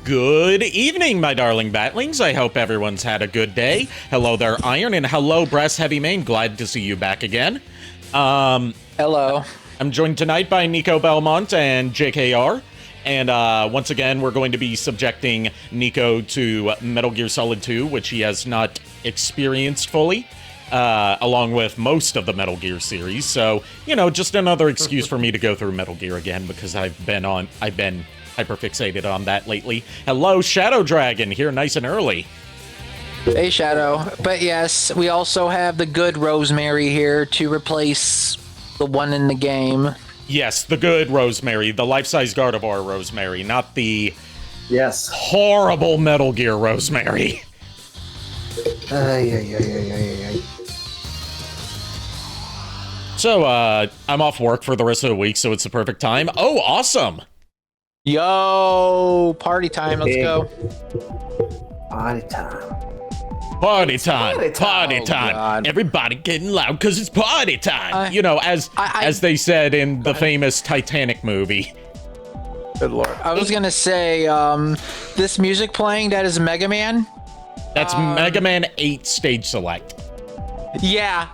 Good evening, my darling batlings. I hope everyone's had a good day. Hello there, Iron, and hello, Breast Heavy Main. Glad to see you back again. Hello. I'm joined tonight by Niko Belmont and JKR. And once again, we're going to be subjecting Niko to Metal Gear Solid 2, which he has not experienced fully, along with most of the Metal Gear series. So, you know, just another excuse for me to go through Metal Gear again, because I've been hyperfixated on that lately. Hello, Shadow Dragon, here nice and early. Hey, Shadow. But yes, we also have the good Rosemary here to replace the one in the game. Yes, the good Rosemary, the life-size Gardevoir Rosemary, not the horrible Metal Gear Rosemary. So, I'm off work for the rest of the week, so it's the perfect time. Oh, awesome! Yo, party time, let's go. Party time. Party time, party Oh, time. God. Everybody getting loud because it's party time. You know, as they said in the famous Titanic movie. Good lord. I was gonna say, this music playing, that is Mega Man. That's Mega Man 8 Stage Select. Yeah,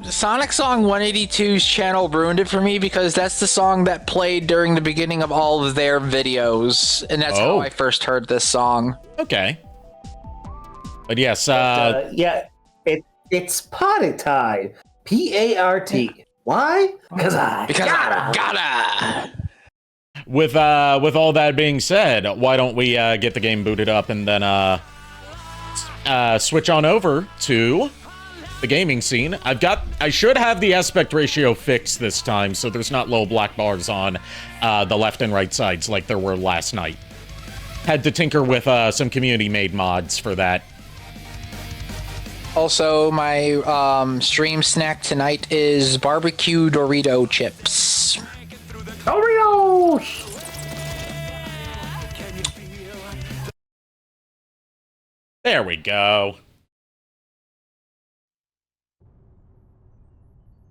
Sonic Song 182's channel ruined it for me because that's the song that played during the beginning of all of their videos, and that's how I first heard this song. Okay. But yes, it's party time. P-A-R-T. Why? Because I gotta. with all that being said, why don't we get the game booted up and then switch on over to the gaming scene. I should have the aspect ratio fixed this time, so there's not little black bars on the left and right sides like there were last night. Had to tinker with some community-made mods for that. Also, my stream snack tonight is barbecue Dorito chips. Oreos! There we go.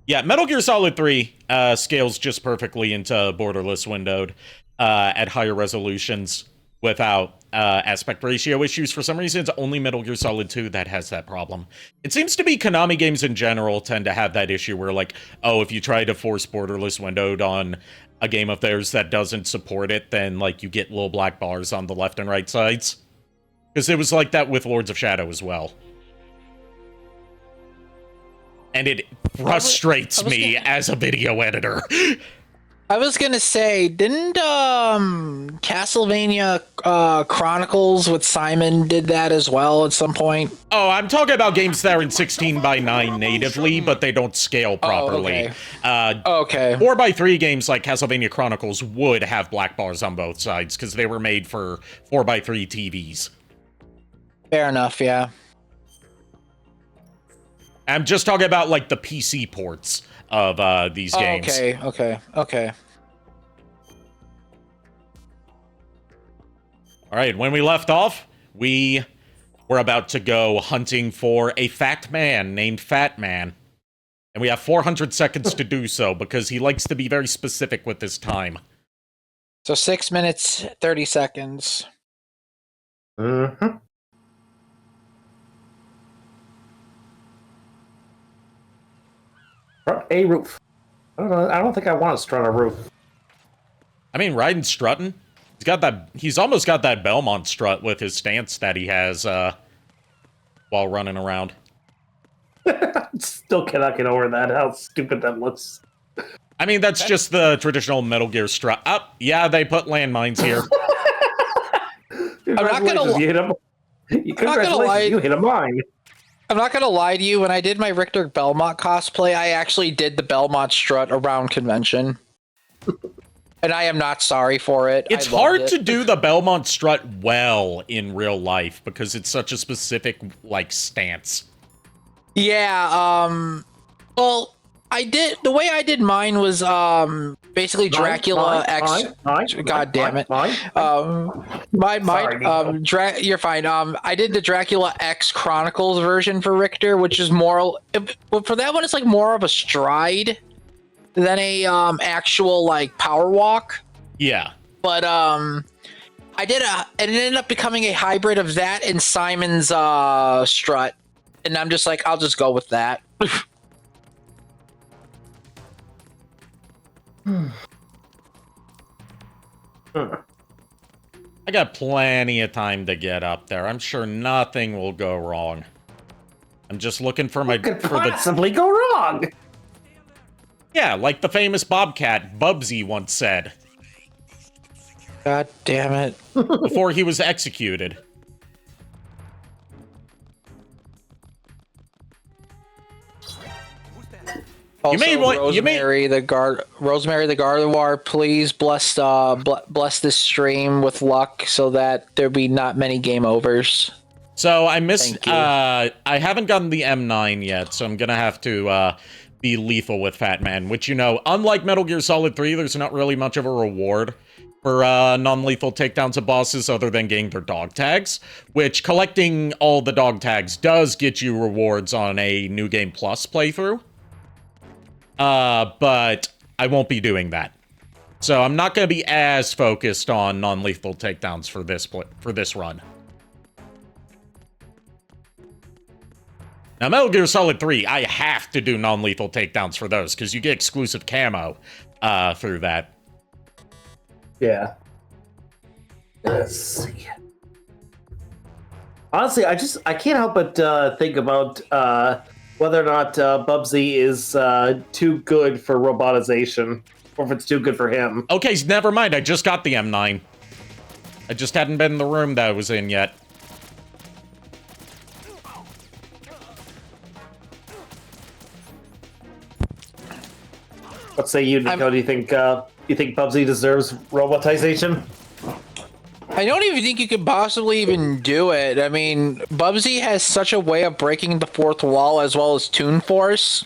Yeah, Metal Gear Solid 3 scales just perfectly into borderless windowed at higher resolutions without aspect ratio issues. For some reason, it's only Metal Gear Solid 2 that has that problem. It seems to be Konami games in general tend to have that issue where, like, oh, if you try to force borderless windowed on a game of theirs that doesn't support it, then, like, you get little black bars on the left and right sides. Because it was like that with Lords of Shadow as well. And it frustrates me as a video editor. I was gonna say, didn't Castlevania Chronicles with Simon did that as well at some point? Oh, I'm talking about games that are in 16:9 natively, but they don't scale properly. Okay. 4x3 games like Castlevania Chronicles would have black bars on both sides because they were made for 4x3 TVs. Fair enough, yeah. I'm just talking about, like, the PC ports of these games. Okay. All right, when we left off, we were about to go hunting for a fat man named Fat Man. And we have 400 seconds to do so, because he likes to be very specific with his time. So 6 minutes, 30 seconds. Mm-hmm. A roof. I don't know. I don't think I want to strut a roof. I mean, riding strutting. He's got that. He's almost got that Belmont strut with his stance that he has while running around. Still cannot get over that. How stupid that looks. I mean, that's just the traditional Metal Gear strut. Yeah, they put landmines here. I'm not gonna. You hit a mine. I'm not gonna lie to you. When I did my Richter Belmont cosplay, I actually did the Belmont strut around convention, and I am not sorry for it. It's hard to do the Belmont strut well in real life because it's such a specific, like, stance. Yeah. Well, I did the way I did mine was basically Dracula X. God damn it. You're fine. I did the Dracula X Chronicles version for Richter, which is more. For that one, it's like more of a stride than a actual like power walk. Yeah. But it ended up becoming a hybrid of that and Simon's strut, and I'm just like, I'll just go with that. I got plenty of time to get up there. I'm sure nothing will go wrong. I'm just looking for my... What could possibly go wrong? Yeah, like the famous Bobcat Bubsy once said. God damn it. Before he was executed. Also, may want- Rosemary the Gardevoir, please bless this stream with luck so that there be not many game overs. So I missed... Thank you. I haven't gotten the M9 yet, so I'm gonna have to be lethal with Fat Man, which, you know, unlike Metal Gear Solid 3, there's not really much of a reward for non-lethal takedowns of bosses other than getting their dog tags, which collecting all the dog tags does get you rewards on a New Game Plus playthrough. But I won't be doing that. So I'm not going to be as focused on non-lethal takedowns for this run. Now, Metal Gear Solid 3, I have to do non-lethal takedowns for those, because you get exclusive camo through that. Yeah. Let's see. Honestly, I can't help but think about whether or not Bubsy is too good for robotization, or if it's too good for him. Okay, never mind. I just got the M9. I just hadn't been in the room that I was in yet. What say you, Niko? Do you think Bubsy deserves robotization? I don't even think you could possibly even do it. I mean, Bubsy has such a way of breaking the fourth wall as well as Toon Force.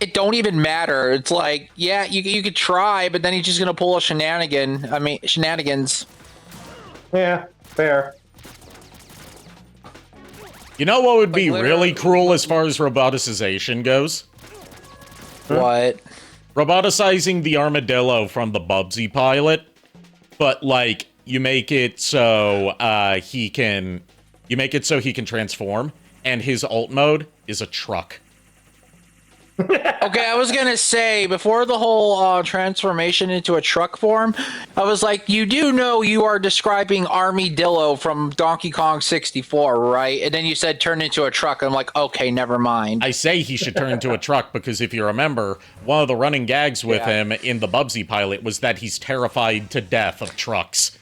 It don't even matter. It's like, yeah, you could try, but then he's just gonna pull a shenanigans. Yeah, fair. You know what would be Like, really cruel as far as roboticization goes? What? Roboticizing the armadillo from the Bubsy pilot, but, like, you make it so he can transform, and his ult mode is a truck. Okay, I was gonna say, before the whole transformation into a truck form, I was like, you do know you are describing Armadillo from Donkey Kong 64, right? And then you said turn into a truck. I'm like, okay, never mind. I say he should turn into a truck because if you remember, one of the running gags with him in the Bubsy pilot was that he's terrified to death of trucks.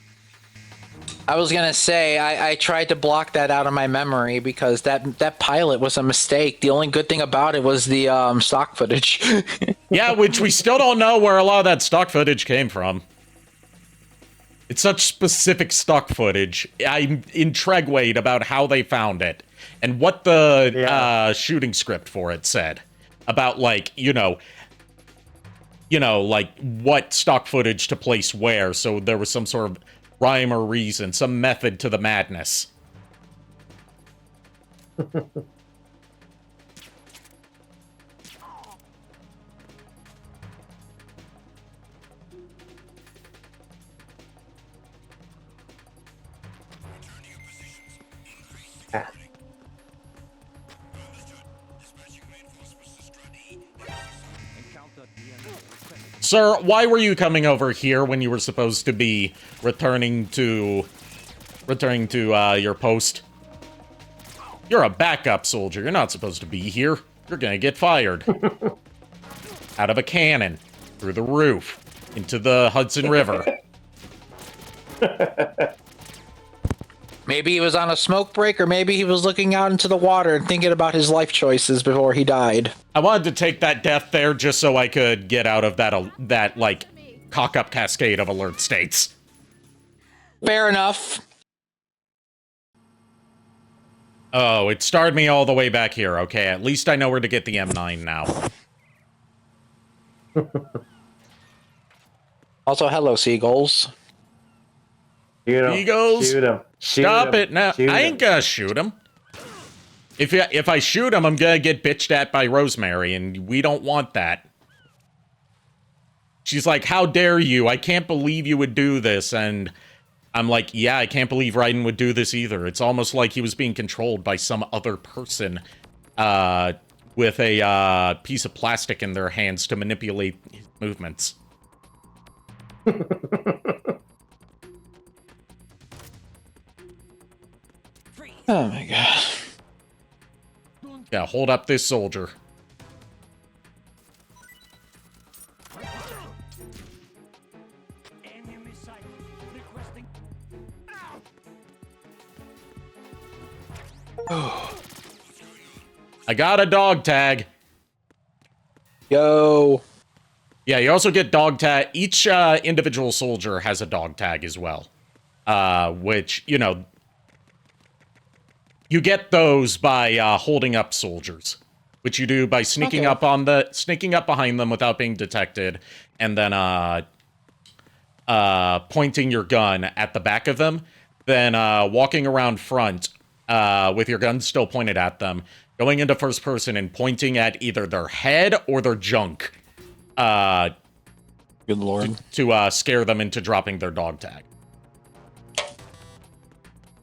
I was gonna say, I tried to block that out of my memory because that pilot was a mistake. The only good thing about it was the stock footage. Yeah, which we still don't know where a lot of that stock footage came from. It's such specific stock footage. I'm intrigued about how they found it and what the shooting script for it said about, like, you know, like what stock footage to place where, so there was some sort of rhyme or reason, some method to the madness. Sir, why were you coming over here when you were supposed to be returning to your post? You're a backup soldier. You're not supposed to be here. You're gonna get fired. Out of a cannon, through the roof, into the Hudson River. Maybe he was on a smoke break, or maybe he was looking out into the water and thinking about his life choices before he died. I wanted to take that death there just so I could get out of that like, cock-up cascade of alert states. Fair enough. Oh, it starred me all the way back here. Okay, at least I know where to get the M9 now. Also, hello, seagulls. Shoot him. Eagles, Shoot him. stop it now. I ain't gonna shoot him. If I shoot him, I'm gonna get bitched at by Rosemary, and we don't want that. she's like, how dare you? I can't believe you would do this. And I'm like, yeah, I can't believe Raiden would do this either. It's almost like he was being controlled by some other person with a piece of plastic in their hands to manipulate his movements. Oh my god. Yeah, hold up this soldier. I got a dog tag. Yo. Yeah, you also get dog tag. Each individual soldier has a dog tag as well. Which, you know, you get those by holding up soldiers, which you do by sneaking up behind them without being detected, and then pointing your gun at the back of them, then walking around front with your gun still pointed at them, going into first person and pointing at either their head or their junk. Good lord. To scare them into dropping their dog tag.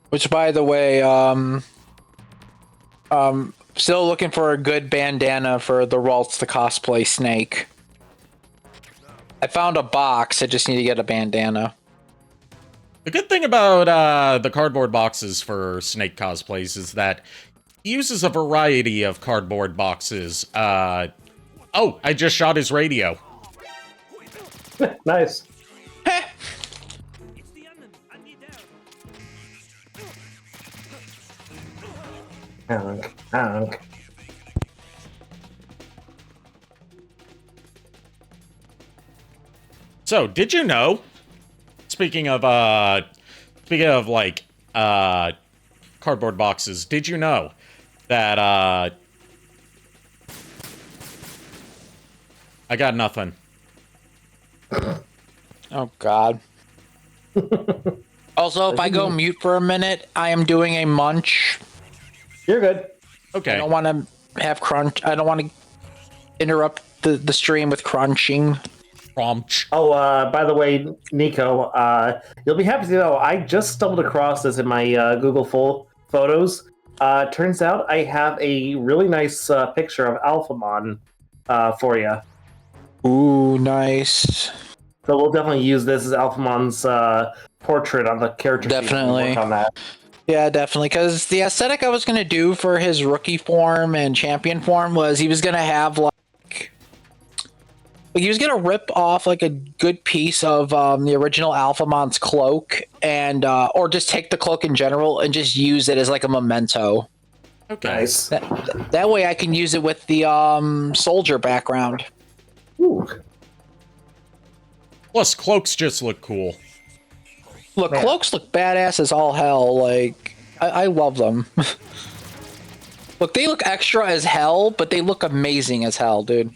Which, by the way, still looking for a good bandana for the Ralts the cosplay snake. I found a box, I just need to get a bandana. The good thing about the cardboard boxes for Snake cosplays is that he uses a variety of cardboard boxes. Oh, I just shot his radio. Nice. Honk. So, did you know? Speaking of like cardboard boxes, did you know that I got nothing. Oh god. Also, if I go mute for a minute, I am doing a munch. You're good. Okay. I don't want to have crunch. I don't want to interrupt the stream with crunching. Prompt. Oh, by the way, Niko, you'll be happy to know I just stumbled across this in my Google full photos. Turns out I have a really nice picture of Alphamon for you. Ooh, nice. So we'll definitely use this as Alphamon's portrait on the character sheet. Definitely. Work on that. Yeah, definitely. Because the aesthetic I was going to do for his rookie form and champion form was he was going to have he was gonna rip off like a good piece of the original Alphamon's cloak, and or just take the cloak in general and just use it as like a memento. Okay. Nice. That way I can use it with the soldier background. Ooh. Plus, cloaks just look cool. Look, Man. cloaks look badass as all hell. Like I love them. Look, they look extra as hell, but they look amazing as hell, dude.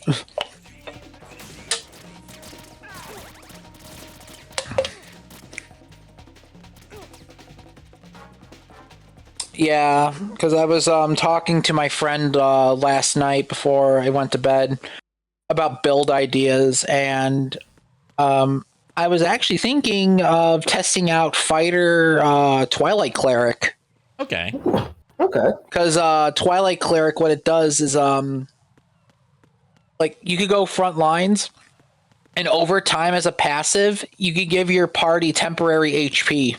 Yeah, because I was talking to my friend last night before I went to bed about build ideas, and I was actually thinking of testing out Fighter Twilight Cleric. Okay. Okay. Because Twilight Cleric, what it does is like you could go front lines, and over time as a passive, you could give your party temporary HP.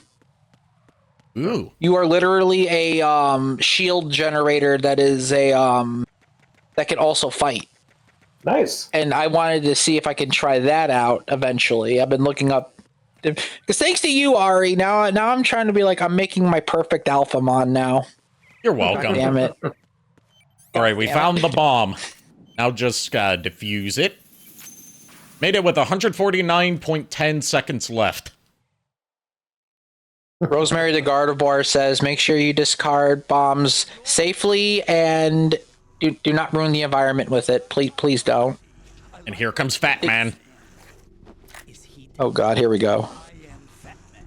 Ooh. You are literally a shield generator that is a that can also fight. Nice. And I wanted to see if I can try that out eventually. I've been looking up because thanks to you, Ari. Now I'm trying to be like I'm making my perfect Alphamon now. You're welcome. Damn it! All right, we found the bomb. Now just defuse it. Made it with 149.10 seconds left. Rosemary the Gardevoir says, make sure you discard bombs safely and do not ruin the environment with it. Please don't. And here comes Fat Man. Oh god, here we go. I am Fat Man.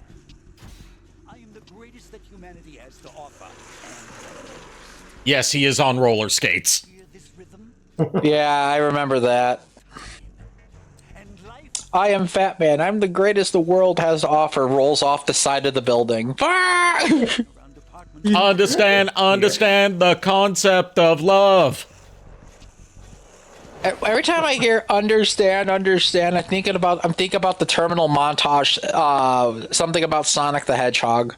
I am the greatest that humanity has to offer. Yes, he is on roller skates. Hear this rhythm? Yeah, I remember that. And life I am Fat Man. I'm the greatest the world has to offer. Rolls off the side of the building. Understand the concept of love. Every time I hear understand, I'm thinking about the terminal montage. Something about Sonic the Hedgehog.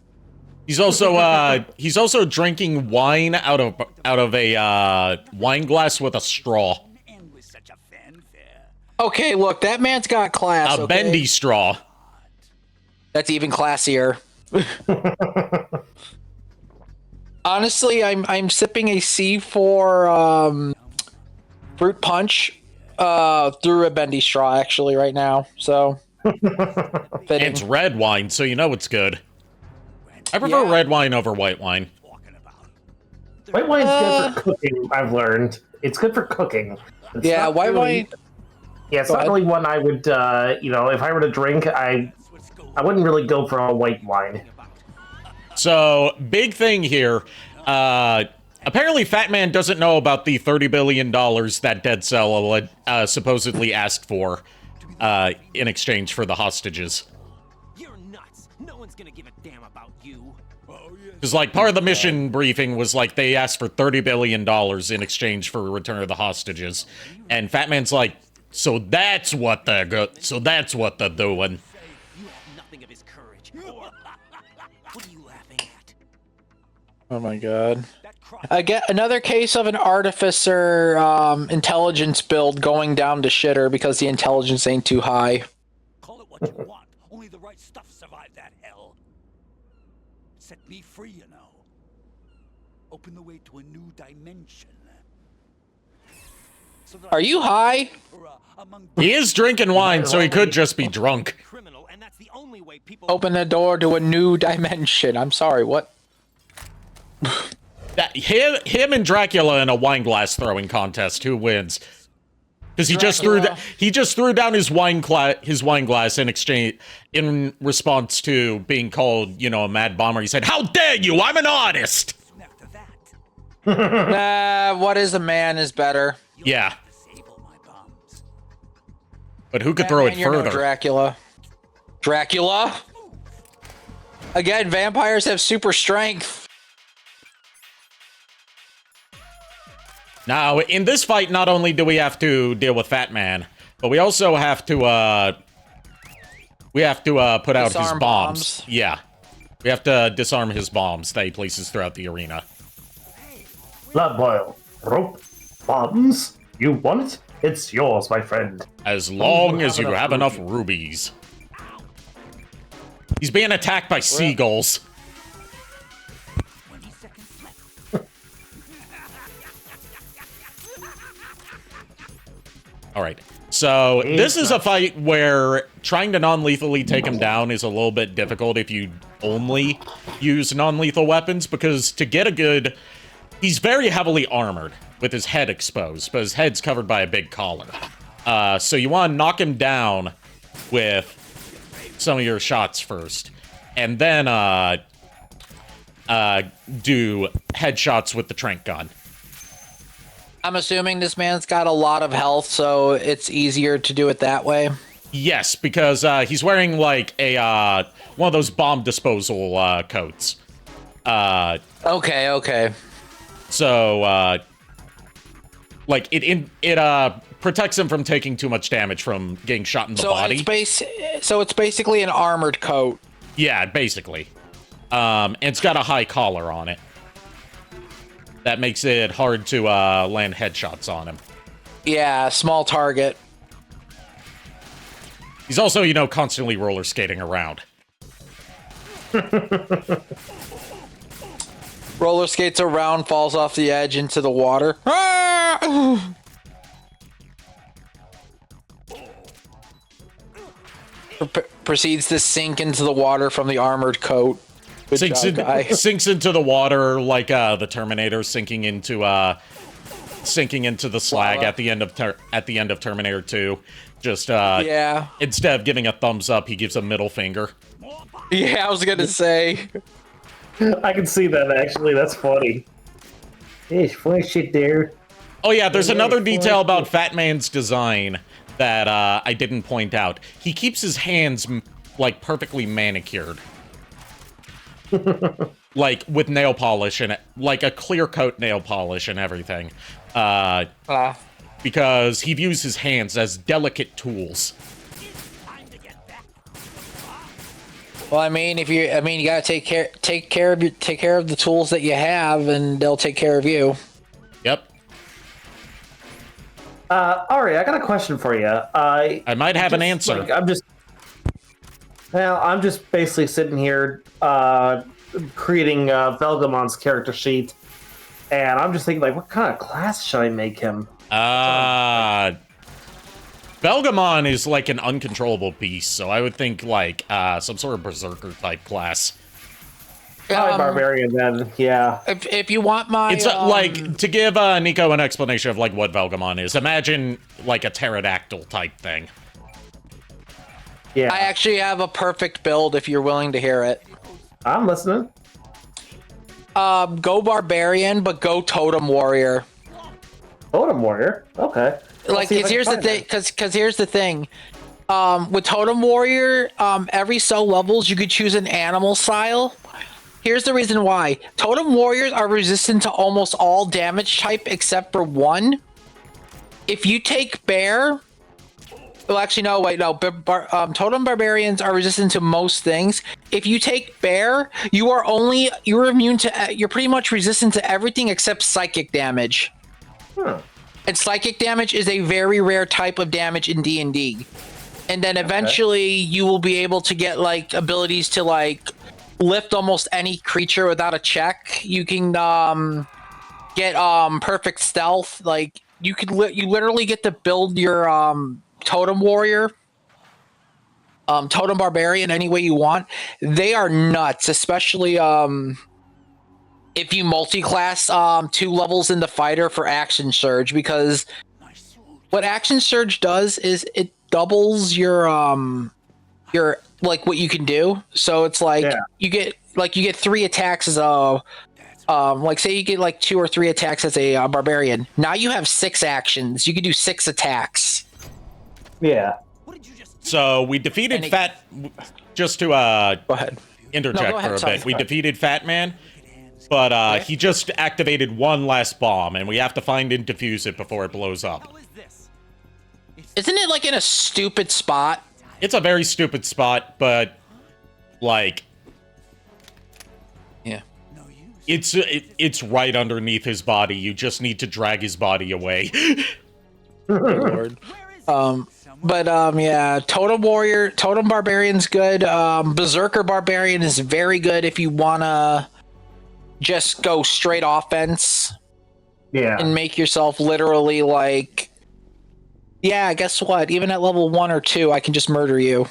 He's also drinking wine out of a wine glass with a straw. And with such a fanfare. Okay, look, that man's got class. A okay? bendy straw. That's even classier. Honestly, I'm sipping a C4 fruit punch through a bendy straw actually right now. So It's red wine, so you know it's good. I prefer red wine over white wine. White wine's good for cooking, I've learned. It's good for cooking. It's yeah, not white really, wine. Yeah, it's not really one I would, if I were to drink, I wouldn't really go for a white wine. So, big thing here. Apparently, Fat Man doesn't know about the $30 billion that Dead Cell supposedly asked for in exchange for the hostages. You're nuts. No one's gonna give a damn about you. Because, like, part of the mission briefing was, like, they asked for $30 billion in exchange for return of the hostages. And Fat Man's like, so that's what they're doing. You have nothing of his courage. What are you laughing at? Oh my god. Again, another case of an artificer intelligence build going down to shitter because the intelligence ain't too high. Call it what you want. Only the right stuff survived that hell. Set me free, you know. Open the way to a new dimension. So that Are you high? among He is drinking wine, so he could just be drunk. Criminal, and that's the only way people Open the door to a new dimension. I'm sorry, what? Him and Dracula in a wine glass throwing contest. Who wins? Because he just threw down his wine glass in response to being called, a mad bomber. He said, "How dare you? I'm an artist." after that, Nah, what is a man is better. Yeah, disable my bombs. but who could throw it Batman, you're no further? Dracula. Dracula? Again, vampires have super strength. Now, in this fight, not only do we have to deal with Fat Man, but we also have to put out his Disarm bombs. bombs. Yeah, we have to disarm his bombs that he places throughout the arena. Blood boil, rope, bombs. You want it? It's yours, my friend. As long as you have enough rubies. He's being attacked by seagulls. 20 seconds left. Alright, so this is a fight where trying to non-lethally take him down is a little bit difficult if you only use non-lethal weapons, because to get a good... He's very heavily armored, with his head exposed, but his head's covered by a big collar. So you want to knock him down with some of your shots first, and then do headshots with the tranq gun. I'm assuming this man's got a lot of health, so it's easier to do it that way. Yes, because he's wearing like a one of those bomb disposal coats. Okay. So like it protects him from taking too much damage from getting shot in the body. So it's basically an armored coat. Yeah, basically. And it's got a high collar on it. That makes it hard to land headshots on him. Yeah, small target. He's also, constantly roller skating around. Roller skates around, falls off the edge into the water. Ah! Proceeds to sink into the water from the armored coat. Good job, guy. Sinks into the water like the Terminator sinking into the slag at the end of Terminator 2. Just Yeah. Instead of giving a thumbs up, he gives a middle finger. Yeah, I was gonna say. I can see that, actually. That's funny. There's funny shit there. Oh yeah, there's another detail about Fat Man's design that I didn't point out. He keeps his hands, like, perfectly manicured. Like, with nail polish and like a clear coat nail polish and everything. Because he views his hands as delicate tools. Well, I mean, you gotta take care of the tools that you have, and they'll take care of you. Yep. Ari, I got a question for you. I might have an answer. Like, I'm just basically sitting here creating Velgamon's character sheet, and I'm just thinking, like, what kind of class should I make him? Velgamon is like an uncontrollable beast, so I would think like some sort of berserker type class. Probably barbarian then, yeah. If you want my... It's like, to give Niko an explanation of like what Velgamon is, imagine like a pterodactyl type thing. Yeah. I actually have a perfect build if you're willing to hear it. I'm listening. Go barbarian, but go totem warrior. Totem warrior? Okay. Like, here's the thing, because here's the thing. With totem warrior, every cell levels, you could choose an animal style. Here's the reason why. Totem warriors are resistant to almost all damage type except for one. If you take bear... Well, actually, no, wait, no. Totem barbarians are resistant to most things. If you take bear, you're immune to... You're pretty much resistant to everything except psychic damage. And psychic damage is a very rare type of damage in D&D. And then eventually you will be able to get, like, abilities to, like... lift almost any creature without a check. You can get perfect stealth. Like you literally get to build your totem warrior, totem barbarian any way you want. They are nuts, especially if you multi-class 2 levels into fighter for action surge, because what action surge does is it doubles your like what you can do. So it's like you get 3 attacks as a like say you get like 2 or 3 attacks as a barbarian. Now you have 6 actions. You can do 6 attacks. Yeah. So we defeated just to go ahead. Interject for a bit. We defeated Fat Man, but he just activated one last bomb, and we have to find and defuse it before it blows up. Isn't it like in a stupid spot? It's a very stupid spot, but like, yeah, it's right underneath his body. You just need to drag his body away. Lord. Yeah, totem warrior, totem barbarian's good. Berserker barbarian is very good if you wanna just go straight offense. Yeah, and make yourself literally like. Yeah, guess what? Even at level 1 or 2, I can just murder you.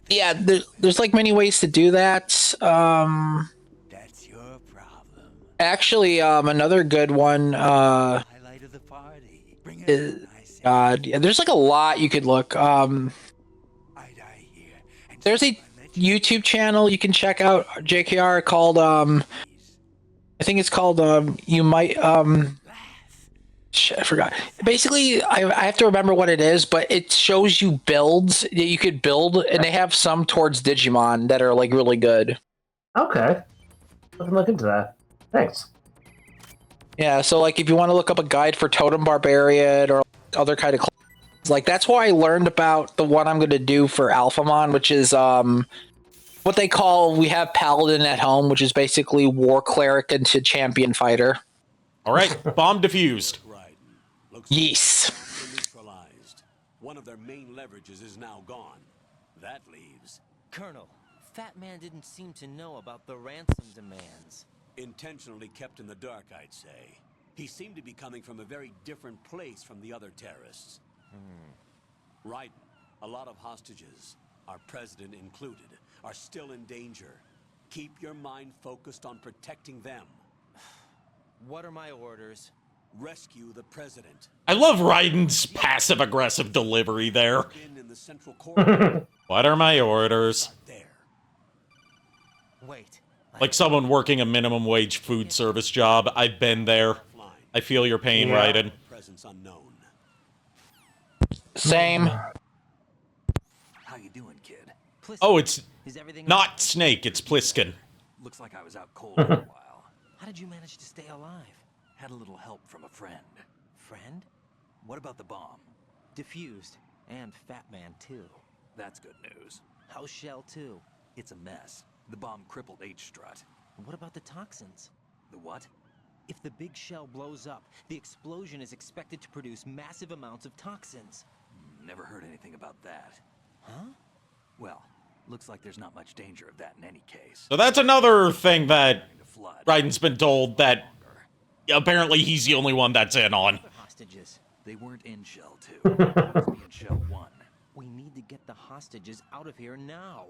Yeah, there's like many ways to do that. That's your problem. Actually, another good one. Highlight of the party. Bring it on, I say. God, yeah, there's like a lot you could look. I die here. There's a YouTube channel you can check out, JKR, called I think it's called you might Shit, I forgot. Basically, I have to remember what it is, but it shows you builds that you could build, and they have some towards Digimon that are like really good. Okay. I can look into that. Thanks. Yeah, so like if you want to look up a guide for Totem Barbarian or other kind of classes, like that's where I learned about the one I'm going to do for Alphamon, which is what they call, we have Paladin at home, which is basically War Cleric into Champion Fighter. All right, bomb defused. Yes. Neutralized. One of their main leverages is now gone. That leaves Colonel, Fat Man didn't seem to know about the ransom demands. intentionally kept in the dark, I'd say. He seemed to be coming from a very different place from the other terrorists. Right. A lot of hostages, our president included, are still in danger. Keep your mind focused on protecting them. What are my orders? Rescue the president. I love Raiden's passive-aggressive delivery there. Been in the central corridor. What are my orders? There. Wait. Like someone working a minimum wage food service job. I've been there. I feel your pain, Raiden. Presence unknown. Same. How you doing, kid? Oh, it's Is everything not Snake, it's Pliskin. Looks like I was out cold for a while. How did you manage to stay alive? Had a little help from a friend. Friend? What about the bomb? Diffused. And Fat Man, too. That's good news. How's Shell, too? It's a mess. The bomb crippled H-Strut. What about the toxins? The what? If the big shell blows up, the explosion is expected to produce massive amounts of toxins. Never heard anything about that. Huh? Well, looks like there's not much danger of that in any case. So that's another thing that The flood. Raiden's been told that apparently he's the only one that's in on. Hostages. They weren't in Shell 2. That was me in Shell 1. We need to get the hostages out of here now.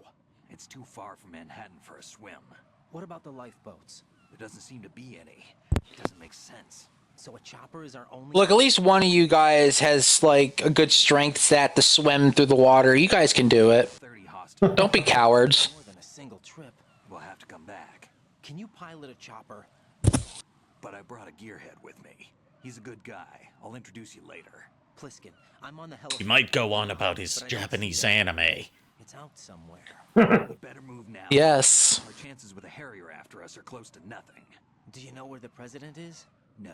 It's too far from Manhattan for a swim. What about the lifeboats? There doesn't seem to be any. It doesn't make sense. So a chopper is our only... Look, at least one of you guys has like a good strength stat to swim through the water. You guys can do it. 30 hostages. Don't be cowards. More than a single trip. We'll have to come back. Can you pilot a chopper? But I brought a gearhead with me. He's a good guy. I'll introduce you later. Pliskin, I'm on the He helicopter. might go on about his Japanese anime. It's out somewhere. We better move now. Yes. Our chances with a Harrier after us are close to nothing. Do you know where the president is? No,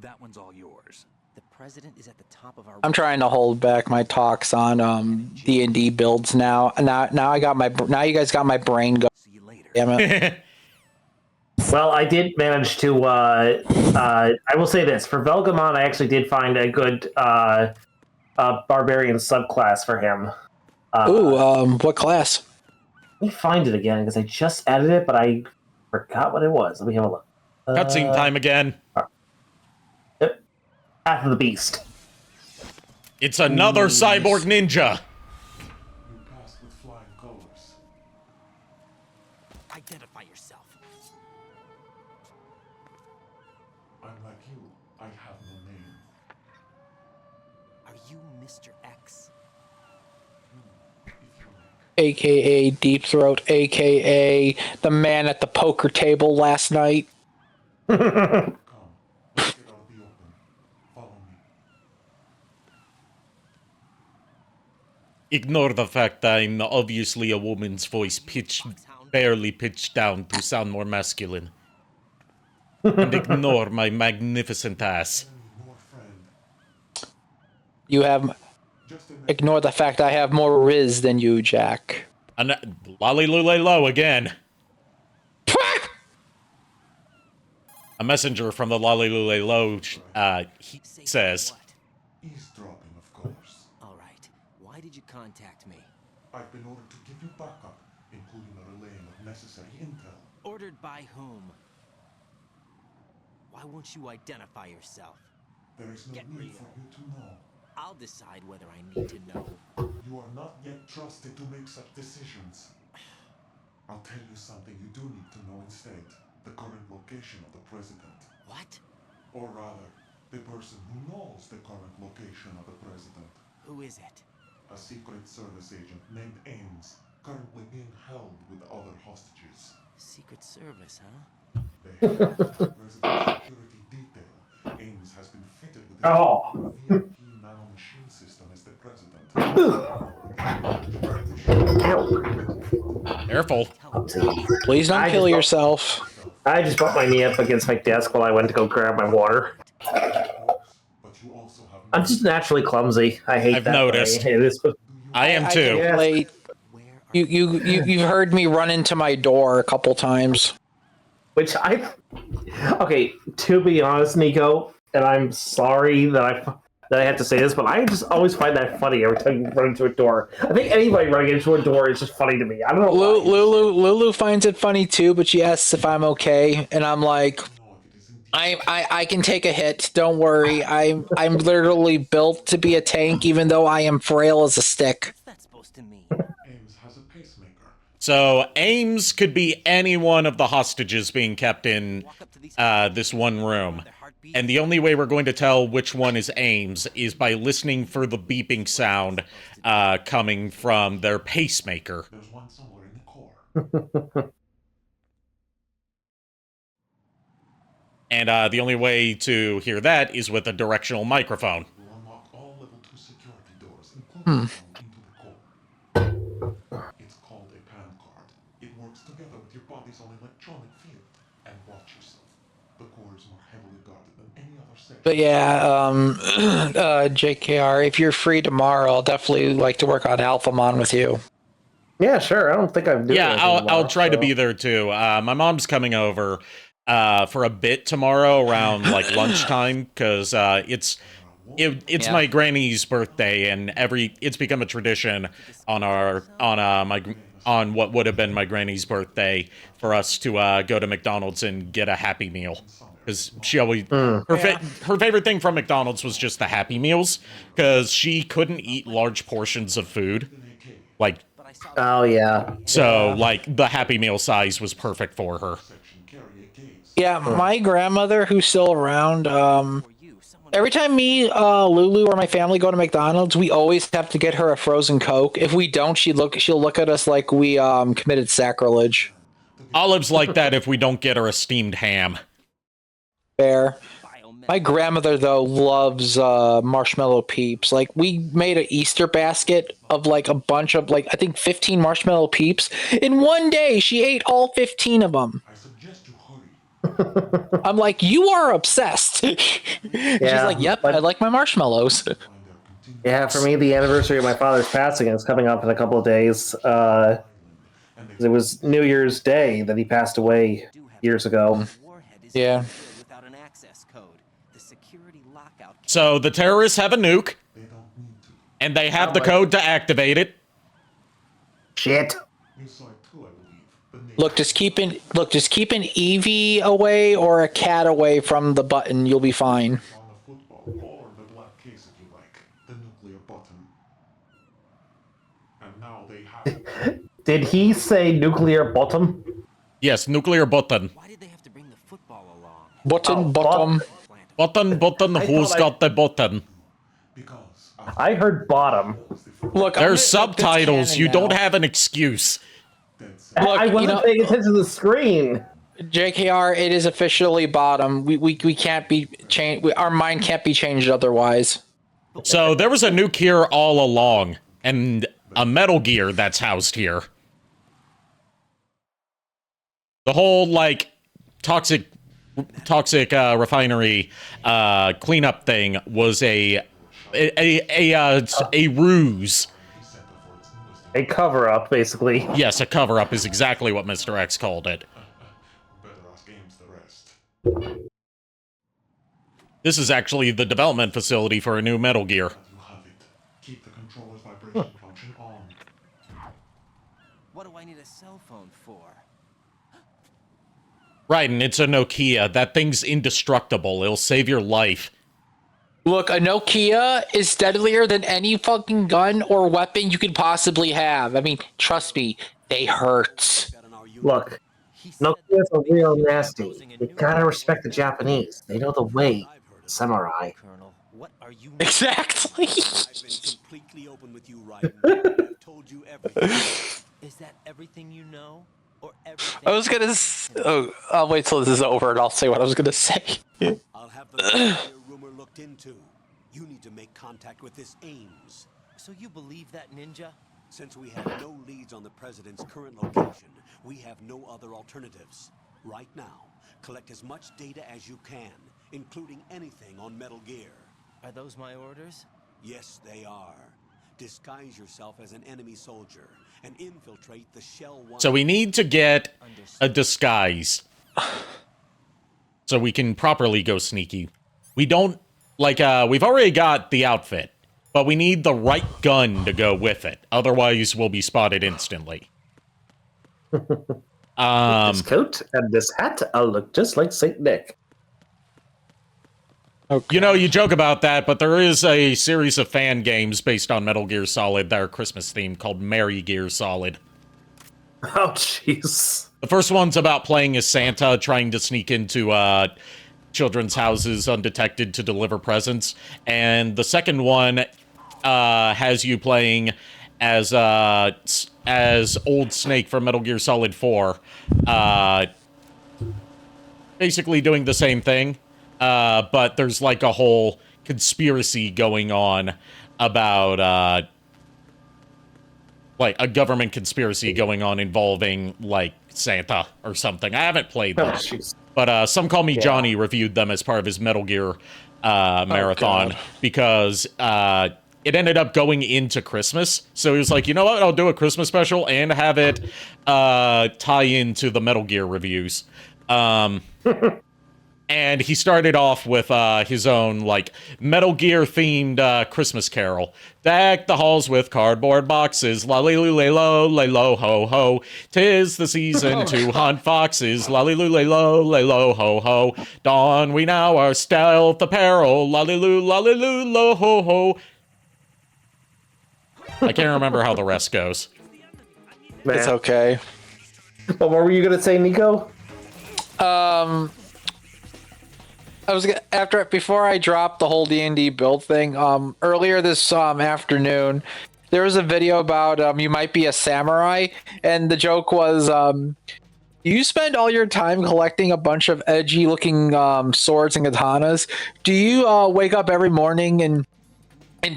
that one's all yours. The president is at the top of our... I'm trying to hold back my talks on D&D builds now. Now I got my you guys got my brain going. See you later. Damn it. Well, I did manage to. I will say this: for Velgamon, I actually did find a good barbarian subclass for him. Ooh, what class? Let me find it again because I just added it, but I forgot what it was. Let me have a look. Cutscene time again. Yep. Path of the Beast. It's another cyborg ninja. You passed with flying colors. Identify yourself. I'm like you. I have no name. Are you Mr. X? If you like. AKA Deep Throat, AKA the man at the poker table last night. Come. Let's get out of the open. Follow me. Ignore the fact that I'm obviously a woman's voice barely pitched down to sound more masculine. And ignore my magnificent ass. More friend. You have Just a ignore the fact I have more Riz than you, Jack. And lolly lule low again. A messenger from the lolly lule low he says, eavesdropping, of course. All right. Why did you contact me? I've been ordered to give you backup, including a relaying of necessary intel. Ordered by whom? Why won't you identify yourself? There is no Get need real. for you to know. I'll decide whether I need to know. You are not yet trusted to make such decisions. I'll tell you something you do need to know instead. The current location of the president. What? Or rather, the person who knows the current location of the president. Who is it? A Secret Service agent named Ames, currently being held with other hostages. Secret Service, huh? They have president's security detail. Ames has been fitted with Oh. a VIP nanomachine system as the president. careful. Please don't I kill just- yourself. I just bumped my knee up against my desk while I went to go grab my water. But you also have I'm just naturally clumsy. I hate I've that. noticed. It is, I am I too. can Yeah. relate. Where are You've heard me run into my door a couple times. which I. Okay, to be honest, Niko, and I'm sorry that I have to say this, but I just always find that funny every time you run into a door. I think anybody running into a door is just funny to me. I don't know why. Lulu finds it funny too, but she asks if I'm okay, and I'm like, I can take a hit. Don't worry. I'm literally built to be a tank, even though I am frail as a stick. What's that supposed to mean? Ames has a pacemaker. So Ames could be any one of the hostages being kept in Walk up to these this one room. their heartbeat. And the only way we're going to tell which one is Ames is by listening for the beeping sound coming from their pacemaker. There's one somewhere in the core. And the only way to hear that is with a directional microphone. We'll unlock all level 2 security doors, is an electronic field. And watch yourself. The core is more heavily guarded than any other section. But yeah, JKR, if you're free tomorrow, I'll definitely like to work on Alphamon with you. Yeah, sure. I don't think I'm doing Yeah, anything I'll tomorrow, try to so- be there too. My mom's coming over for a bit tomorrow around like lunchtime because it's Yeah. my granny's birthday, and it's become a tradition on what would have been my granny's birthday for us to go to McDonald's and get a Happy Meal. Because she always her favorite thing from McDonald's was just the Happy Meals, because she couldn't eat large portions of food, like Oh, yeah. like the Happy Meal size was perfect for her. Yeah, my grandmother, who's still around, every time me, Lulu, or my family go to McDonald's, we always have to get her a frozen Coke. If we don't, she'll look at us like we committed sacrilege. Olive's like that if we don't get her a steamed ham. Fair. My grandmother, though, loves marshmallow peeps. Like, we made an Easter basket of, like, a bunch of, like, I think 15 marshmallow peeps. In one day, she ate all 15 of them. I suggest you hurry. I'm like, you are obsessed. She's like, yep, but- I like my marshmallows. Yeah, for me, the anniversary of my father's passing is coming up in a couple of days. It was New Year's Day that he passed away years ago. Yeah. Without an access code. The security lockout. So the terrorists have a nuke, They don't need to. and they have the code to activate it. Shit. You saw it too, I believe. The name Look, just keep an Eevee away or a cat away from the button. You'll be fine. on a football or the black case if you like. The nuclear button. And now they have it. Did he say nuclear bottom? Yes, nuclear button. Why did they have to bring the football along? Button, Oh, bottom. Button, who's thought got the button? Because I heard bottom. Look, There's subtitles, you don't have an excuse. Look, I you wasn't know- paying attention to the screen. JKR, it is officially bottom. We can't be changed. Our mind can't be changed otherwise. So there was a nuke here all along, and a Metal Gear that's housed here. The whole, like, toxic refinery cleanup thing was a ruse. A cover up, basically. Yes, a cover-up is exactly what Mr. X called it. better ask Ames the rest. This is actually the development facility for a new Metal Gear. You have it. Keep the controller's vibration function on. What do I need a cell phone for? Right, and it's a Nokia. That thing's indestructible. It'll save your life. Look, a Nokia is deadlier than any fucking gun or weapon you could possibly have. I mean, trust me, they hurt. Look, Nokia's are real nasty. You gotta respect the Japanese. They know the way. Samurai. Colonel, what are you Exactly. I've been completely open with you, Raiden. I've told you everything. Is that everything you know? Or everything? I was gonna. I'll wait till this is over and I'll say what I was gonna say. I'll have the nuclear rumor looked into. You need to make contact with this Ames. So you believe that, Ninja? Since we have no leads on the president's current location, we have no other alternatives. Right now, collect as much data as you can, including anything on Metal Gear. Are those my orders? Yes, they are. Disguise yourself as an enemy soldier and infiltrate the Shell 1. So we need to get a disguise. So we can properly go sneaky. We don't, like, we've already got the outfit, but we need the right gun to go with it. Otherwise, we'll be spotted instantly. This coat and this hat, I'll look just like Saint Nick. You know, you joke about that, but there is a series of fan games based on Metal Gear Solid that are Christmas themed called Merry Gear Solid. Oh, jeez. The first one's about playing as Santa, trying to sneak into children's houses undetected to deliver presents. And the second one has you playing as Old Snake from Metal Gear Solid 4. Basically doing the same thing. But there's like a whole conspiracy going on about, like a government conspiracy going on involving like Santa or something. I haven't played Oh, them. jeez. But Some Call Me Yeah. Johnny reviewed them as part of his Metal Gear marathon God. because it ended up going into Christmas. So he was like, you know what? I'll do a Christmas special and have it tie into the Metal Gear reviews. And he started off with his own, like, Metal Gear-themed Christmas carol. Deck the halls with cardboard boxes, la-li-lu-lay-lo, lay-lo, ho-ho. 'Tis the season to hunt foxes, la-li-lu-lay-lo, lay-lo, ho-ho. Don we now our stealth apparel, la-li-lu, la-li-lu, lo-ho-ho. I can't remember how the rest goes. It's okay. What were you gonna say, Nico? Before I dropped the whole D&D build thing, earlier this afternoon, there was a video about you might be a samurai, and the joke was you spend all your time collecting a bunch of edgy looking swords and katanas. Do you wake up every morning and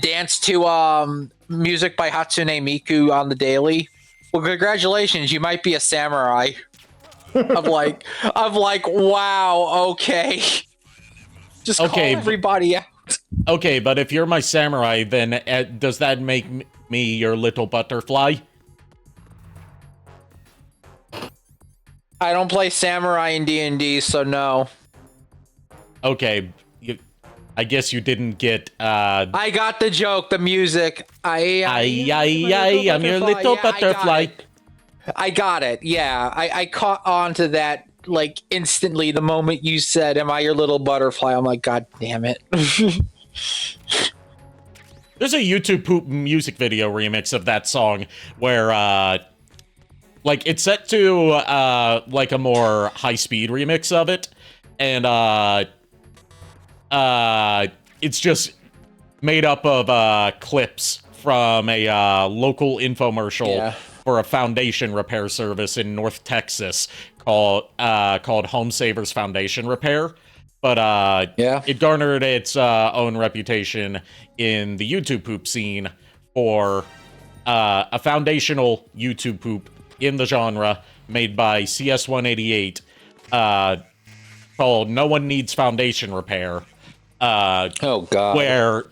dance to music by Hatsune Miku on the daily? Well, congratulations, you might be a samurai. I'm like, wow, okay. Just Okay, call everybody out. Okay, but if you're my samurai, then does that make me your little butterfly? I don't play samurai in D&D, so no. Okay, I guess you didn't get, I got the joke, the music. I'm your little butterfly. I got it, yeah. I caught on to that, like, instantly the moment you said, am I your little butterfly? I'm like, God damn it. There's a YouTube poop music video remix of that song where, like, it's set to, like, a more high-speed remix of it, and, it's just made up of, clips from a, local infomercial for a foundation repair service in North Texas called Home Savers Foundation Repair. But it garnered its own reputation in the YouTube poop scene for a foundational YouTube poop in the genre made by CS188 called No One Needs Foundation Repair. Oh, God. Where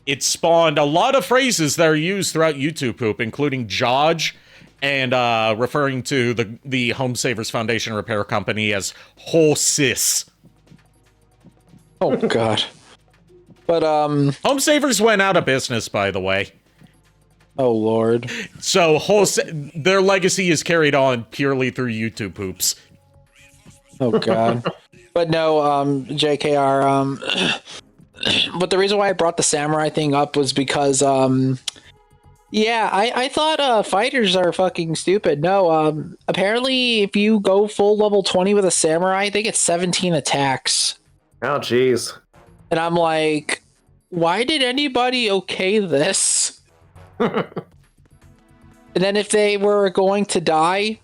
it spawned a lot of phrases that are used throughout YouTube poop, including Jodge, and referring to the Home Savers Foundation Repair Company as whole sis. Oh, God. But, Home Savers went out of business, by the way. oh, Lord. So their legacy is carried on purely through YouTube poops. Oh, God. But no, JKR, but the reason why I brought the samurai thing up was because, yeah, I thought fighters are fucking stupid. No, apparently if you go full level 20 with a samurai, they get 17 attacks. Oh, jeez. And I'm like, why did anybody okay this? And then if they were going to die,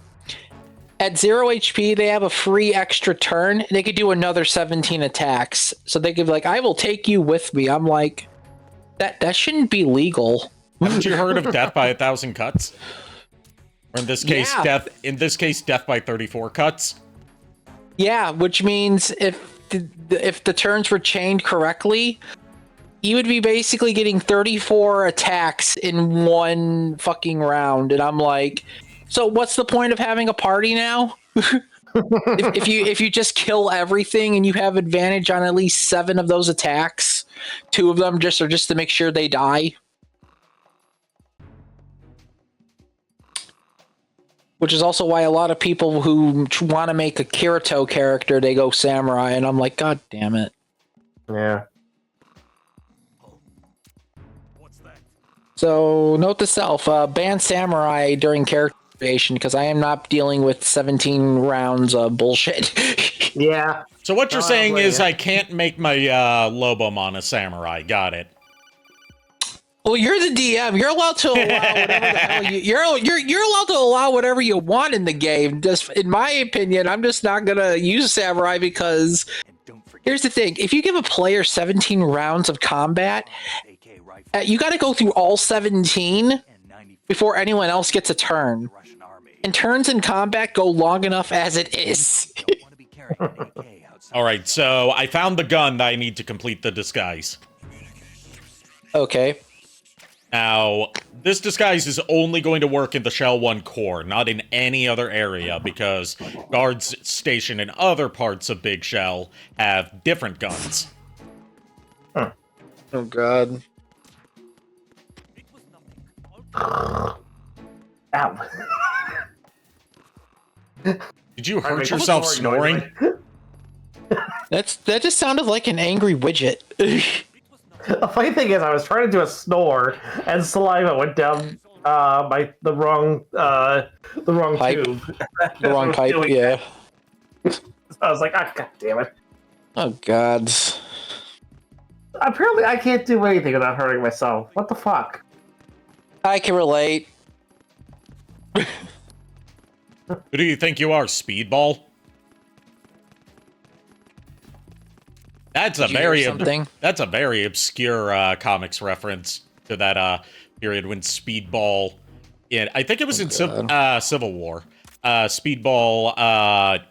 at 0 HP, they have a free extra turn, and they could do another 17 attacks. So they could be like, I will take you with me. I'm like, that shouldn't be legal. Haven't you heard of death by 1,000 cuts? Or in this case, death by 34 cuts? Yeah, which means if the turns were chained correctly, you would be basically getting 34 attacks in one fucking round. And I'm like, so what's the point of having a party now? if you just kill everything and you have advantage on at least 7 of those attacks, 2 of them just to make sure they die. Which is also why a lot of people who want to make a Kirito character, they go samurai, and I'm like, God damn it. Yeah. So note to self, ban samurai during character creation because I am not dealing with 17 rounds of bullshit. Yeah. So what you're No, saying is yeah. I can't make my Lobomon a samurai. Got it. Well, you're the DM. You're allowed to allow whatever the hell you're allowed to allow whatever you want in the game. Just in my opinion, I'm just not gonna use samurai because here's the thing: if you give a player 17 rounds of combat, you got to go through all 17 before anyone else gets a turn. And turns in combat go long enough as it is. Want to be carrying an AK outside. All right, so I found the gun that I need to complete the disguise. Okay. Now, this disguise is only going to work in the Shell 1 core, not in any other area, because guards stationed in other parts of Big Shell have different guns. Oh god. Ow. Did you hurt Make yourself a snoring? That just sounded like an angry widget. The funny thing is, I was trying to do a snore, and saliva went down the wrong Pipe. tube. The wrong pipe, Doing yeah. that. I was like, ah, god damn it! Oh god. Apparently, I can't do anything without hurting myself. What the fuck? I can relate. Who do you think you are, Speedball? That's a Did you hear very something? that's a very obscure comics reference to that period when Speedball, I think it was in Civil War. Speedball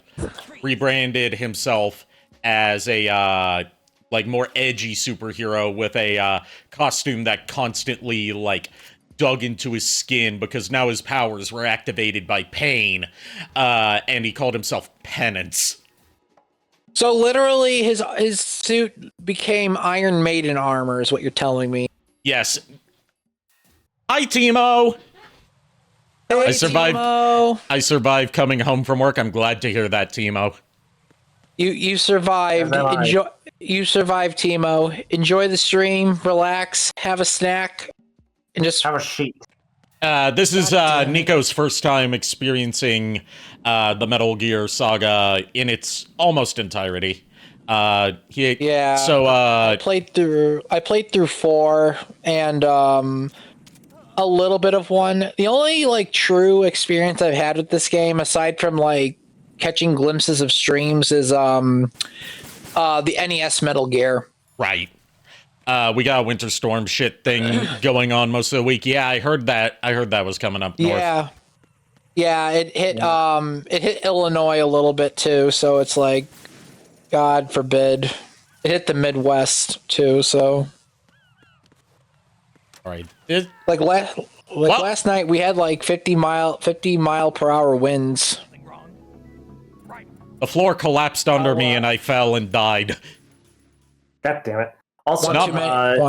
rebranded himself as a like more edgy superhero with a costume that constantly like dug into his skin because now his powers were activated by pain, and he called himself Penance. So literally his suit became Iron Maiden armor is what you're telling me. Yes. Hi, Timo. Hey, I survived. Timo. I survived coming home from work. I'm glad to hear that, Timo. You survived. You survived, Timo. Enjoy the stream, relax, have a snack, and just Have a sheet. This is Niko's first time experiencing the Metal Gear saga in its almost entirety. yeah. So I played through 4 and a little bit of 1. The only like true experience I've had with this game, aside from like catching glimpses of streams, is the NES Metal Gear. right. We got a Winter Storm shit thing going on most of the week. Yeah, I heard that. I heard that was coming up north. Yeah, it hit Illinois a little bit too, so it's like, God forbid. It hit the Midwest too, so All right. last night we had like 50 mile per hour winds. The floor collapsed under me and I fell and died. God damn it! Also,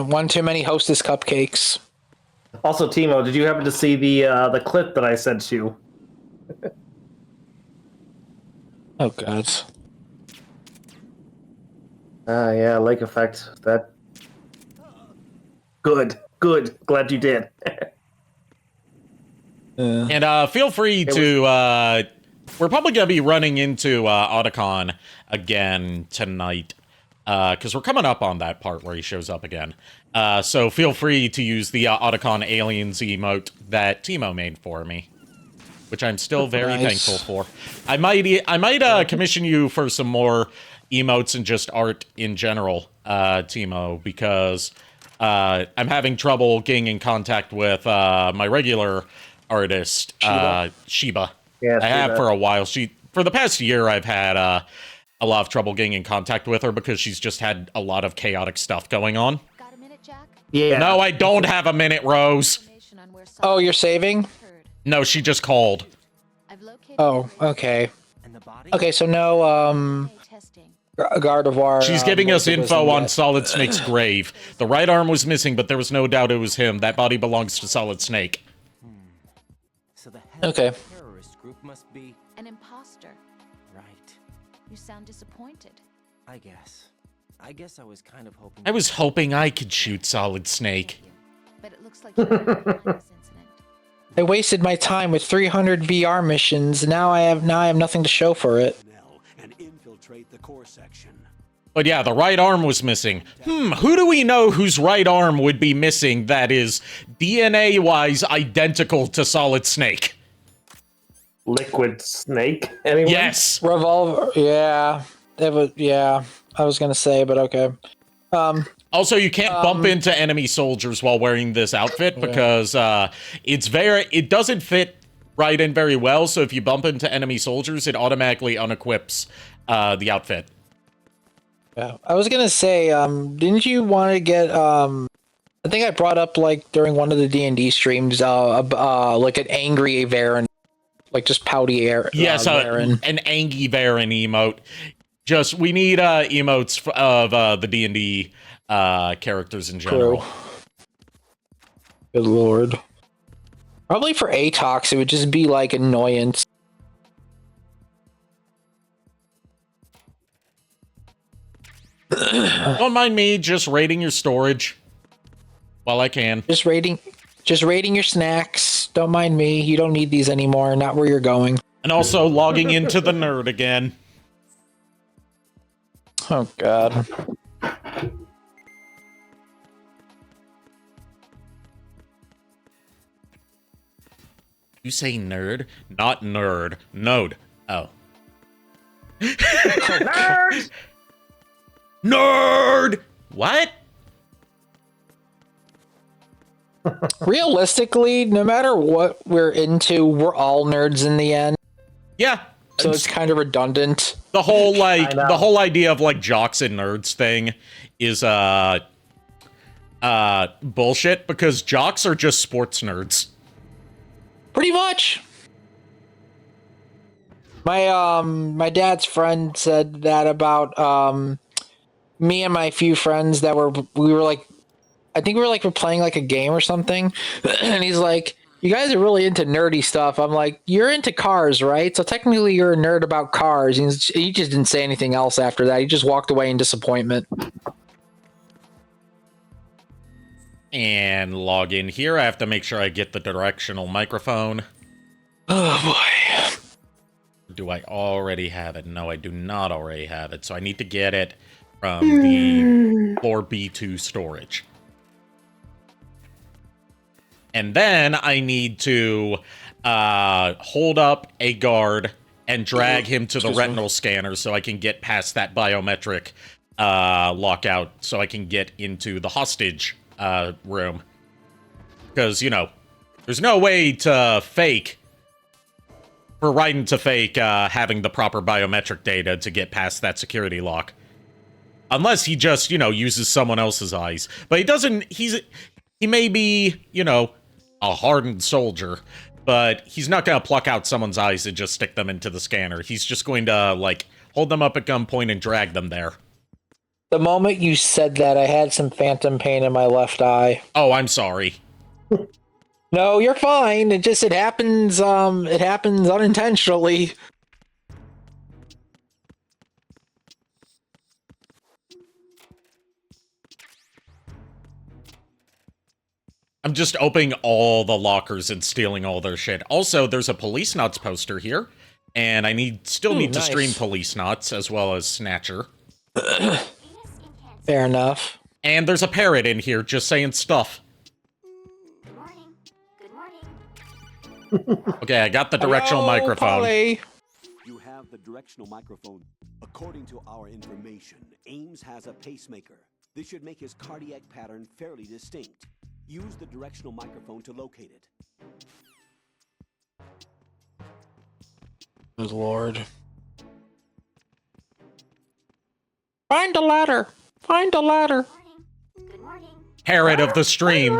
One too many Hostess cupcakes. Also, Timo, did you happen to see the clip that I sent you? Oh god. Yeah, lake effect. That. Good. Glad you did. And feel free to. We're probably gonna be running into Otacon again tonight, because we're coming up on that part where he shows up again. So feel free to use the Otacon Aliens emote that Timo made for me, which I'm still very thankful for. I might commission you for some more emotes and just art in general, Timo, because I'm having trouble getting in contact with my regular artist, Shiba. Yeah, I have for a while. For the past year, I've had a lot of trouble getting in contact with her because she's just had a lot of chaotic stuff going on. Got a minute, Jack? Yeah. No, I don't have a minute, Rose. Information on where Oh, you're saving? occurred. No, she just called. I've located Oh, okay. And the body? Okay, so no testing. Gardevoir. She's giving us info on yet. Solid Snake's grave. The right arm was missing, but there was no doubt it was him. That body belongs to Solid Snake. So the head Okay. of the terrorist group must be An imposter. right. You sound disappointed. I guess. I guess I was kind of hoping. I was hoping I could shoot Solid Snake. But it looks like you're behind this incident. I wasted my time with 300 VR missions. Now I have nothing to show for it. And infiltrate the core section. But yeah, the right arm was missing. Who do we know whose right arm would be missing that is DNA-wise identical to Solid Snake? Liquid Snake. Anyone? Yes. Revolver. Yeah. I was gonna say, but okay. Also, you can't bump into enemy soldiers while wearing this outfit because it doesn't fit right in very well, so if you bump into enemy soldiers, it automatically unequips the outfit. Yeah. I was gonna say, didn't you want to get I think I brought up like during one of the D&D streams, like an angry Varen, like just pouty air. Yes, Varen. an Angie Varen emote. Just we need emotes of the D&D characters in general. True. Good lord. Probably for Atox, it would just be like annoyance. Don't mind me just raiding your storage while I can. Just raiding your snacks. Don't mind me. You don't need these anymore. Not where you're going. And also logging into the nerd again. Oh god. You say nerd, not nerd. Node. Oh. Nerd! Nerd! What? Realistically, no matter what we're into, we're all nerds in the end. Yeah. So it's kind of redundant. The whole I know. the whole idea of like jocks and nerds thing is bullshit because jocks are just sports nerds. Pretty much. My dad's friend said that about me and my few friends that we were like, I think we're playing like a game or something, and he's like, "You guys are really into nerdy stuff." I'm like, "You're into cars, right? So technically, you're a nerd about cars." And he just didn't say anything else after that. He just walked away in disappointment. And log in here. I have to make sure I get the directional microphone. Oh boy. Do I already have it? No, I do not already have it. So I need to get it from the floor B2 storage. And then I need to hold up a guard and drag him to the retinal scanner so I can get past that biometric lockout so I can get into the hostage room. Because, you know, there's no way to fake, for Raiden to fake having the proper biometric data to get past that security lock. Unless he just, you know, uses someone else's eyes. But he doesn't, he may be, you know, a hardened soldier, but he's not going to pluck out someone's eyes and just stick them into the scanner. He's just going to, like, hold them up at gunpoint and drag them there. The moment you said that, I had some phantom pain in my left eye. Oh, I'm sorry. No, you're fine. It happens unintentionally. I'm just opening all the lockers and stealing all their shit. Also, there's a Police Knots poster here, and I still need to stream Police Knots as well as Snatcher. Fair enough. And there's a parrot in here just saying stuff. Good morning. Good morning. Okay, I got the directional Hello, microphone. Polly. You have the directional microphone. According to our information, Ames has a pacemaker. This should make his cardiac pattern fairly distinct. Use the directional microphone to locate it. Good lord. Find a ladder. Find a ladder. Good morning. Parrot of the stream,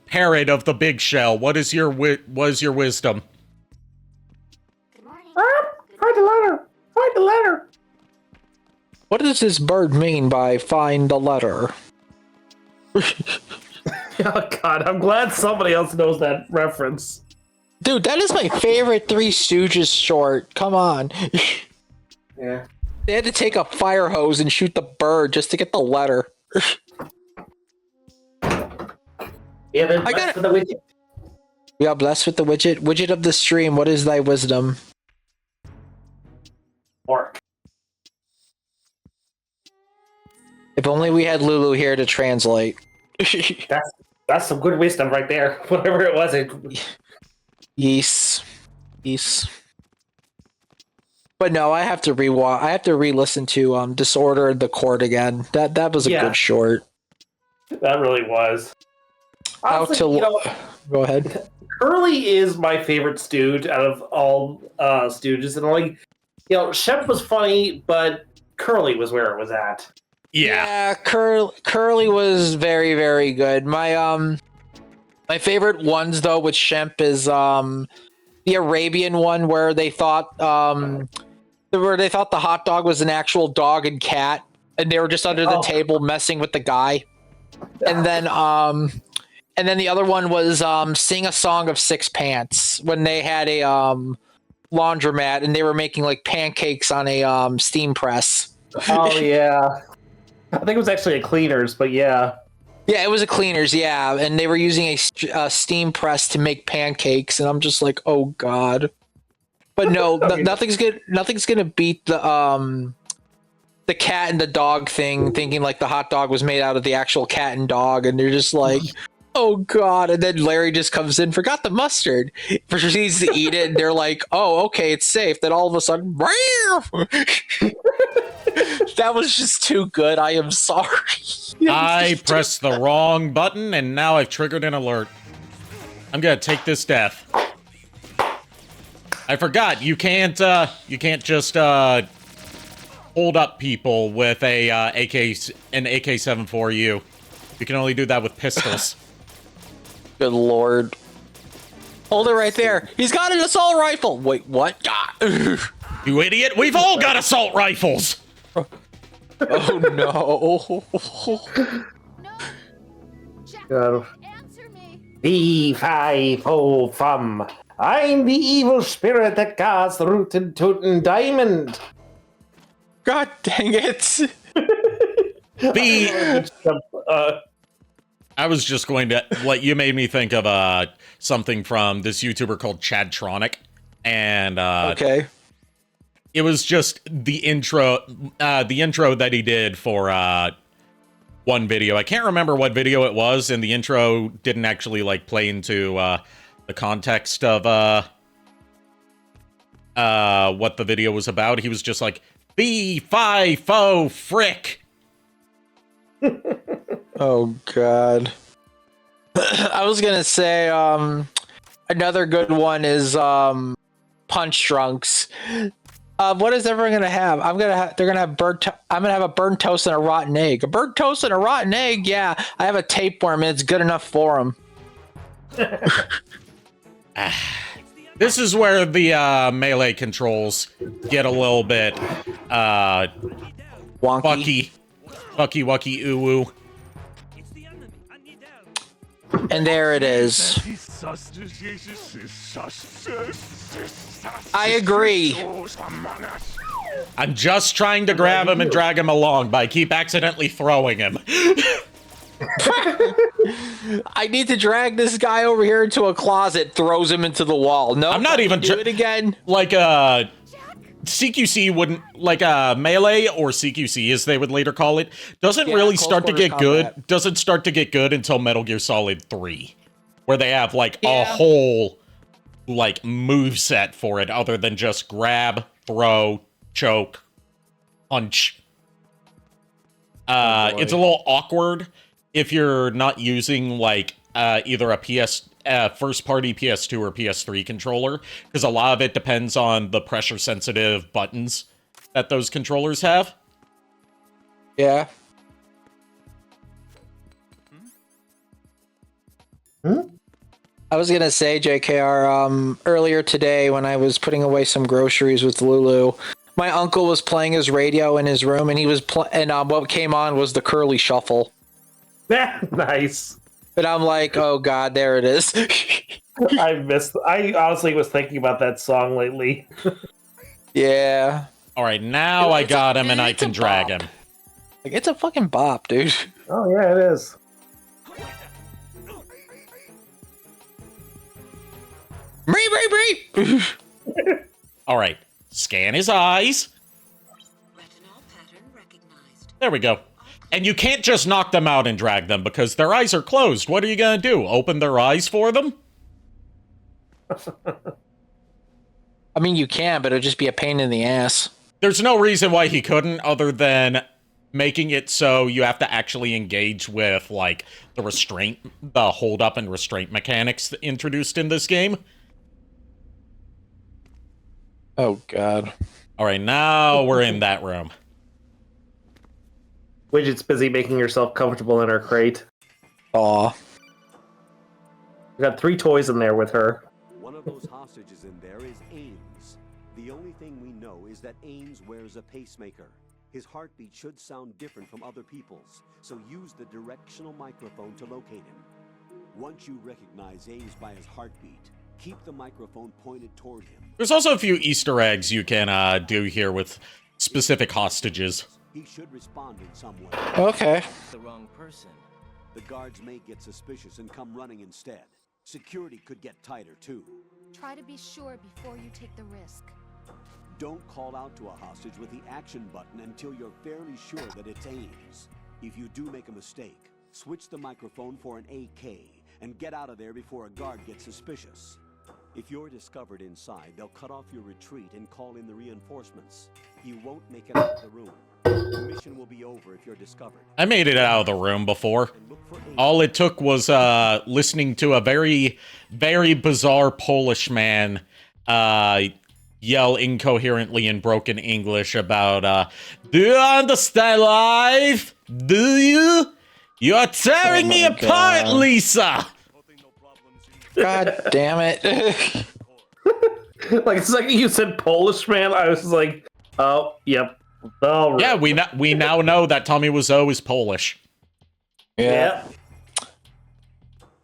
parrot of the big shell, what is your wisdom? Good morning. Find the letter! Find the letter! What does this bird mean by find a letter? Oh god, I'm glad somebody else knows that reference. Dude, that is my favorite Three Stooges short. Come on. Yeah. They had to take a fire hose and shoot the bird just to get the letter. Yeah, then I got it. for the widget. We are blessed with the widget. Widget of the stream, what is thy wisdom? Orc. If only we had Lulu here to translate. That's some good wisdom right there. Whatever it was, Yes. Yes. But no, I have to re-listen to Disorder the Court again. That was a good short. that really was. Honestly, Go ahead. Curly is my favorite Stooge out of all Stooges, and like, Shemp was funny, but Curly was where it was at. Yeah. Curly was very, very good. My favorite ones though with Shemp is the Arabian one where they thought the hot dog was an actual dog and cat, and they were just under the table messing with the guy. And then the other one was Sing a Song of Six Pants, when they had a laundromat and they were making like pancakes on a steam press. Oh yeah, I think it was actually a Cleaners, but yeah. Yeah, it was a Cleaners, yeah, and they were using a steam press to make pancakes, and I'm just like, oh god. But no, nothing's gonna beat the cat and the dog thing, thinking like the hot dog was made out of the actual cat and dog, and they're just like, oh god. And then Larry just comes in, forgot the mustard, proceeds to eat it, and they're like, oh, okay, it's safe. Then all of a sudden, that was just too good. I am sorry. I pressed the wrong button, and now I've triggered an alert. I'm gonna take this death. I forgot, you can't just, hold up people with an AK-74U. You can only do that with pistols. Good lord. Hold it right there. He's got an assault rifle. Wait, what? You idiot! We've all got assault rifles! Oh no. God. Answer me. B5O fum. I'm the evil spirit that guards the rootin' tootin' diamond. God dang it. I was just going to you made me think of something from this YouTuber called Chadtronic, and Okay. it was just the intro that he did for one video. I can't remember what video it was, and the intro didn't actually like play into the context of what the video was about. He was just like, B5O frick. Oh god. I was gonna say another good one is Punch Drunks. What is everyone gonna have? I'm gonna have a burnt toast and a rotten egg. A burnt toast and a rotten egg? Yeah, I have a tapeworm and it's good enough for him. This is where the melee controls get a little bit Wonky. Fucky wucky ooh woo. And there it is. I agree. I'm just trying to grab him and drag him along, but I keep accidentally throwing him. I need to drag this guy over here into a closet, throws him into the wall. No, I'm not even do it again. Like CQC wouldn't, like melee or CQC as they would later call it, doesn't really start to get good. Doesn't start to get good until Metal Gear Solid 3, where they have like a whole like move set for it other than just grab, throw, choke, punch. It's a little awkward if you're not using like either a first-party PS2 or PS3 controller, because a lot of it depends on the pressure-sensitive buttons that those controllers have. Yeah. I was gonna say, JKR, earlier today when I was putting away some groceries with Lulu, my uncle was playing his radio in his room, and he was what came on was the Curly Shuffle. Nice. But I'm like, oh god, there it is. I honestly was thinking about that song lately. Yeah. All right, now I got him and I can drag him. Like, it's a fucking bop, dude. Oh yeah, it is. All right, scan his eyes. There we go. And you can't just knock them out and drag them because their eyes are closed. What are you gonna do? Open their eyes for them? I mean, you can, but it'd just be a pain in the ass. There's no reason why he couldn't other than making it so you have to actually engage with, like, the hold up and restraint mechanics introduced in this game. Oh, God. All right, now we're in that room. Widget's busy making herself comfortable in her crate. Aw. We got 3 toys in there with her. One of those hostages in there is Ames. The only thing we know is that Ames wears a pacemaker. His heartbeat should sound different from other people's, so use the directional microphone to locate him. Once you recognize Ames by his heartbeat, keep the microphone pointed toward him. There's also a few Easter eggs you can do here with specific hostages. He should respond in some way. Okay. The wrong person. The guards may get suspicious and come running instead. Security could get tighter, too. Try to be sure before you take the risk. Don't call out to a hostage with the action button until you're fairly sure that it's Ames. If you do make a mistake, switch the microphone for an AK and get out of there before a guard gets suspicious. If you're discovered inside, they'll cut off your retreat and call in the reinforcements. You won't make it out of the room. The mission will be over if you're discovered. I made it out of the room before. And look for Ames. All it took was listening to a very, very bizarre Polish man yell incoherently in broken English about, do you understand life? Do you? You're tearing me apart, God. Lisa! God damn it. Like, the second you said Polish man, I was like, oh, yep. All right. Yeah, we now know that Tommy Wiseau is Polish. Yeah.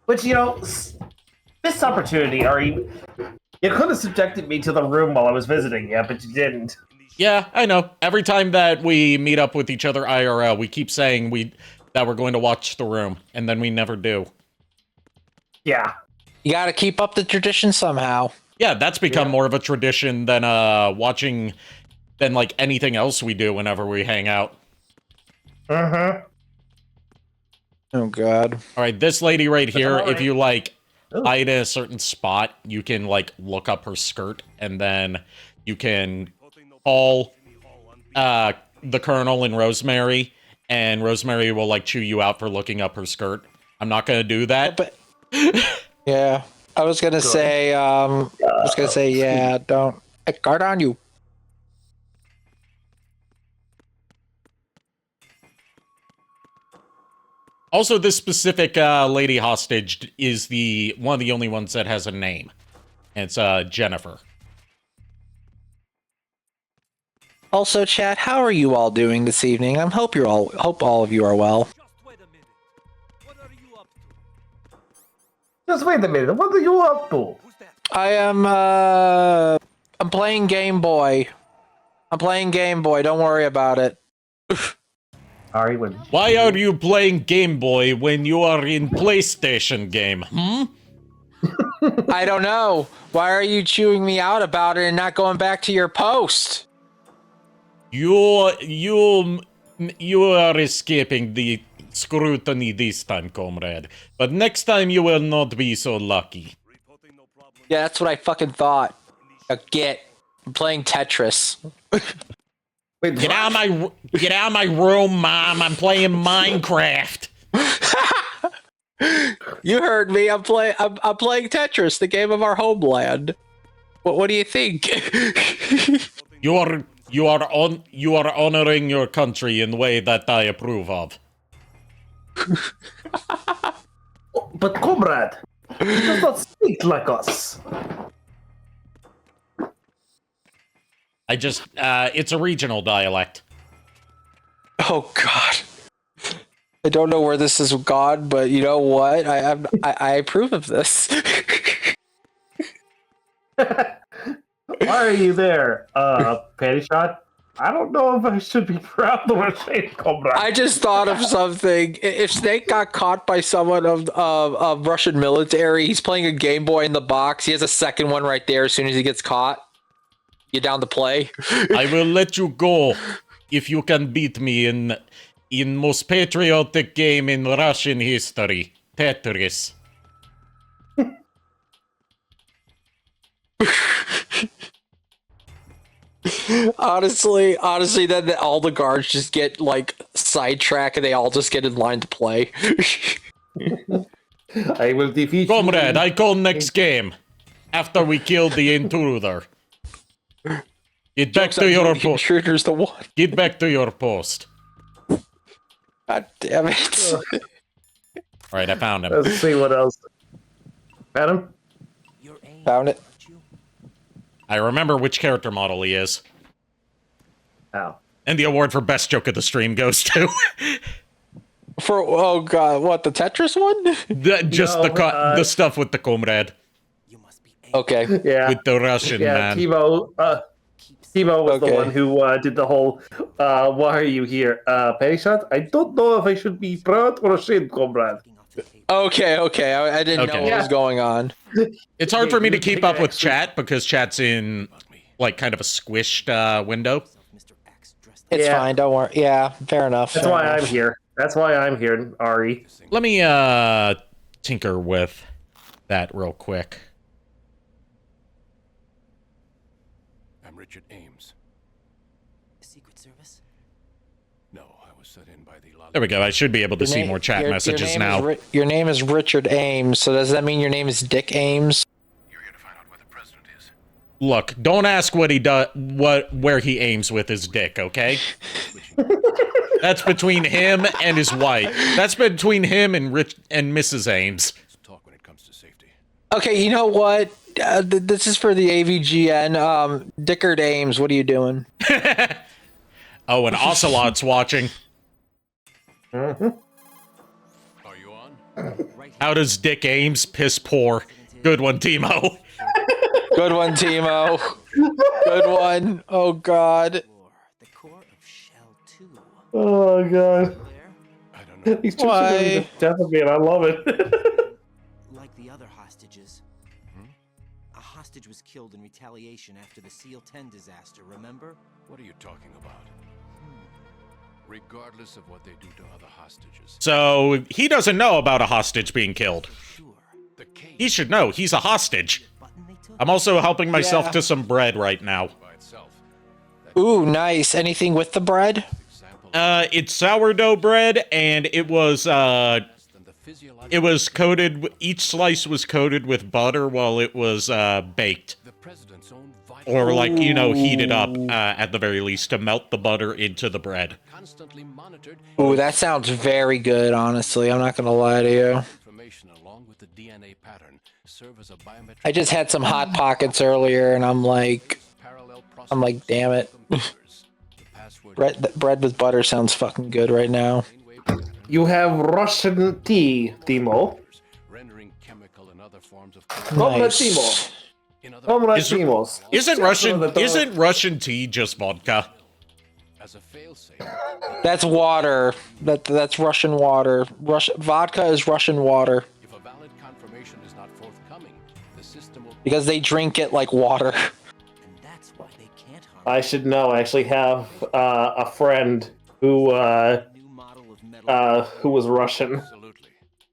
But, you know, this opportunity, Ari, you could have subjected me to the room while I was visiting you, but you didn't. Yeah, I know. Every time that we meet up with each other IRL, we keep saying that we're going to watch the room, and then we never do. Yeah. You gotta keep up the tradition somehow. Yeah, that's become more of a tradition than than like anything else we do whenever we hang out. Uh-huh. Oh, God. All right, this lady right here, all right. if you like Ooh. hide in a certain spot, you can like look up her skirt, and then you can call the Colonel and Rosemary, and Rosemary will like chew you out for looking up her skirt. I'm not gonna do that. But yeah, I was gonna say, yeah, don't guard on you. Also, this specific lady hostage is one of the only ones that has a name. And it's Jennifer. Also, chat, how are you all doing this evening? Hope all of you are well. Just wait a minute. What are you up to? Just wait a minute. What are you up to? Who's that? I am I'm playing Game Boy. Don't worry about it. Ari, when Why are you playing Game Boy when you are in PlayStation game? I don't know. Why are you chewing me out about it and not going back to your post? You are escaping the scrutiny this time, comrade. But next time you will not be so lucky. Yeah, that's what I fucking thought. I'm playing Tetris. wait, Get out of my room, Mom. I'm playing Minecraft. You heard me. I'm playing Tetris, the game of our homeland. What do you think? You are honoring your country in a way that I approve of. But comrade, he does not speak like us. It's a regional dialect. Oh God. I don't know where this has gone, but you know what? I approve of this. Why are you there? Panty shot? I don't know if I should be proud or ashamed, comrade. I just thought of something. If Snake got caught by someone of Russian military, he's playing a Game Boy in the box. He has a second one right there as soon as he gets caught. You down to play? I will let you go if you can beat me in most patriotic game in Russian history, Tetris. Honestly, then all the guards just get like sidetrack and they all just get in line to play. I will defeat Comrade, you. I call next game. After we kill the intruder. Get back to your The post. intruder's the one. Get back to your post. God damn it. Alright, I found him. Let's see what else. Adam? Found it. I remember which character model he is. Ow. And the award for best joke of the stream goes to For oh god, what, the Tetris one? the stuff with the comrade. Okay. Yeah. With the Russian Yeah, man. Timo was the Okay. one who did the whole why are you here? Patient? I don't know if I should be proud or ashamed, comrade. Okay. I didn't know Okay. what was Yeah. going on. It's hard for me to you keep take up an with extra- chat because chat's in like kind of a squished window. It's Yeah. fine, don't worry. Yeah, fair enough. That's fair why enough. I'm here. That's why I'm here, Ari. Let me tinker with that real quick. I'm Richard Ames. Secret Service? No, I was set in by the There we go. I should be able to see more chat messages now. Your name is Richard Ames, so does that mean your name is Dick Ames? You're here to find out where the president is. Look, don't ask what he does, where he aims with his dick, okay? That's between him and his wife. That's between him and Mrs. Ames. Talk when it comes to safety. Okay, you know what? This is for the AVGN. Dickard Ames, what are you doing? Oh, and Ocelot's watching. Are you on? How does Dick Ames piss poor? Good one, Timo. Good one, Timo. Good one. Oh, God. The core of Shell 2. Oh god. There, I don't know. He's choosing the death of me and I love it. like the other hostages. A hostage was killed in retaliation after the SEAL 10 disaster, remember? What are you talking about? Regardless of what they do to other hostages, So, he doesn't know about a hostage being killed. Sure. the case He should know. He's a hostage. Button they took? I'm also helping myself Yeah. to some bread right now. by itself. Ooh, nice. Anything with the bread? Example It's sourdough bread, and it was than the physiological. it was coated. Each slice was coated with butter while it was baked, The president's own vital. or like heated up at the very least to melt the butter into the bread. Constantly monitored. Ooh, that sounds very good, honestly. I'm not going to lie to you. Information along with the DNA pattern serve as a biometric. I just had some Hot Pockets earlier, and I'm like, parallel process. damn it. Computers. The password. bread with butter sounds fucking good right now. brainwave pattern. You have Russian tea, Timo. Rendering chemical and other forms of. Comrade Nice. Timo. In other Comrade Is- Timos. Isn't Russian tea just vodka? as a failsafe. That's water. That's Russian water. Vodka is Russian water If a valid confirmation is not forthcoming, the system will. because they drink it like water. And that's why they can't harm I should know. I actually have a friend who a new model of metal. who was Russian. Absolutely.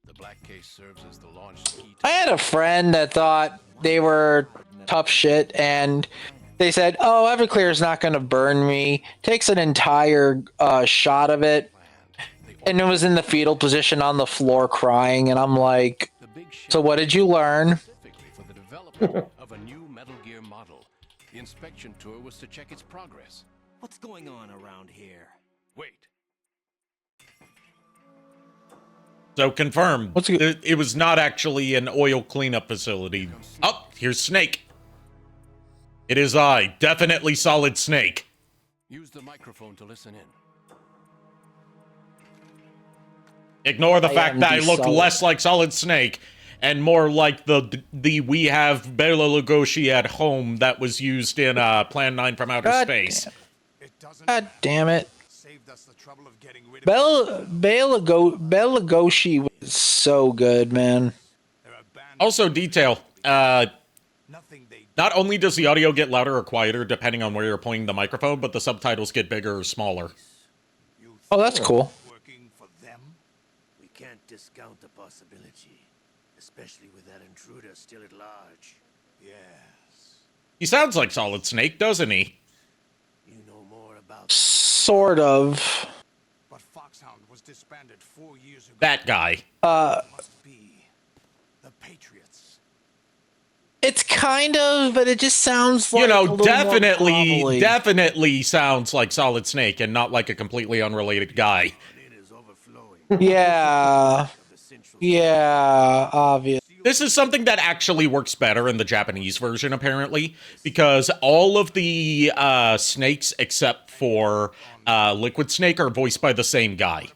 The black case serves as the launch key I had a friend that thought they were tough shit, and they said, "Oh, Everclear is not going to burn me." Takes an entire shot of it, and it was in the fetal position on the floor crying, and I'm like, the big ship "So what did you learn?" specifically for the development of a new Metal Gear model. The inspection tour was to check its progress. What's going on around here? Wait. So confirmed. What's it- It was not actually an oil cleanup facility. Oh, here's Snake. It is I, definitely Solid Snake. Use the microphone to listen in. Ignore the I fact am that I the look Solid- less like Solid Snake and more like the we have Bela Lugosi at home that was used in Plan 9 from Outer God Space. God damn it! Bela Lugosi was so good, man. Also, detail. Not only does the audio get louder or quieter depending on where you're pointing the microphone, but the subtitles get bigger or smaller. Oh, that's cool. Working for them? We can't discount the possibility, especially with that intruder still at large. Yes. He sounds like Solid Snake, doesn't he? You know more about Sort of. but Fox was disbanded 4 years ago. That guy. Must be the Patriots. It's kind of, but it just sounds like You a know, little more grovelly. definitely sounds like Solid Snake and not like a completely unrelated guy. Yeah. Yeah, obvious. This is something that actually works better in the Japanese version, apparently, because all of the snakes except for Liquid Snake are voiced by the same guy.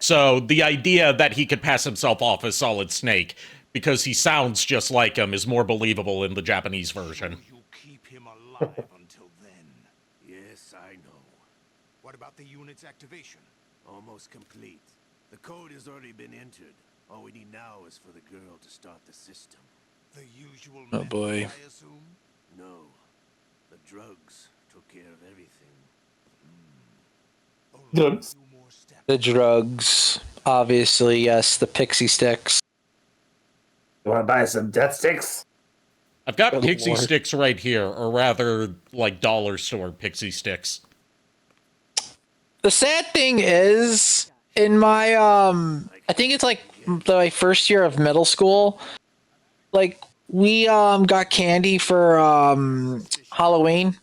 So the idea that he could pass himself off as Solid Snake because he sounds just like him is more believable in the Japanese version. You keep him alive until then. Yes, I know. What about the unit's activation? Almost complete. The code has already been entered. All we need now is for the girl to start the system. The usual Oh, method, boy. I assume? No. The drugs took care of everything. Only a Drugs. few more steps. The drugs. Obviously, yes, the pixie sticks. You want to buy some death sticks? I've got Good pixie lord. sticks right here, or rather, like dollar store pixie sticks. The sad thing is, in my I think it's like my first year of middle school, like we got candy for Halloween,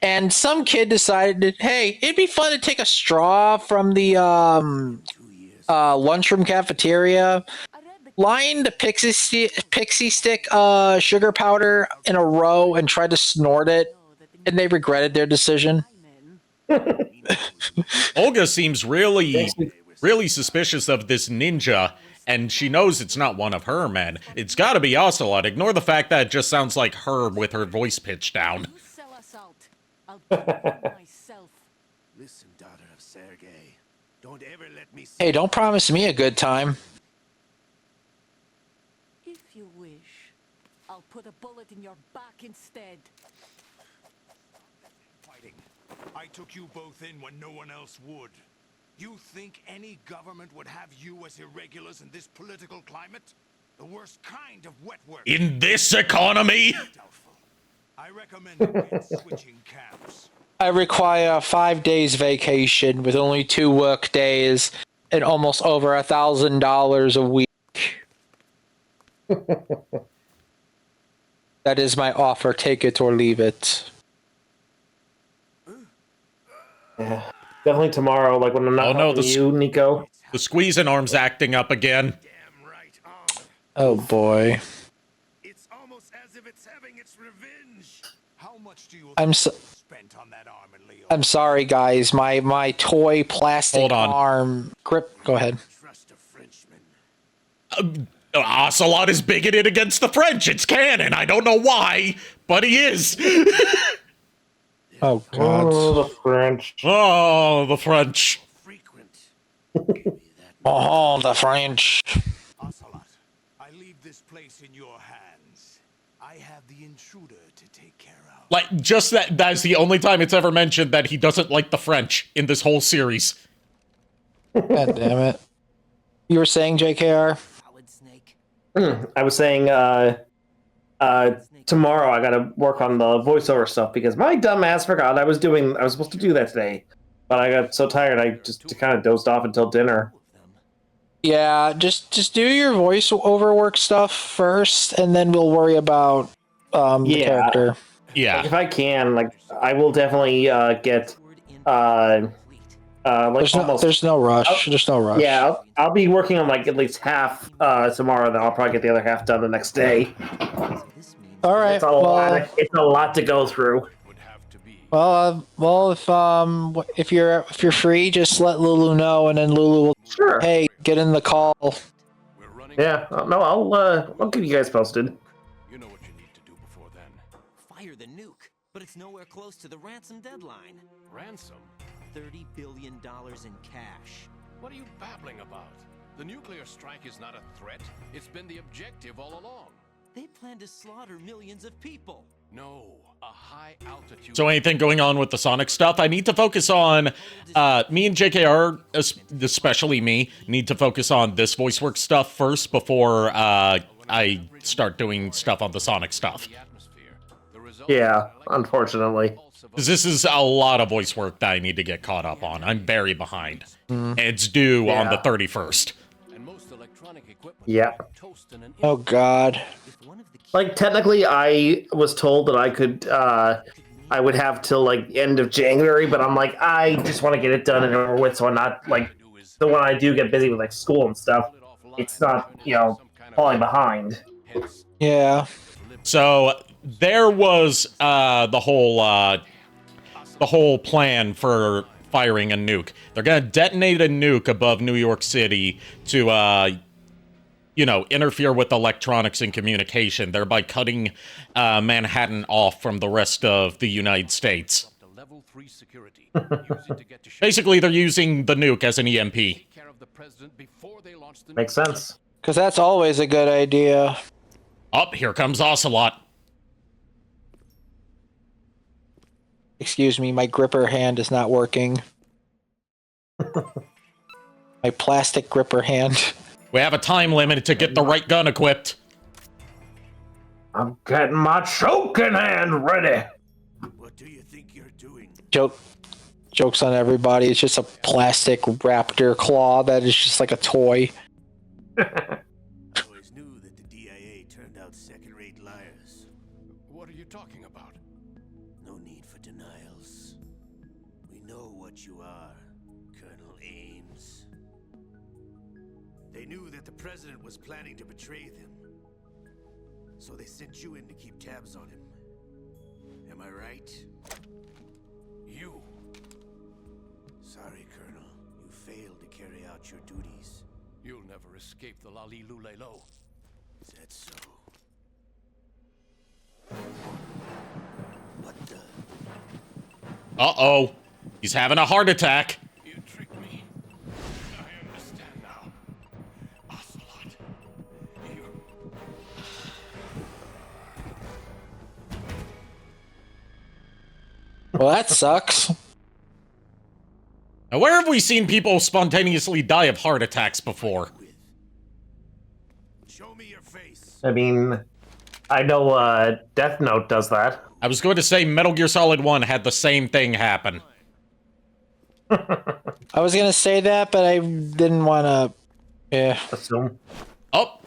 and some kid decided, hey, it'd be fun to take a straw from the lunchroom cafeteria, line the pixie stick sugar powder in a row, and tried to snort it, and they regretted their decision. Olga seems really suspicious of this ninja, and she knows it's not one of her men. It's gotta be Ocelot. Ignore the fact that it just sounds like her with her voice pitched down. You sell us out. I'll do it myself. Listen, daughter of Sergei. Don't ever let me see Hey, don't promise me a good time. If you wish, I'll put a bullet in your back instead. Fighting. I took you both in when no one else would. You think any government would have you as irregulars in this political climate? The worst kind of wet work. In this economy? Doubtful. I recommend again switching camps. I require 5 days vacation with only 2 work days and almost over $1,000 a week. That is my offer. Take it or leave it. Yeah. Definitely tomorrow, like when I'm not Oh, no, talking to you, Nico. The squeezing arm's acting up again. damn right on. Oh boy. It's almost as if it's having its revenge. How much do you I'm think so- you spent on that arm in Leo? I'm sorry, guys. My toy plastic Hold on. arm grip. Go ahead. Trust a Frenchman. Ocelot is bigoted against the French. It's canon. I don't know why, but he is. Oh god. Oh, the French. Oh, the French. Frequent. Give me that. Oh, the French. Ocelot, I leave this place in your hands. I have the intruder to take care of. Like, just that's the only time it's ever mentioned that he doesn't like the French in this whole series. God damn it. You were saying, JKR? Solid Snake. I was saying, tomorrow I gotta work on the voiceover stuff because my dumb ass forgot I was supposed to do that today. But I got so tired I just kind of dozed off until dinner. Yeah, just do your voiceover work stuff first, and then we'll worry about the Yeah. character. Like, Yeah. if I can, like, I will definitely get like almost. There's no rush. There's no rush. Yeah, I'll be working on like at least half tomorrow. Then I'll probably get the other half done the next day. All right. It's a lot. It's a lot to go through. If you're free, just let Lulu know, and then Lulu will. Sure. Hey, get in the call. Yeah. No, I'll keep you guys posted. You know what you need to do before then. Fire the nuke, but it's nowhere close to the ransom deadline. Ransom? $30 billion in cash. What are you babbling about? The nuclear strike is not a threat. It's been the objective all along. They plan to slaughter millions of people. No, a high altitude. So anything going on with the Sonic stuff? I need to focus on, me and JKR, especially me, need to focus on this voice work stuff first before I start doing stuff on the Sonic stuff. The atmosphere. The result Yeah, of an electric unfortunately. pulse of Because this is a lot of voice work that I need to get caught up on. I'm very behind. It's due on the 31st. And most electronic equipment Yeah. toast in an Oh God. Like, technically, I was told that I could, I would have till, like, end of January, but I'm like, I just want to get it done and over with, so I'm not, like, so when I do get busy with, like, school and stuff, it's not, you know, falling behind. Yeah. So there was the whole plan for firing a nuke. They're gonna detonate a nuke above New York City to interfere with electronics and communication, thereby cutting Manhattan off from the rest of the United States. level 3 security. Use it to get to Basically, they're using the nuke as an EMP. take care of the president before they launch the Makes sense. Because that's always a good idea. Oh, here comes Ocelot. Excuse me, my gripper hand is not working. My plastic gripper hand. We have a time limit to get the right gun equipped. I'm getting my choking hand ready. What do you think you're doing? Joke's on everybody. It's just a plastic raptor claw that is just like a toy. I always knew that the DIA turned out second-rate liars. What are you talking about? No need for denials. We know what you are, Colonel Ames. They knew that the president was planning to betray them. So they sent you in to keep tabs on him. Am I right? You. Sorry, Colonel. You failed to carry out your duties. You'll never escape the Lali Lulelo. Is that so? What the? Uh-oh. He's having a heart attack. You tricked me. I understand now. Ocelot. You. Well, that sucks. Now, where have we seen people spontaneously die of heart attacks before? Show me your face. I mean, I know Death Note does that. I was going to say Metal Gear Solid 1 had the same thing happen. I was gonna say that, but I didn't want to. Yeah. Assume. Oh.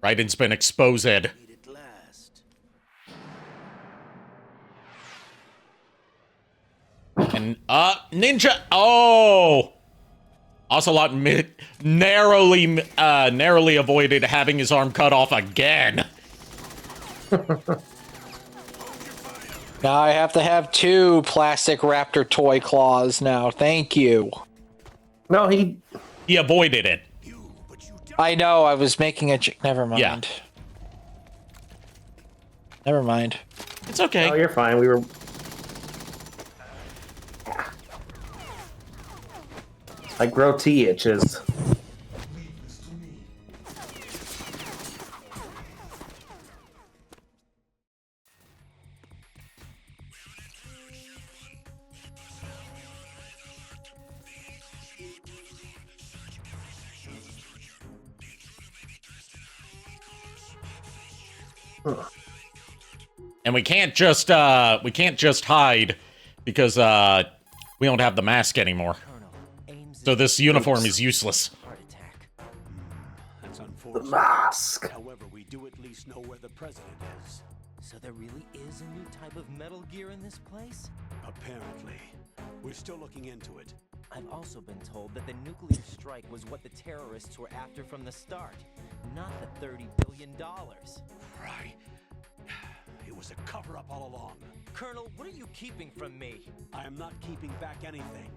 Raiden's been exposed. Made it last. And, Ninja. Oh. Ocelot narrowly avoided having his arm cut off again. Now I have to have 2 plastic raptor toy claws now. Thank you. No, he avoided it. I know, I was making a... Never mind. Yeah. Never mind. It's okay. Oh, you're fine. We were. I grow tea itches. Leave this to me. And we can't just hide because we don't have the mask anymore. Colonel, Ames So this uniform is useless. heart attack. That's unfortunate. Mask. However, we do at least know where the president is. So there really is a new type of Metal Gear in this place? Apparently. We're still looking into it. I've also been told that the nuclear strike was what the terrorists were after from the start, not the $30 billion. Right. It was a cover-up all along. Colonel, what are you keeping from me? I am not keeping back anything.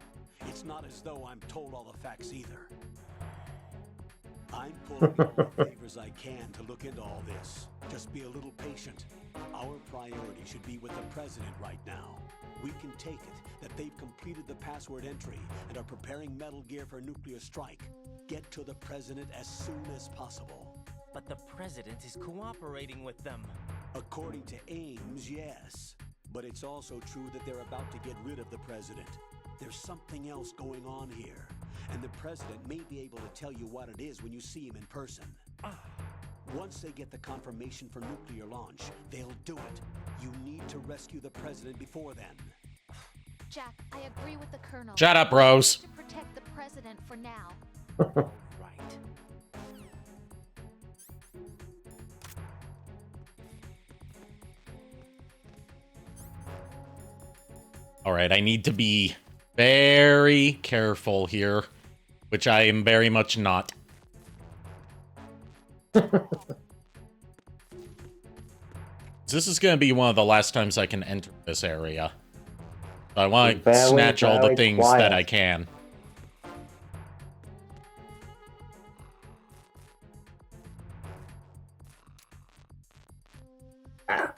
It's not as though I'm told all the facts either. I'm pulling in all the favors I can to look into all this. Just be a little patient. Our priority should be with the president right now. We can take it that they've completed the password entry and are preparing Metal Gear for a nuclear strike. Get to the president as soon as possible. But the president is cooperating with them. According to Ames, yes. But it's also true that they're about to get rid of the president. There's something else going on here, and the president may be able to tell you what it is when you see him in person. Once they get the confirmation for nuclear launch, they'll do it. You need to rescue the president before then. Jack, I agree with the Colonel. Shut up, Rose. To protect the president for now. Right. All right, I need to be very careful here, which I am very much not. This is going to be one of the last times I can enter this area. So I want to snatch all the things that I can.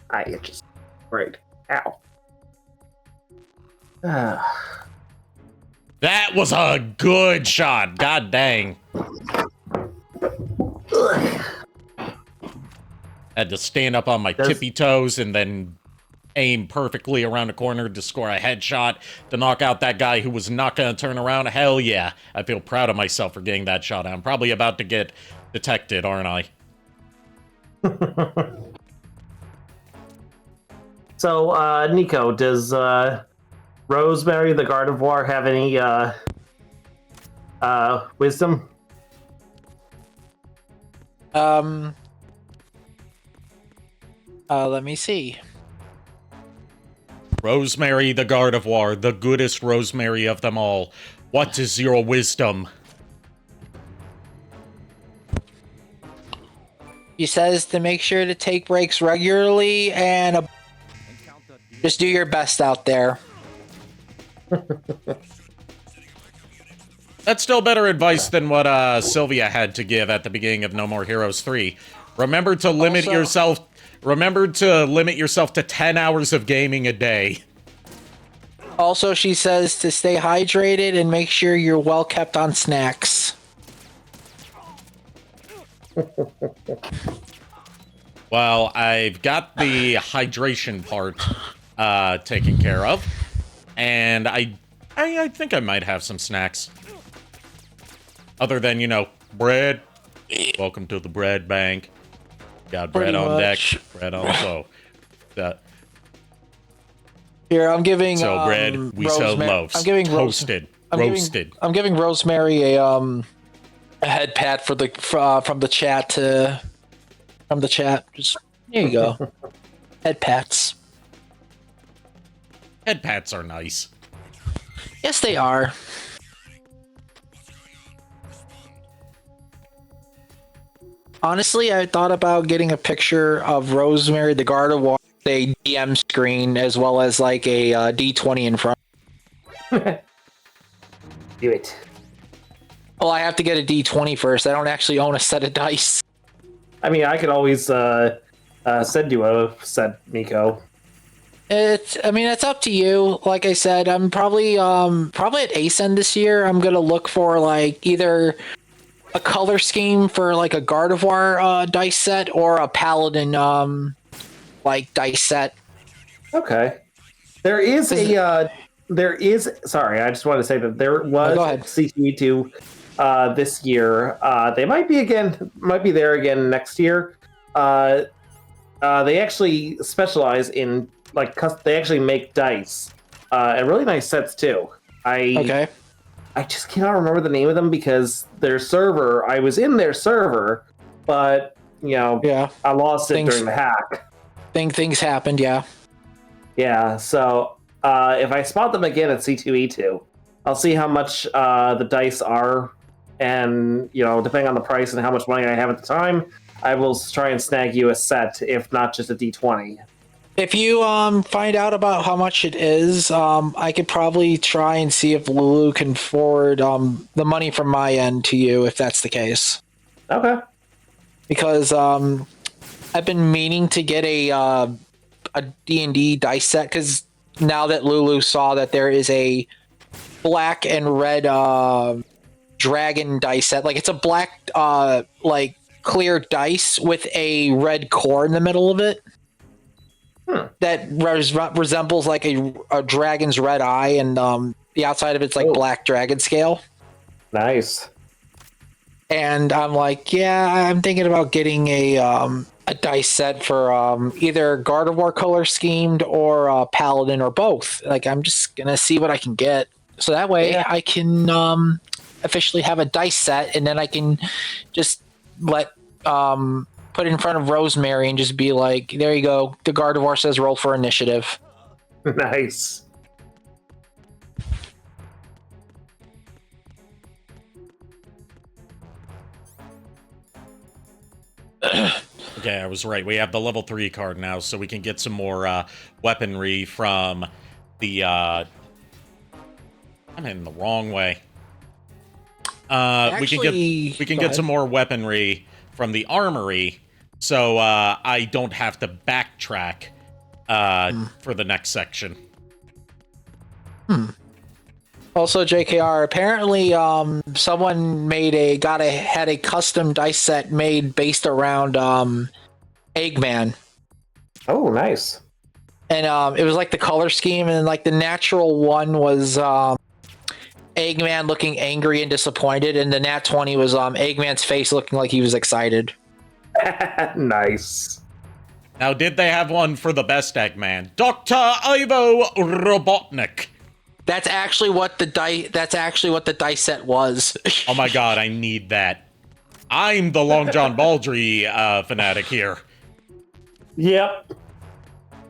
I just great. Ow. That was a good shot. God dang. Had to stand up on my tippy toes and then aim perfectly around the corner to score a headshot to knock out that guy who was not going to turn around. Hell yeah. I feel proud of myself for getting that shot. I'm probably about to get detected, aren't I? So, Niko, does Rosemary, the Guard of War, have any wisdom? Let me see. Rosemary, the Guard of War, the goodest Rosemary of them all. What is your wisdom? She says to make sure to take breaks regularly and just do your best out there. That's still better advice than what Sylvia had to give at the beginning of No More Heroes 3. Remember to limit yourself. Remember to limit yourself to 10 hours of gaming a day. Also, she says to stay hydrated and make sure you're well kept on snacks. Well, I've got the hydration part taken care of, and I think I might have some snacks. Other than, you know, bread. Welcome to the bread bank. Got bread on deck, bread on so. Here, I'm giving bread. We sell loaves. I'm giving roasted. I'm giving Rosemary a head pat for the from the chat to Just here you go. Head pats. Head pats are nice. Yes, they are. Honestly, I thought about getting a picture of Rosemary, the Guard of War, a DM screen, as well as like a D20 in front. Do it. Well, I have to get a D20 first. I don't actually own a set of dice. I mean, I could always send you a set, Niko. It's up to you. Like I said, I'm probably at Ascend this year. I'm gonna look for like either a color scheme for like a Gardevoir dice set or a Paladin like dice set. Okay. There is sorry, I just want to say that there was CTE2 this year. They might be there again next year. They actually specialize in they actually make dice. And really nice sets too. I just cannot remember the name of them because their server, I was in their server, but, you know, I lost it during the hack. Things happened, yeah. Yeah, so if I spot them again at C2E2, I'll see how much the dice are, and, you know, depending on the price and how much money I have at the time, I will try and snag you a set, if not just a D20. If you find out about how much it is, I could probably try and see if Lulu can forward the money from my end to you, if that's the case. Okay. Because I've been meaning to get a D&D dice set, because now that Lulu saw that there is a black and red dragon dice set, like it's a black like clear dice with a red core in the middle of it. That resembles like a dragon's red eye, and the outside of it's like black dragon scale. Nice. And I'm like, yeah, I'm thinking about getting a a dice set for either Gardevoir color schemed or Paladin or both. Like, I'm just gonna see what I can get, so that way I can officially have a dice set, and then I can just let put it in front of Rosemary and just be like, "There you go. The Gardevoir says roll for initiative." Nice. Okay, I was right. We have the level 3 card now, so we can get some more weaponry from the... I'm in the wrong way. We can get some more weaponry from the armory, so I don't have to backtrack for the next section. Also, JKR, apparently someone had a custom dice set made based around Eggman. Oh, nice. And it was like the color scheme, and like the natural one was Eggman looking angry and disappointed, and the nat 20 was Eggman's face looking like he was excited. Nice. Now, did they have one for the best Eggman? Dr. Ivo Robotnik. That's actually what the dice set was. Oh my god, I need that. I'm the Long John Baldry fanatic here. Yep.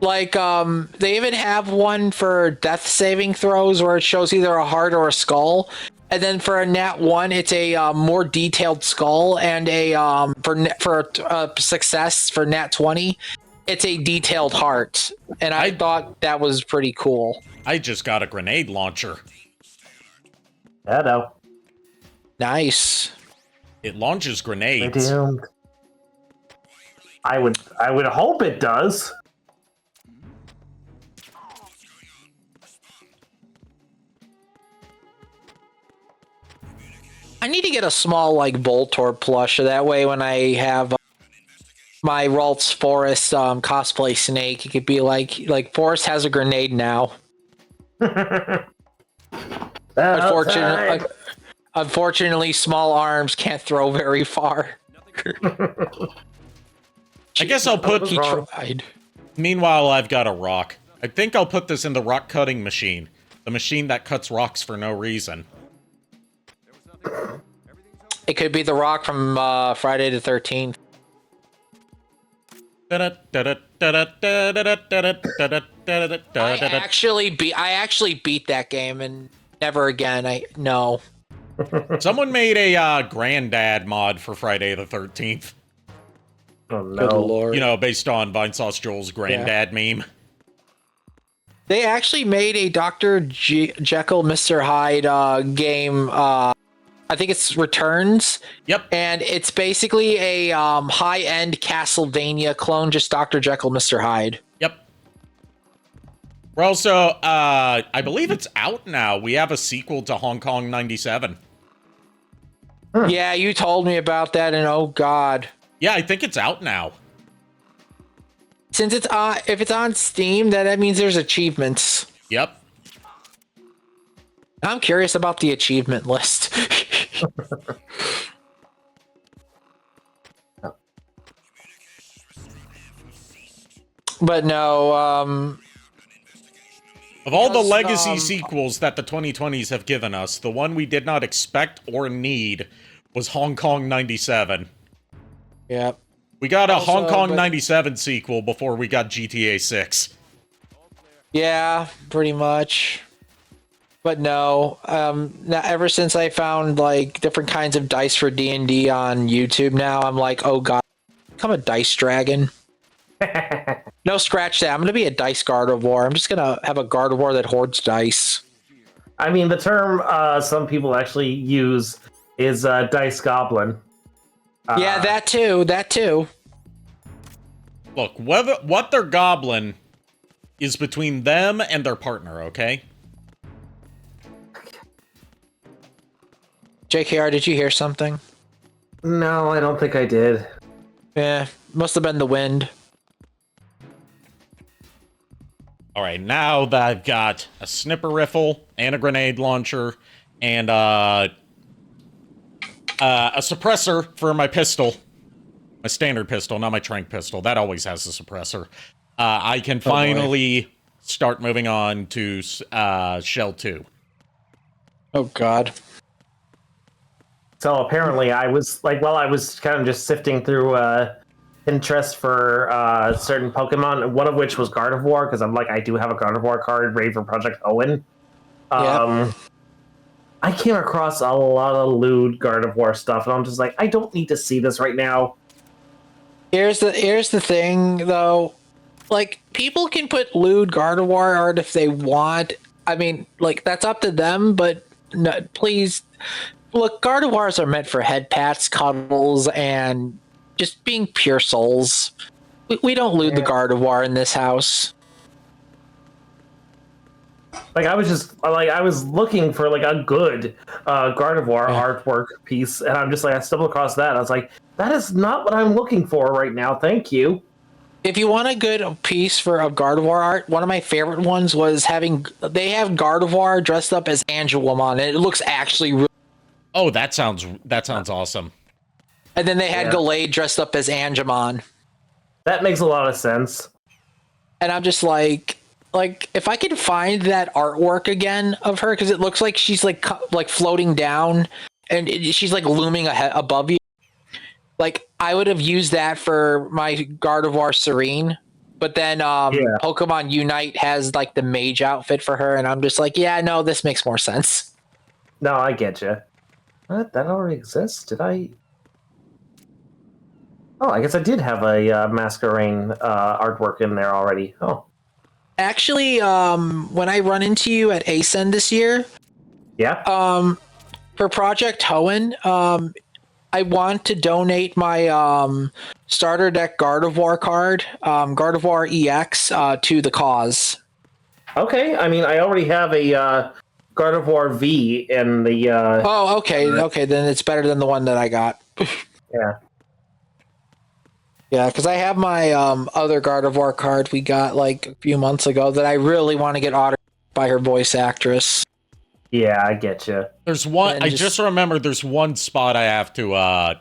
Like, they even have one for death saving throws where it shows either a heart or a skull. And then for a nat 1, it's a more detailed skull, and for success for nat 20, it's a detailed heart. And I thought that was pretty cool. I just got a grenade launcher. Hello. Nice. It launches grenades. I would hope it does. I need to get a small like Voltorb plush, so that way when I have my Ralts Forest cosplay snake, it could be like Forest has a grenade now. Unfortunately, small arms can't throw very far. I guess I'll put... He tried. Meanwhile, I've got a rock. I think I'll put this in the rock cutting machine. The machine that cuts rocks for no reason. It could be the rock from Friday the 13th. I actually beat that game, and never again. No. Someone made a Granddad mod for Friday the 13th. Oh no. Good Lord. You know, based on Vinesauce Joel's Granddad meme. They actually made a Dr. Jekyll, Mr. Hyde game. I think it's Returns. Yep. And it's basically a high-end Castlevania clone, just Dr. Jekyll, Mr. Hyde. Yep. We're also, I believe it's out now. We have a sequel to Hong Kong 97. Yeah, you told me about that, and oh god. Yeah, I think it's out now. Since it's if it's on Steam, that means there's achievements. Yep. I'm curious about the achievement list. But no, of all the legacy sequels that the 2020s have given us, the one we did not expect or need was Hong Kong 97. Yep. We got a Hong Kong 97 sequel before we got GTA 6. Yeah, pretty much. But no, ever since I found like different kinds of dice for D&D on YouTube now, I'm like, oh god, become a dice dragon. No, scratch that. I'm going to be a dice Gardevoir. I'm just going to have a Gardevoir that hoards dice. I mean, the term some people actually use is dice goblin. Yeah, that too. That too. Look, what their goblin is between them and their partner, okay? JKR, did you hear something? No, I don't think I did. Yeah, must have been the wind. Alright, now that I've got a snipper rifle and a grenade launcher and a suppressor for my pistol, my standard pistol, not my trank pistol. That always has a suppressor. I can finally start moving on to Shell 2. Oh, God. So apparently, I was like, while I was kind of just sifting through Pinterest for certain Pokemon, one of which was Gardevoir, because I'm like, I do have a Gardevoir card ready for Project Owen. I came across a lot of lewd Gardevoir stuff, and I'm just like, I don't need to see this right now. Here's the thing, though. Like, people can put lewd Gardevoir art if they want. I mean, like, that's up to them, but no, please. Look, Gardevoirs are meant for head pats, cuddles, and just being pure souls. We don't lewd the Gardevoir in this house. Like, I was looking for like a good Gardevoir artwork piece, and I'm just like, I stumbled across that. I was like, that is not what I'm looking for right now. Thank you. If you want a good piece for a Gardevoir art, one of my favorite ones was they have Gardevoir dressed up as Angelomon, and it looks actually really. Oh, that sounds awesome. And then they had Gallade dressed up as Angemon. That makes a lot of sense. And I'm just like if I could find that artwork again of her, because it looks like she's like floating down, and she's like looming above you. Like, I would have used that for my Gardevoir Serene, but then Pokemon Unite has like the mage outfit for her, and I'm just like, yeah, no, this makes more sense. No, I get you. What? That already exists? Did I? Oh, I guess I did have a Masquerain artwork in there already. Oh. Actually, when I run into you at ASEN this year, for Project Hoenn, I want to donate my starter deck Gardevoir card, Gardevoir EX, to the cause. Okay, I mean, I already have a Gardevoir V in the... Oh, okay, then it's better than the one that I got. Yeah. Yeah, because I have my other Gardevoir card we got like a few months ago that I really want to get autographed by her voice actress. Yeah, I get you. There's one. I just remember there's one spot I have to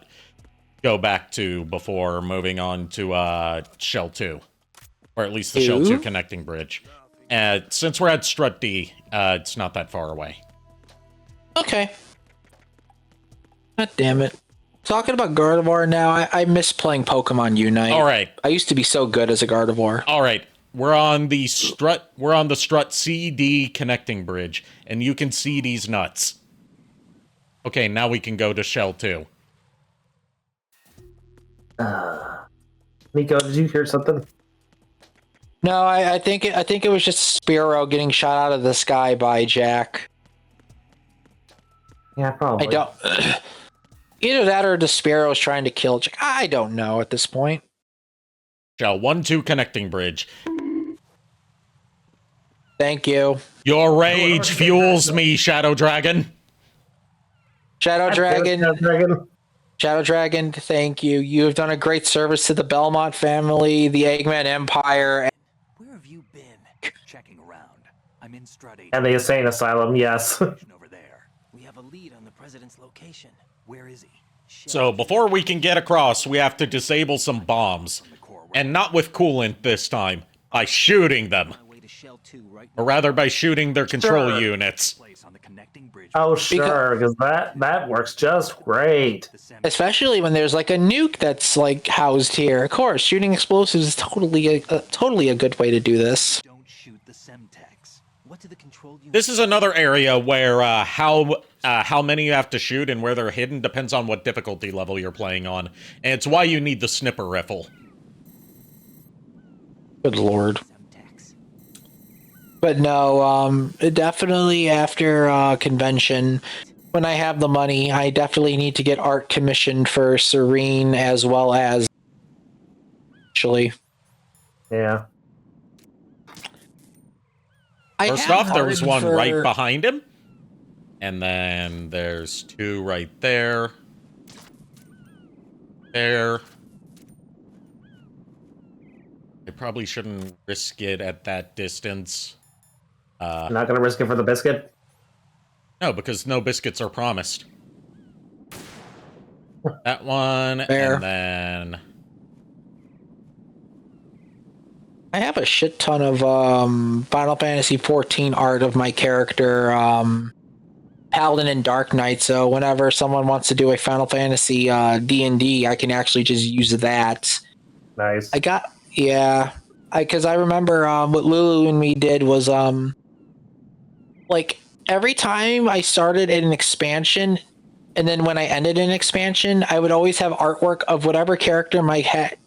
go back to before moving on to Shell 2, or at least the Shell 2 connecting bridge. Since we're at Strut D, it's not that far away. Okay. God damn it. Talking about Gardevoir now, I miss playing Pokemon Unite. All right. I used to be so good as a Gardevoir. All right. We're on the Strut CD connecting bridge, and you can see these nuts. Okay, now we can go to Shell 2. Niko, did you hear something? No, I think it was just Spearow getting shot out of the sky by Jack. Yeah, probably. I don't. Either that or Despero's trying to kill Jack. I don't know at this point. Shell 1-2 connecting bridge. Thank you. Your rage fuels me, Shadow Dragon. Shadow Dragon, thank you. You have done a great service to the Belmont family, the Eggman Empire. Where have you been? Checking around. I'm in Strut 8. And the Insane Asylum, yes. Over there. We have a lead on the president's location. Where is he? So before we can get across, we have to disable some bombs. And not with coolant this time, by shooting them. Or rather by shooting their control units. Oh, sure, because that works just great. Especially when there's like a nuke that's like housed here. Of course, shooting explosives is totally a good way to do this. Don't shoot the Semtex. What do the control units... This is another area where how many you have to shoot and where they're hidden depends on what difficulty level you're playing on. And it's why you need the snipper rifle. Good lord. But no, definitely after convention, when I have the money, I definitely need to get art commissioned for Serene as well as... Actually. Yeah. First off, there was one right behind him. And then there's two right there. There. I probably shouldn't risk it at that distance. Not gonna risk it for the biscuit? No, because no biscuits are promised. That one, Fair. and then I have a shit ton of Final Fantasy 14 art of my character, Paladin and Dark Knight. So whenever someone wants to do a Final Fantasy D&D, I can actually just use that. Nice. Because I remember what Lulu and me did was like every time I started an expansion, and then when I ended an expansion, I would always have artwork of whatever character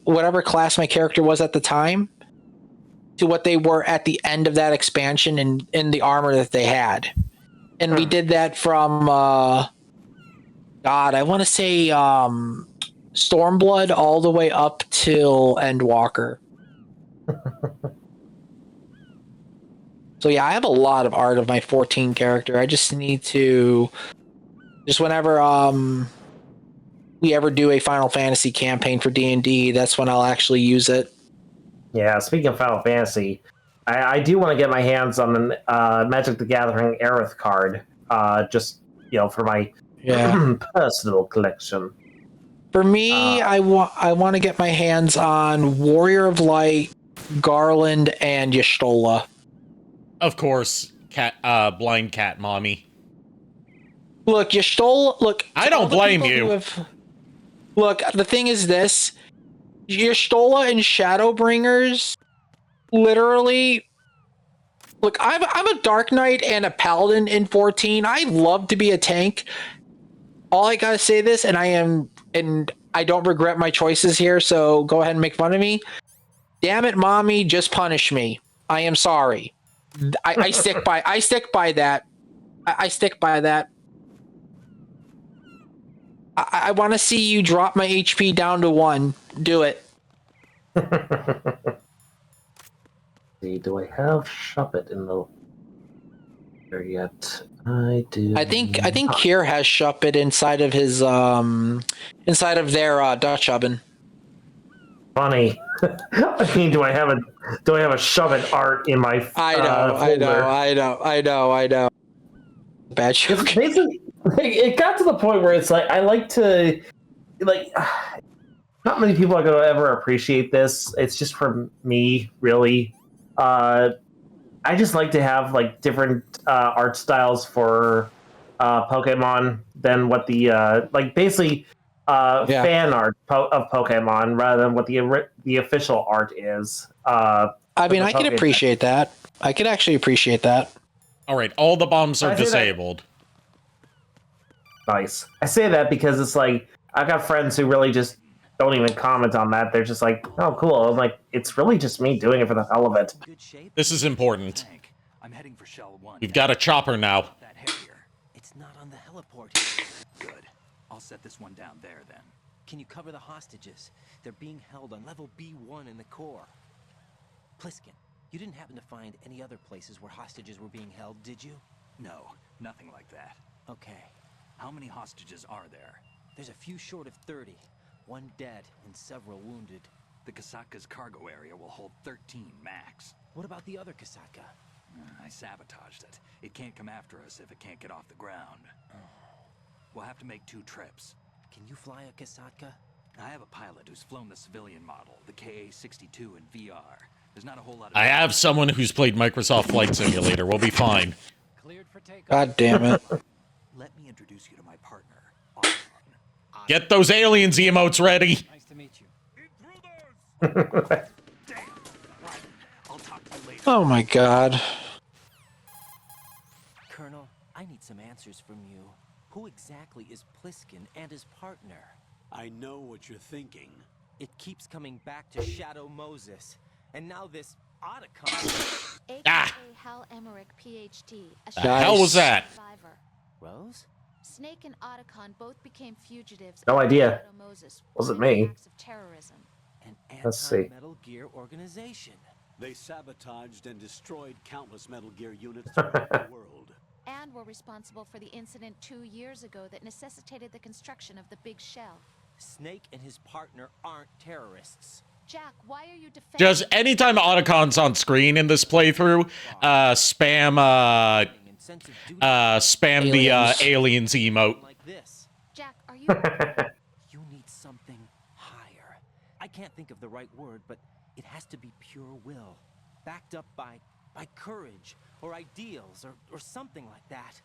whatever class my character was at the time, to what they were at the end of that expansion and in the armor that they had. And we did that from God, I want to say Stormblood all the way up till Endwalker. So yeah, I have a lot of art of my 14 character. I just need to whenever we ever do a Final Fantasy campaign for D&D, that's when I'll actually use it. Yeah, speaking of Final Fantasy, I do want to get my hands on the Magic the Gathering Aerith card, just, for my personal collection. For me, I want to get my hands on Warrior of Light, Garland, and Y'shtola. Of course, blind cat mommy. Look, Y'shtola, look... I don't blame you. Look, the thing is this. Y'shtola and Shadowbringers, literally... Look, I'm a Dark Knight and a Paladin in 14. I love to be a tank. All I gotta say this, and I don't regret my choices here, so go ahead and make fun of me. Damn it, mommy, just punish me. I am sorry. I stick by that. I stick by that. I want to see you drop my HP down to 1. Do it. See, do I have Shuppet in the there yet? I do. I think Kier has Shuppet inside of his inside of their Dutch oven. Funny. I mean, do I have a Shuppet art in my I know. Bad joke. Basically, it got to the point where it's like I like to not many people are going to ever appreciate this. It's just for me, really. I just like to have different art styles for Pokemon than what the fan art of Pokemon rather than what the official art is. I mean, I can appreciate that. I can actually appreciate that. All right, all the bombs are disabled. Nice. I say that because it's like I've got friends who really just don't even comment on that. They're just like, "Oh, cool." I'm like, it's really just me doing it for the hell of it. This is important. I'm heading for Shell 1. We've got a chopper now. It's not on the heliport here. Good. I'll set this one down there then. Can you cover the hostages? They're being held on level B1 in the core. Pliskin, you didn't happen to find any other places where hostages were being held, did you? No, nothing like that. Okay. How many hostages are there? There's a few short of 30. 1 dead and several wounded. The Kasatka's cargo area will hold 13 max. What about the other Kasatka? I sabotaged it. It can't come after us if it can't get off the ground. We'll have to make 2 trips. Can you fly a Kasatka? I have a pilot who's flown the civilian model, the KA-62 in VR. There's not a whole lot of... I have someone who's played Microsoft Flight Simulator. We'll be fine. Cleared for takeoff. God damn it. Let me introduce you to my partner. Get those aliens emotes ready. Nice to meet you. I'll talk to you later. Oh my god. Colonel, I need some answers from you. Who exactly is Pliskin and his partner? I know what you're thinking. It keeps coming back to Shadow Moses. And now this Otacon. AKA Hal Emmerich, PhD. The hell was that? Survivor. Rose? Snake and Otacon both became fugitives. No idea. Shadow Moses, Wasn't wanted me. acts of terrorism. An Let's see. anti-Metal Gear organization. They sabotaged and destroyed countless Metal Gear units throughout the world. And were responsible for the incident 2 years ago that necessitated the construction of the Big Shell. Snake and his partner aren't terrorists. Jack, why are you defending... Just anytime Otacon's on screen in this playthrough, spam the aliens emote. Like this. Jack, are you... You need something higher. I can't think of the right word, but It has to be pure will, backed up by courage or ideals or something like that.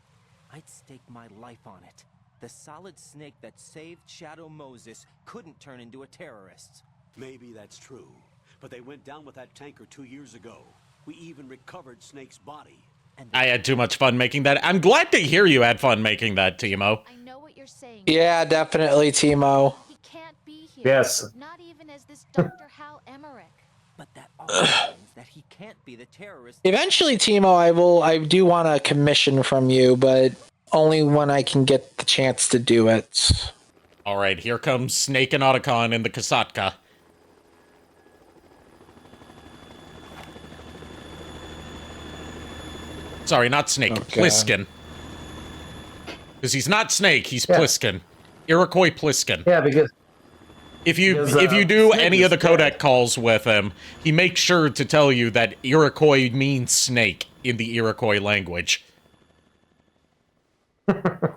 I'd stake my life on it. The solid snake that saved Shadow Moses couldn't turn into a terrorist. Maybe that's true, but they went down with that tanker 2 years ago. We even recovered Snake's body. I had too much fun making that. I'm glad to hear you had fun making that, Timo. I know what you're saying. Yeah, definitely, Timo. He can't be here. Yes. Not even as this Dr. Hal Emmerich. But that also means that he can't be the terrorist. Eventually, Timo, I do want a commission from you, but only when I can get the chance to do it. All right, here comes Snake and Otacon in the Kasatka. Sorry, not Snake, Okay. Pliskin. Because he's not Snake, he's Pliskin. Iroquois Pliskin. Yeah, because If you Because, do Snake any is of the dead. codec calls with him, he makes sure to tell you that Iroquois means snake in the Iroquois language.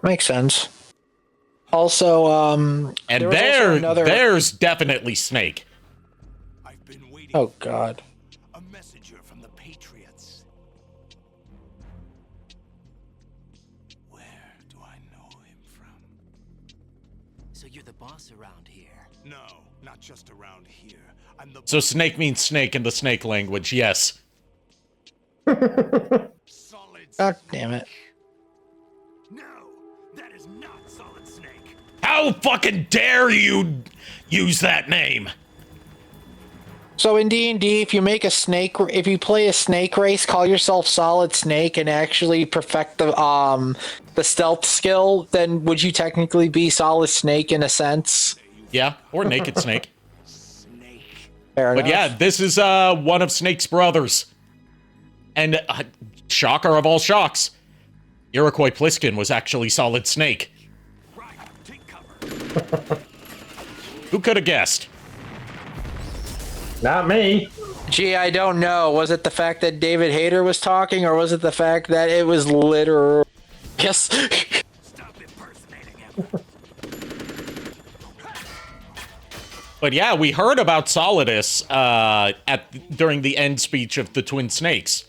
Makes sense. Also, And there was also another... there's definitely snake. I've been waiting. Oh, God. A messenger from the Patriots. Where do I know him from? So you're the boss around here. No, not just around here. I'm the So snake means snake in the snake language, yes. solid. God damn it. No, that is not Solid Snake. How fucking dare you use that name? So in D&D, if you play a snake race, call yourself Solid Snake and actually perfect the stealth skill, then would you technically be Solid Snake in a sense? Yeah, or naked snake. Fair But enough. yeah, this is one of Snake's brothers. And shocker of all shocks, Iroquois Pliskin was actually Solid Snake. Right, take cover. Who could have guessed? not me. Gee, I don't know. Was it the fact that David Hayter was talking, or was it the fact that it was literal? Yes. Stop impersonating him. But yeah, we heard about Solidus during the end speech of the Twin Snakes,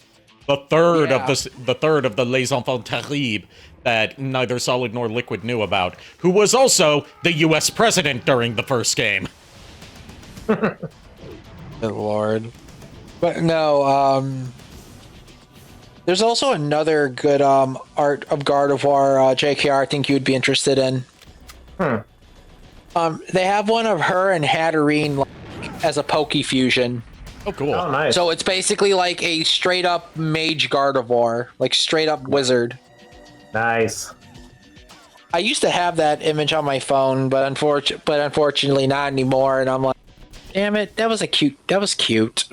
the third of the Les Enfants Terribles that neither Solid nor Liquid knew about, who was also the U.S. president during the first game. Good lord. But no, there's also another good art of Gardevoir, JKR, I think you'd be interested in. They have one of her and Hatterene as a Poke fusion. Oh, cool. Oh, nice. So it's basically like a straight up mage Gardevoir, like straight up wizard. Nice. I used to have that image on my phone, but unfortunately not anymore. And I'm like, damn it, that was cute.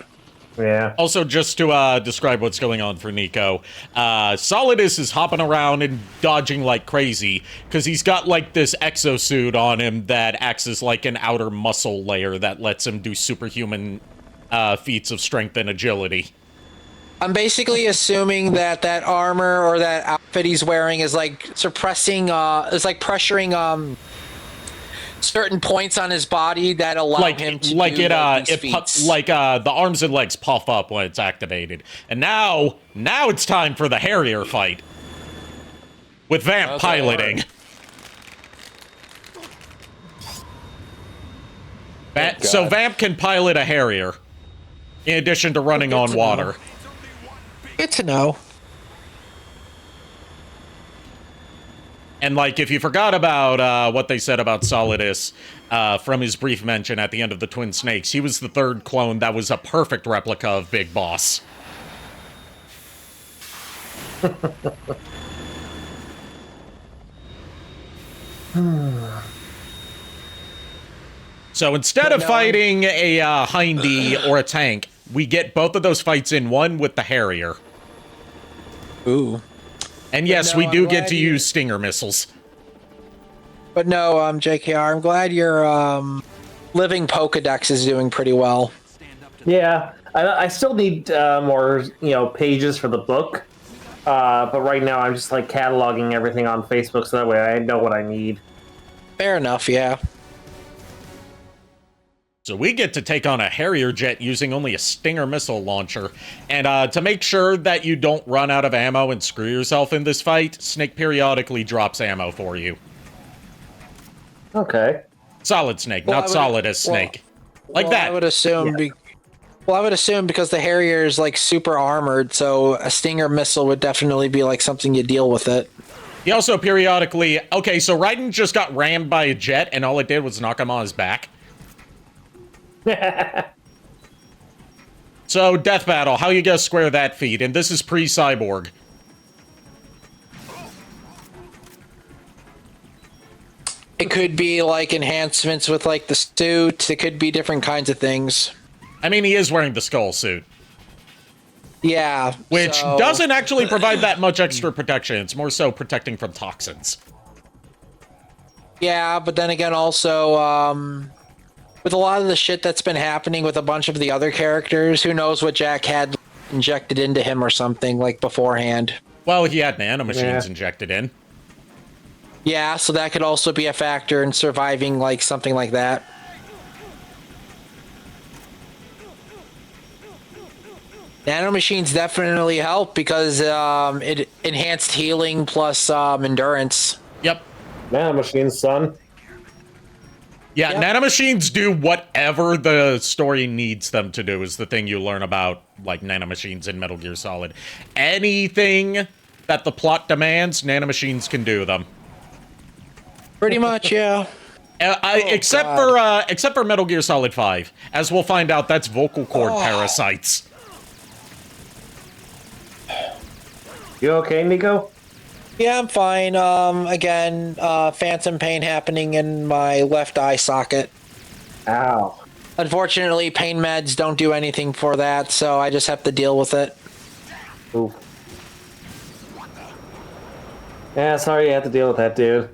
Yeah. Also, just to describe what's going on for Niko, Solidus is hopping around and dodging like crazy, because he's got, like, this exosuit on him that acts as, like, an outer muscle layer that lets him do superhuman feats of strength and agility. I'm basically assuming that armor or that outfit he's wearing is, like, pressuring, certain points on his body that allow him to the arms and legs puff up when it's activated. And now it's time for the Harrier fight with Vamp piloting. So Vamp can pilot a Harrier in addition to running on water. Good to know. And, like, if you forgot about what they said about Solidus from his brief mention at the end of the Twin Snakes, he was the third clone that was a perfect replica of Big Boss. So instead of fighting a Hindy or a tank, we get both of those fights in one with the Harrier. Ooh. And yes, we do get to use Stinger missiles. But no, JKR, I'm glad your living Pokedex is doing pretty well. Yeah. I still need more, pages for the book. But right now I'm just, like, cataloging everything on Facebook so that way I know what I need. Fair enough, yeah. So we get to take on a Harrier jet using only a Stinger missile launcher. And to make sure that you don't run out of ammo and screw yourself in this fight, Snake periodically drops ammo for you. Okay. Solid Snake, not solid as Snake. Like that. I would assume. Yeah. I would assume because the Harrier is like super armored, so a Stinger missile would definitely be like something you deal with it. He also periodically... Okay, so Raiden just got rammed by a jet, and all it did was knock him on his back. So, Death Battle, how you gonna square that feat? And this is pre-Cyborg. It could be like enhancements with like the suit. It could be different kinds of things. I mean, he is wearing the skull suit. Yeah. Which doesn't actually provide that much extra protection. It's more so protecting from toxins. Yeah, but then again, also, with a lot of the shit that's been happening with a bunch of the other characters, who knows what Jack had injected into him or something, like, beforehand. Well, he had nanomachines injected in. Yeah, so that could also be a factor in surviving, like, something like that. Nanomachines definitely help because it enhanced healing plus endurance. Yep. Nanomachines, son. Yeah, nanomachines do whatever the story needs them to do is the thing you learn about, like, nanomachines in Metal Gear Solid. Anything that the plot demands, nanomachines can do them. Pretty much, yeah. Except for Metal Gear Solid 5. As we'll find out, that's vocal cord parasites. You okay, Niko? Yeah, I'm fine. Again, phantom pain happening in my left eye socket. Ow. Unfortunately, pain meds don't do anything for that, so I just have to deal with it. Ooh. Yeah, sorry you have to deal with that, dude.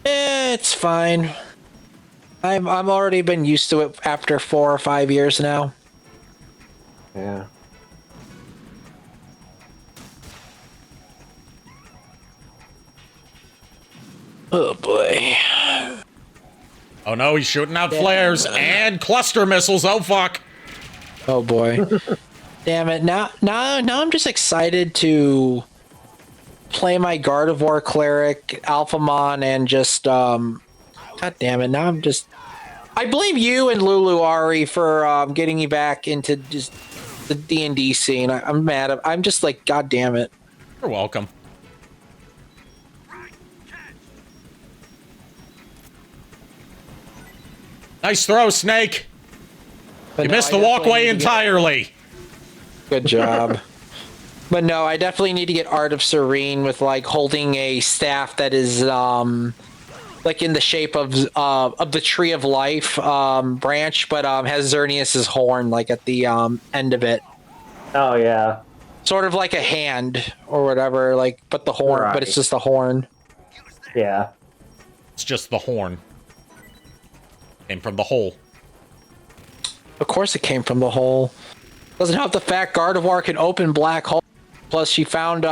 It's fine. I'm already been used to it after 4 or 5 years now. Yeah. Oh boy. Oh no, he's shooting out flares and cluster missiles. Oh fuck. Oh boy. Damn it. Now I'm just excited to play my Gardevoir cleric, Alphamon, and just God damn it. Now I blame you and Lulu Ari for getting me back into just the D&D scene. I'm mad. I'm just like, God damn it. You're welcome. Nice throw, Snake. You missed the walkway entirely. Good job. But no, I definitely need to get Art of Serene with like holding a staff that is like in the shape of the Tree of Life branch, but has Xerneas's horn like at the end of it. Oh yeah. Sort of like a hand or whatever, like but the horn, but it's just the horn. Yeah. It's just the horn. Came from the hole. Of course it came from the hole. Doesn't help the fact Gardevoir can open black hole. Plus she found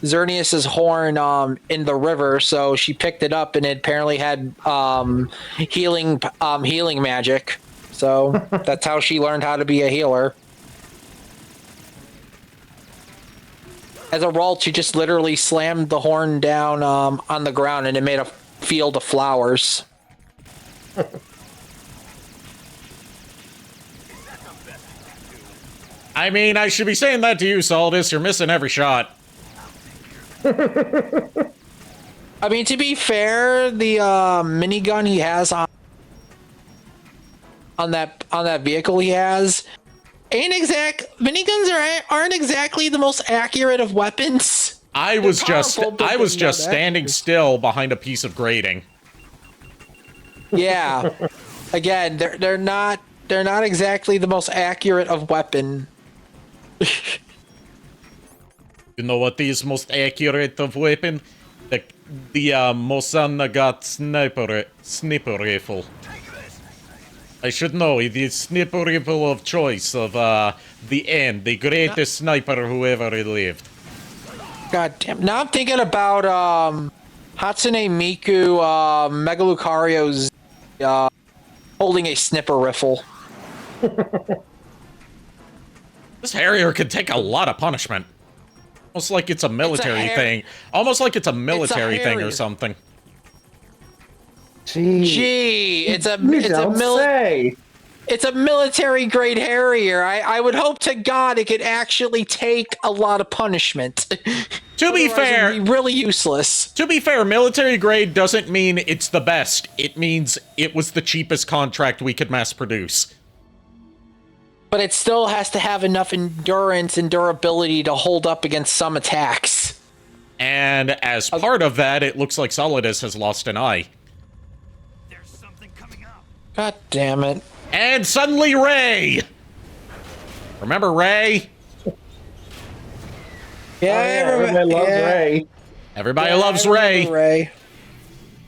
Xerneas's horn in the river, so she picked it up and it apparently had healing magic. So that's how she learned how to be a healer. As a result, she just literally slammed the horn down on the ground and it made a field of flowers. I mean, I should be saying that to you, Saldus. You're missing every shot. I mean, to be fair, the minigun he has on that vehicle he has miniguns aren't exactly the most accurate of weapons. I was just standing still behind a piece of grating. Yeah. Again, they're not exactly the most accurate of weapon. You know what is most accurate of weapon? The Mosanna got sniper rifle. I should know, it is sniper rifle of choice of the end, the greatest sniper who ever lived. God damn. Now I'm thinking about Hatsune Miku, Megalucario's holding a snipper rifle. This Harrier could take a lot of punishment. Almost like it's a military thing. Almost like it's a military thing or something. Gee, it's a military grade Harrier. I would hope to God it could actually take a lot of punishment. To be fair, it'd be really useless. To be fair, military grade doesn't mean it's the best. It means it was the cheapest contract we could mass produce. But it still has to have enough endurance and durability to hold up against some attacks. And as part of that, it looks like Solidus has lost an eye. There's something coming up. God damn it. And suddenly Ray! Remember Ray? Yeah, everybody loves Ray. Everybody loves Ray.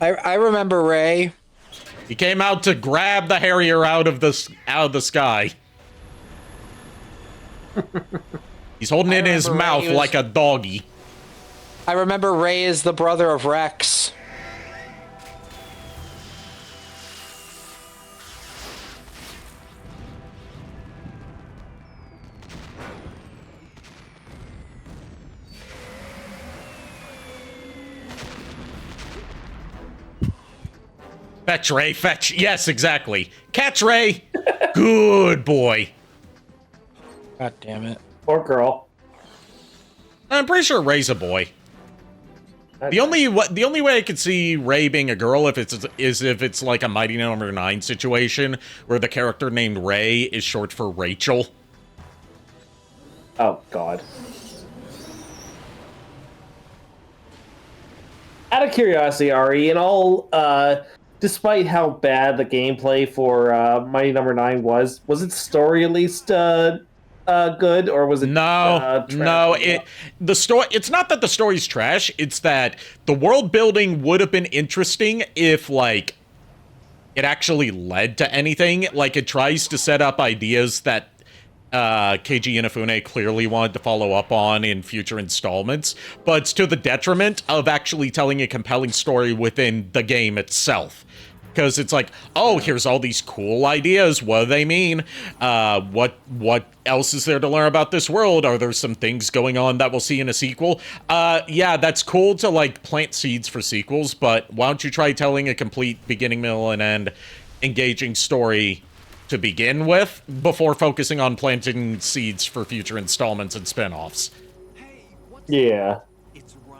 I remember Ray. He came out to grab the Harrier out of the sky. He's holding it in his mouth like a doggy. I remember Ray is the brother of Rex. Fetch, Ray, fetch. Yes, exactly. Catch, Ray. Good boy. God damn it. Or girl. I'm pretty sure Ray's a boy. The only way I could see Ray being a girl is if it's like a Mighty Number 9 situation where the character named Ray is short for Rachel. Oh God. Out of curiosity, Ari, in all, despite how bad the gameplay for Mighty Number 9 was it story at least good, or was it no the story, it's not that the story's trash, it's that the world building would have been interesting if like it actually led to anything. Like it tries to set up ideas that Keiji Inafune clearly wanted to follow up on in future installments, but it's to the detriment of actually telling a compelling story within the game itself. Because it's like, oh, here's all these cool ideas. What do they mean? What else is there to learn about this world? Are there some things going on that we'll see in a sequel? Yeah, that's cool to, like, plant seeds for sequels, but why don't you try telling a complete beginning, middle, and end engaging story to begin with before focusing on planting seeds for future installments and spin-offs? Yeah.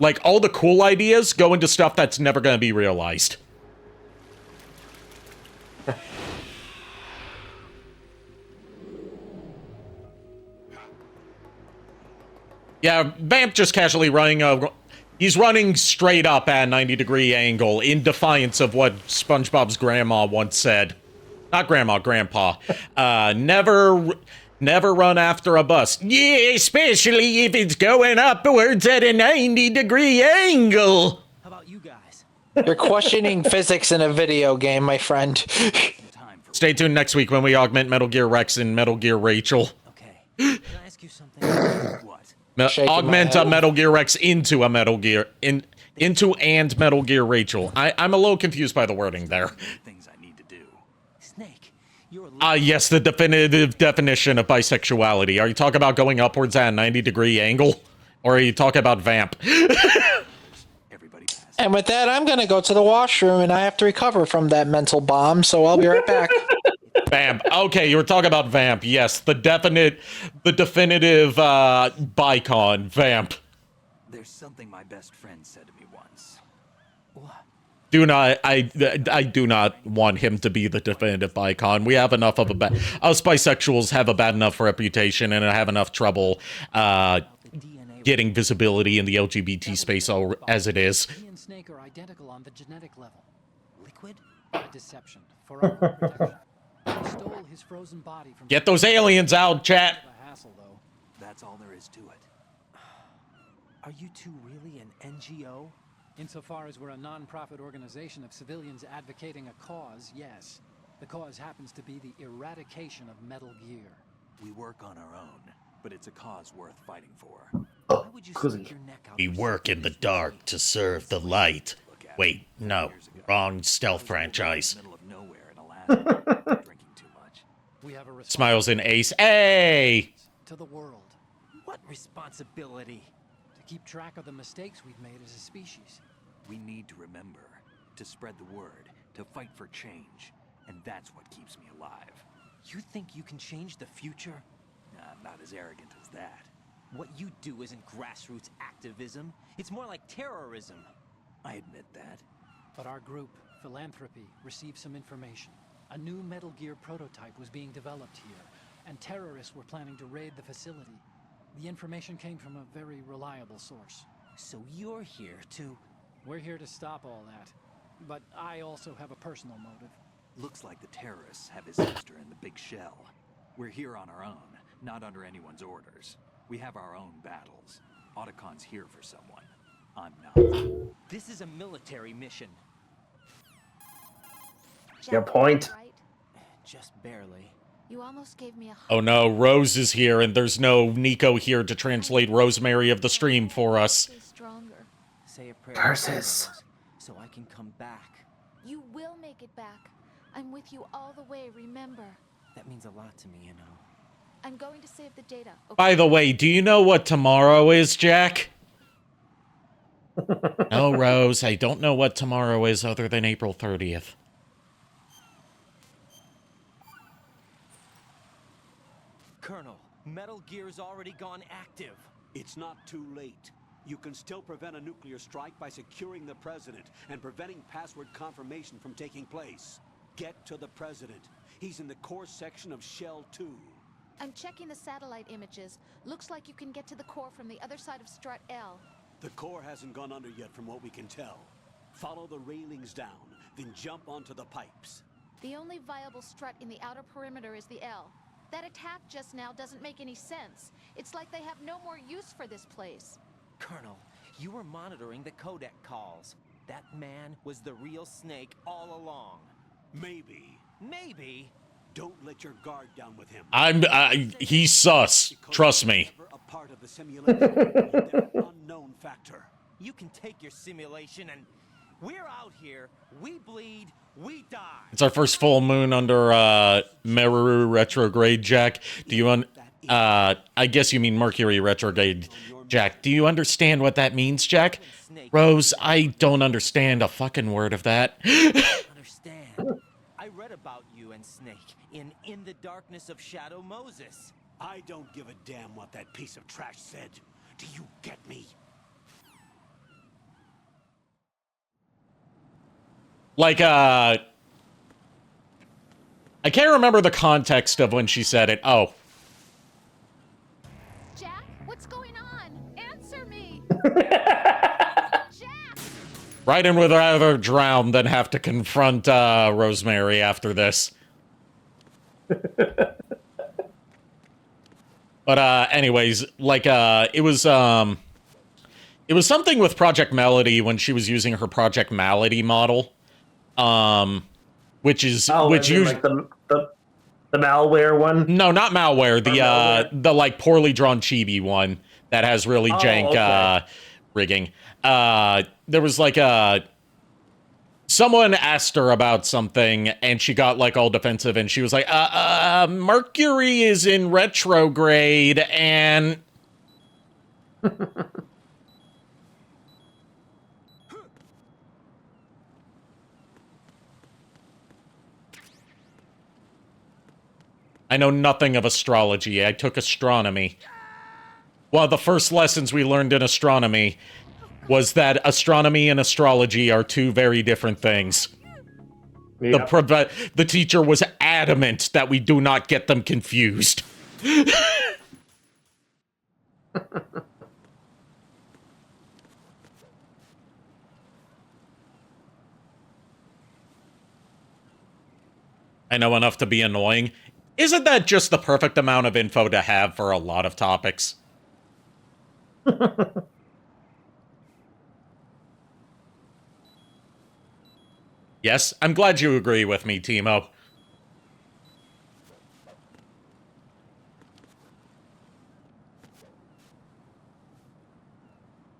Like, all the cool ideas go into stuff that's never going to be realized. Yeah, Vamp just casually running he's running straight up at a 90-degree angle in defiance of what SpongeBob's grandma once said. Not grandma, grandpa. Never run after a bus. Yeah, especially if it's going upwards at a 90-degree angle. How about you guys? You're questioning physics in a video game, my friend. Stay tuned next week when we augment Metal Gear Rex and Metal Gear Rachel. Okay. Can I ask you something? What? Augment a Metal Gear Rex into a Metal Gear into and Metal Gear Rachel. I'm a little confused by the wording there. Things I need to do. Snake, you're yes, the definitive definition of bisexuality. Are you talking about going upwards at a 90-degree angle? Or are you talking about Vamp? And with that, I'm gonna go to the washroom and I have to recover from that mental bomb, so I'll be right back. Vamp. Okay, you were talking about Vamp. Yes, the definitive bicon, Vamp. There's something my best friend said to me once. I do not want him to be the definitive bicon. We have enough of us bisexuals have a bad enough reputation and have enough trouble getting visibility in the LGBT space as it is. He and Snake are identical on the genetic level. Liquid? A deception. For our protection. He stole his frozen body from... Get those aliens out, chat! Hassle, though. That's all there is to it. Are you two really an NGO? Insofar as we're a non-profit organization of civilians advocating a cause, yes. The cause happens to be the eradication of Metal Gear. We work on our own, but it's a cause worth fighting for. Why would you stick your neck out? We work in the dark to serve the light. Wait, no. Wrong stealth franchise. Middle of nowhere in Alaska. We have a Smiles in Ace. Hey! to the world What responsibility? to keep track of the mistakes we've made as a species. We need to remember, to spread the word, to fight for change. And that's what keeps me alive. You think you can change the future? I'm not as arrogant as that. What you do isn't grassroots activism. It's more like terrorism. I admit that. But our group, Philanthropy, received some information. A new Metal Gear prototype was being developed here, and terrorists were planning to raid the facility. The information came from a very reliable source. So you're here to... We're here to stop all that. But I also have a personal motive. Looks like the terrorists have his sister in the big shell. We're here on our own, not under anyone's orders. We have our own battles. Otacon's here for someone. I'm not. This is a military mission. Your point. Right? Just barely. You almost gave me a Oh no, Rose is here, and there's no Niko here to translate Rosemary of the Stream for us. Stay stronger. Say a prayer, Persis. so I can come back. You will make it back. I'm with you all the way, remember. That means a lot to me, you know. I'm going to save the data. Okay? By the way, do you know what tomorrow is, Jack? No, Rose, I don't know what tomorrow is other than April 30th. Colonel, Metal Gear's already gone active. It's not too late. You can still prevent a nuclear strike by securing the president and preventing password confirmation from taking place. Get to the president. He's in the core section of Shell 2. I'm checking the satellite images. Looks like you can get to the core from the other side of Strut L. The core hasn't gone under yet from what we can tell. Follow the railings down, then jump onto the pipes. The only viable strut in the outer perimeter is the L. That attack just now doesn't make any sense. It's like they have no more use for this place. Colonel, you were monitoring the codec calls. That man was the real Snake all along. Maybe. Maybe. Don't let your guard down with him. He's sus. Trust me. Never a part of the simulation. That unknown factor. You can take your simulation and we're out here. We bleed. We die. It's our first full moon under Meru retrograde, Jack. Do you I guess you mean Mercury retrograde, Jack. Do you understand what that means, Jack? Rose, I don't understand a fucking word of that. Understand. I read about you and Snake in the darkness of Shadow Moses. I don't give a damn what that piece of trash said. Do you get me? Like, I can't remember the context of when she said it. Oh. Jack, what's going on? Answer me! Jack! Right, and would rather drown than have to confront Rosemary after this. But anyways, like it was something with Project Melody when she was using her Project Malady model. Which is which usually like the malware one? No, not malware. The like poorly drawn chibi one that has really jank rigging. There was like someone asked her about something and she got like all defensive and she was like, Mercury is in retrograde and I know nothing of astrology. I took astronomy. One of the first lessons we learned in astronomy was that astronomy and astrology are two very different things. Yep. The teacher was adamant that we do not get them confused. I know enough to be annoying. Isn't that just the perfect amount of info to have for a lot of topics? Yes, I'm glad you agree with me, Timo.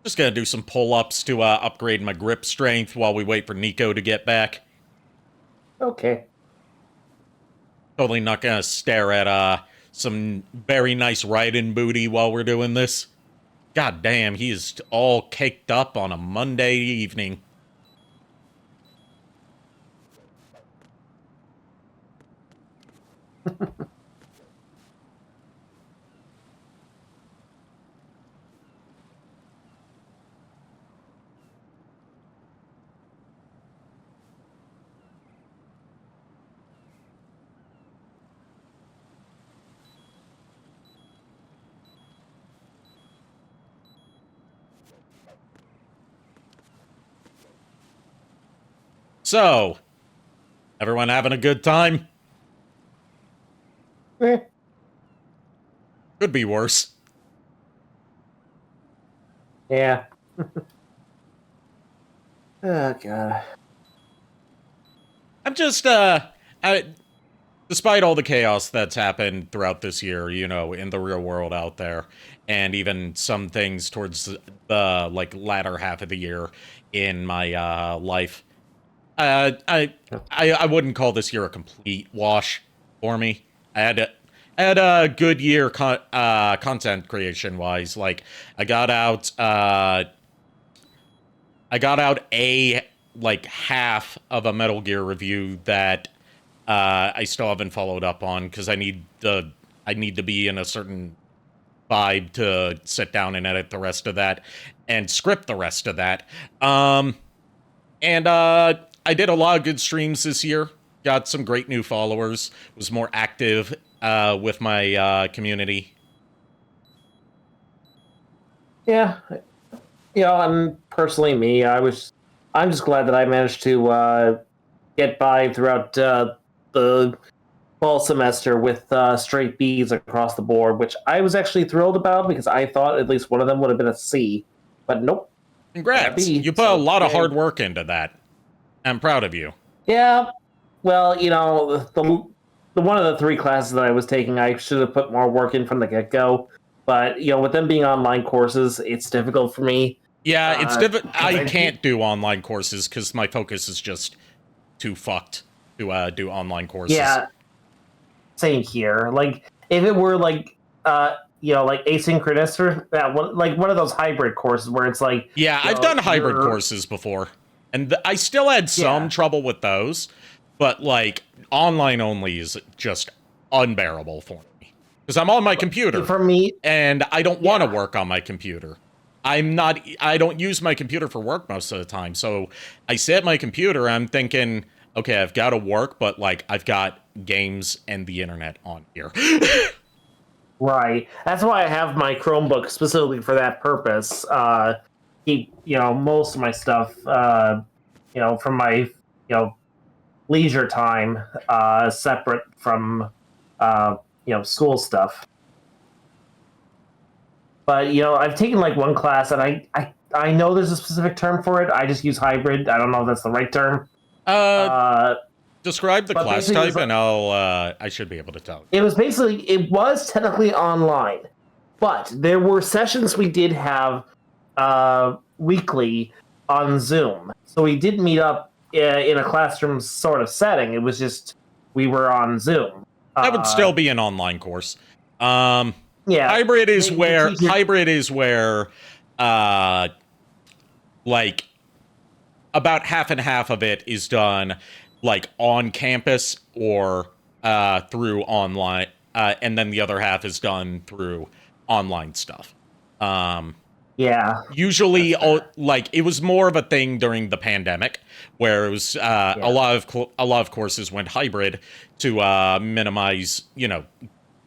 Just gonna do some pull-ups to upgrade my grip strength while we wait for Niko to get back. Okay. Totally not gonna stare at some very nice Raiden booty while we're doing this. God damn, he is all caked up on a Monday evening. So, everyone having a good time? Could be worse. Yeah. Oh, God. I'm just, despite all the chaos that's happened throughout this year, you know, in the real world out there, and even some things towards the, like, latter half of the year in my, life, I wouldn't call this year a complete wash for me. I had a good year content creation wise. Like, I got out a like half of a Metal Gear review that I still haven't followed up on because I need to be in a certain vibe to sit down and edit the rest of that and script the rest of that. And I did a lot of good streams this year. Got some great new followers. Was more active with my community. Yeah. You know, I'm personally me. I'm just glad that I managed to get by throughout the fall semester with straight B's across the board, which I was actually thrilled about because I thought at least one of them would have been a C. But nope. Congrats. You put a lot of hard work into that. I'm proud of you. Yeah. Well, you know, the one of the three classes that I was taking, I should have put more work in from the get-go. But, you know, with them being online courses, it's difficult for me. Yeah, it's difficult. I can't do online courses because my focus is just too fucked to do online courses. Yeah. Same here. Like, if it were like, you know, like asynchronous or like one of those hybrid courses where it's like, yeah, I've done hybrid courses before, and I still had some trouble with those, but like online only is just unbearable for me because I'm on my computer for me, and I don't want to work on my computer. I don't use my computer for work most of the time, so I sit at my computer. I'm thinking, okay, I've got to work, but like I've got games and the internet on here. Right. That's why I have my Chromebook specifically for that purpose. Keep, you know, most of my stuff, you know, from my, you know, leisure time, separate from, you know, school stuff. But, you know, I've taken like one class and I know there's a specific term for it. I just use hybrid. I don't know if that's the right term. Describe the class type, and I should be able to tell. It was technically online, but there were sessions we did have weekly on Zoom. So we did meet up in a classroom sort of setting. It was just we were on Zoom. That would still be an online course. Yeah, hybrid is where like about half and half of it is done like on campus or through online, and then the other half is done through online stuff. Yeah. Usually, like it was more of a thing during the pandemic, where it was a lot of courses went hybrid to minimize, you know,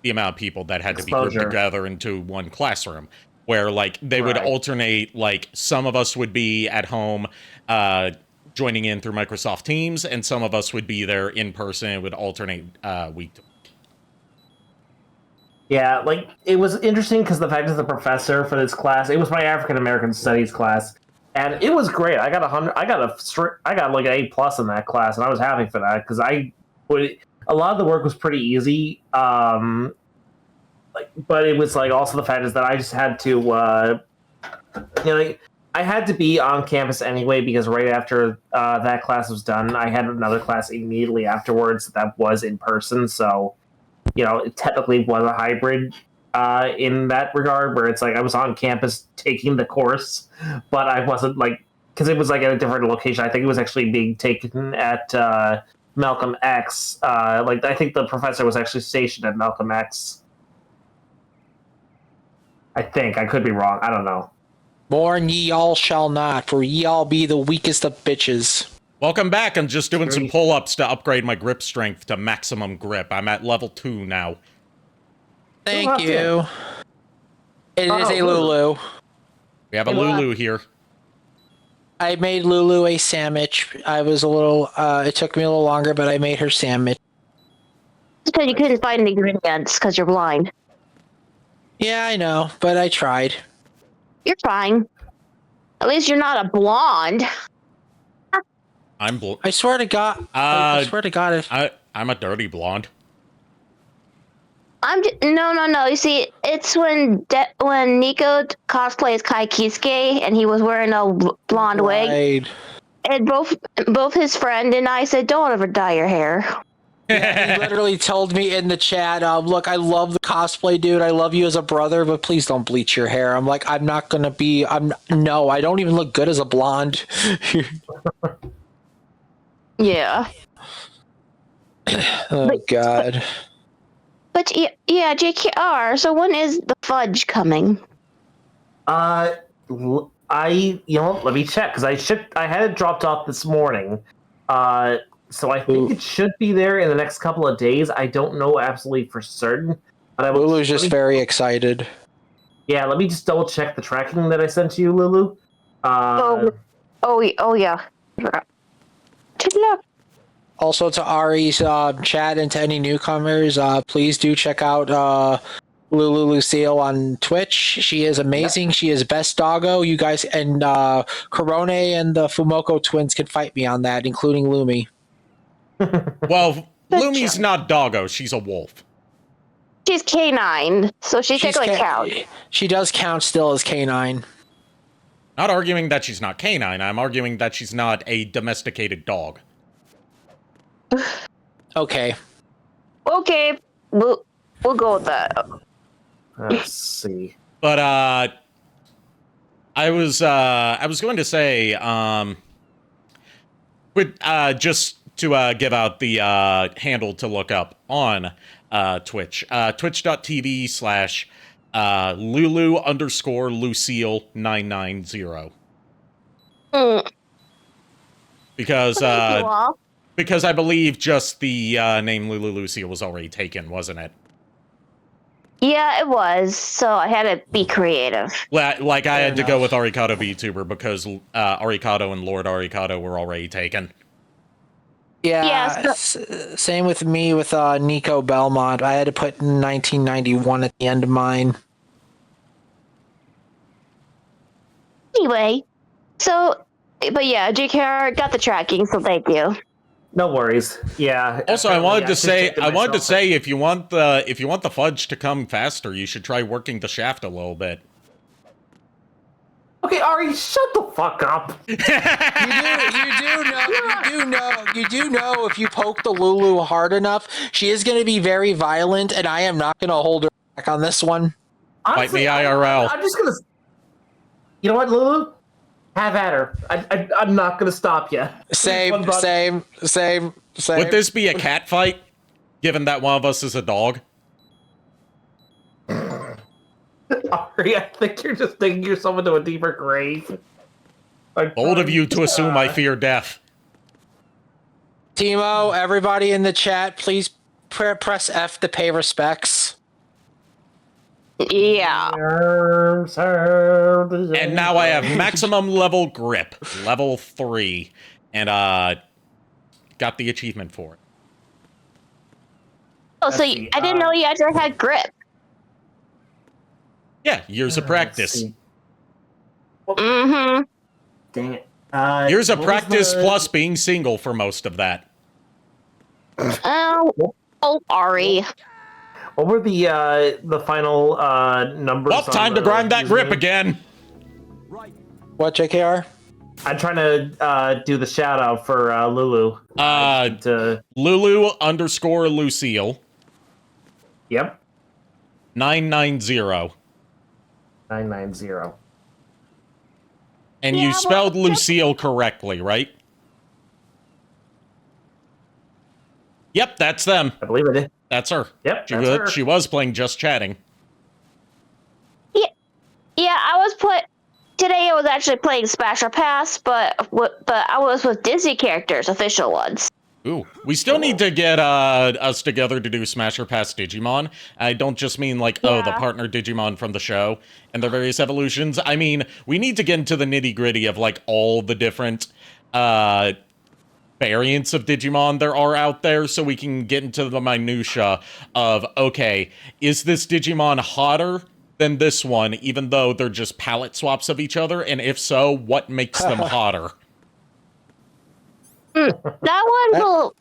the amount of people that had to be grouped together into one classroom. Where like they would alternate, like some of us would be at home joining in through Microsoft Teams, and some of us would be there in person. It would alternate week to week. Yeah, like it was interesting because the fact that the professor for this class, it was my African American Studies class, and it was great. I got like an A+ in that class, and I was happy for that because a lot of the work was pretty easy. But it was like also the fact is that I just had to, you know, I had to be on campus anyway because right after that class was done, I had another class immediately afterwards that was in person. So, it technically was a hybrid in that regard, where it's like I was on campus taking the course, but I wasn't because it was at a different location. I think it was actually being taken at Malcolm X. I think the professor was actually stationed at Malcolm X. I think I could be wrong. I don't know. Mourn ye all shall not, for ye all be the weakest of bitches. Welcome back. I'm just doing some pull-ups to upgrade my grip strength to maximum grip. I'm at level 2 now. Thank you. It is a Lulu. We have a Lulu here. I made Lulu a sandwich. I was a little, it took me a little longer, but I made her sandwich. Because you couldn't find the ingredients because you're blind. Yeah, I know, but I tried. You're fine. At least you're not a blonde. I'm blonde. I swear to God. I swear to God. I'm a dirty blonde. No. You see, it's when Niko cosplays Kai Kisuke and he was wearing a blonde wig. And both his friend and I said, "Don't ever dye your hair." Yeah, he literally told me in the chat, look, I love the cosplay, dude. I love you as a brother, but please don't bleach your hair. I'm like, I'm not gonna be. No, I don't even look good as a blonde. Yeah. Oh God. But yeah, JKR. So when is the fudge coming? Let me check because I had it dropped off this morning. So I think it should be there in the next couple of days. I don't know absolutely for certain, but Lulu's just very excited. Yeah, let me just double check the tracking that I sent to you, Lulu. Oh yeah. Good luck. Also to Ari's chat and to any newcomers, please do check out Lulu Lucille on Twitch. She is amazing. She is best doggo. You guys and Corone and the Fumoko twins can fight me on that, including Lumi. Well, Lumi's not doggo. She's a wolf. She's canine, so she technically counts. She does count still as canine. Not arguing that she's not canine. I'm arguing that she's not a domesticated dog. Okay. Okay, we'll go with that. Let's see. But I was going to say just to give out the handle to look up on Twitch, twitch.tv/Lulu_Lucille990. Because I believe just the name Lulu Lucille was already taken, wasn't it? Yeah, it was. So I had to be creative. Like I had to go with Arikado VTuber because Arikado and Lord Arikado were already taken. Yeah, same with me with Niko Belmont. I had to put 1991 at the end of mine. Anyway, but yeah, JKR got the tracking, so thank you. No worries. Yeah. Also, I wanted to say if you want the fudge to come faster, you should try working the shaft a little bit. Okay, Ari, shut the fuck up. You do know if you poke the Lulu hard enough, she is going to be very violent, and I am not going to hold her back on this one. Fight me IRL. I'm just going to... You know what, Lulu? Have at her. I'm not going to stop you. Same. Would this be a cat fight, given that one of us is a dog? Ari, I think you're just digging yourself into a deeper grave. Bold of you to assume I fear death. Timo, everybody in the chat, please press F to pay respects. Yeah. And now I have maximum level grip, level 3, and got the achievement for it. Oh, so I didn't know you actually had grip. Yeah, years of practice. Mm-hmm. Dang it. Years of practice plus being single for most of that. Oh, Ari. What were the final numbers? Well, time to grind that grip again. Right. What, JKR? I'm trying to do the shout out for Lulu. Lulu _ Lucille. Yep. 990. 990. And you spelled Lucille correctly, right? Yep, that's them. I believe it is. That's her. Yep, that's her. She was playing Just Chatting. Yeah, I was today I was actually playing Smasher Pass, but I was with Disney characters, official ones. Ooh, we still need to get us together to do Smasher Pass Digimon. I don't just mean like, the partner Digimon from the show and their various evolutions. I mean, we need to get into the nitty-gritty of like all the different variants of Digimon there are out there, so we can get into the minutia of, okay, is this Digimon hotter than this one, even though they're just palette swaps of each other? And if so, what makes them hotter? That one will.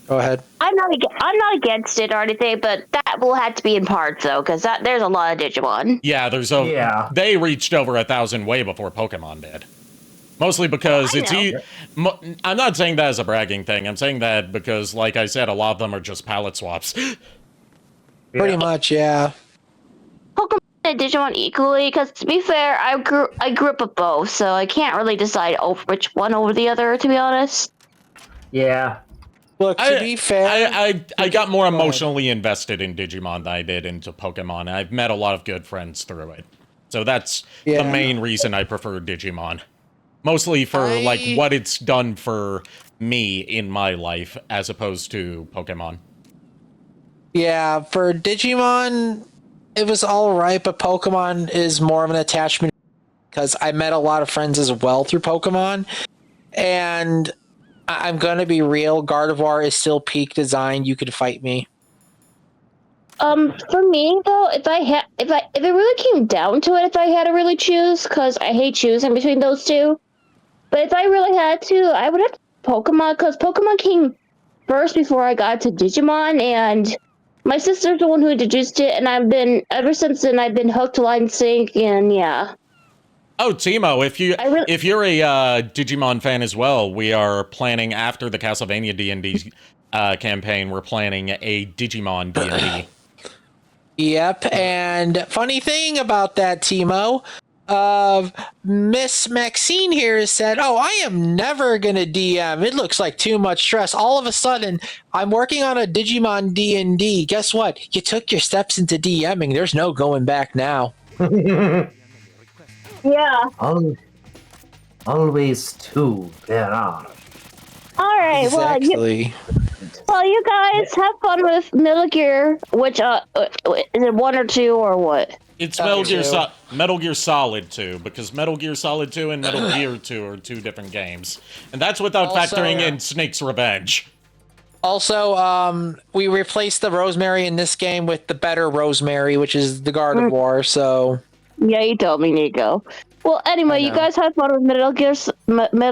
Go ahead. I'm not against it or anything, but that will have to be in parts though, because there's a lot of Digimon. Yeah, they reached over 1,000 way before Pokemon did. Mostly because I'm not saying that as a bragging thing. I'm saying that because, like I said, a lot of them are just palette swaps. Pretty much, yeah. Pokemon and Digimon equally, because to be fair, I grew up with both, so I can't really decide which one over the other, to be honest. Yeah. Look, to be fair, I got more emotionally invested in Digimon than I did into Pokemon. I've met a lot of good friends through it. So that's the main reason I prefer Digimon. Mostly for like what it's done for me in my life as opposed to Pokemon. Yeah, for Digimon, it was all right, but Pokemon is more of an attachment because I met a lot of friends as well through Pokemon. And I'm going to be real, Gardevoir is still peak design. You could fight me. For me though, if it really came down to it, if I had to really choose, because I hate choosing between those two, but if I really had to, I would have Pokemon, because Pokemon came first before I got to Digimon, and my sister's the one who introduced it, and ever since then, I've been hooked, line, sync, and yeah. Oh, Timo, if you're a Digimon fan as well, we are planning after the Castlevania D&D campaign, we're planning a Digimon D&D. Yep, and funny thing about that, Timo, Miss Maxine here has said, "Oh, I am never gonna DM. It looks like too much stress. All of a sudden, I'm working on a Digimon D&D. Guess what? You took your steps into DMing. There's no going back now." Yeah. Always two there are. All right. Exactly. Well, you guys have fun with Metal Gear. Which is it 1 or 2 or what? It's Metal Gear Solid 2, because Metal Gear Solid 2 and Metal Gear 2 are two different games. And that's without factoring in Snake's Revenge. Also, we replaced the Rosemary in this game with the better Rosemary, which is the Gardevoir, so... Yeah, you told me, Nico. Well, anyway, you guys have fun with Metal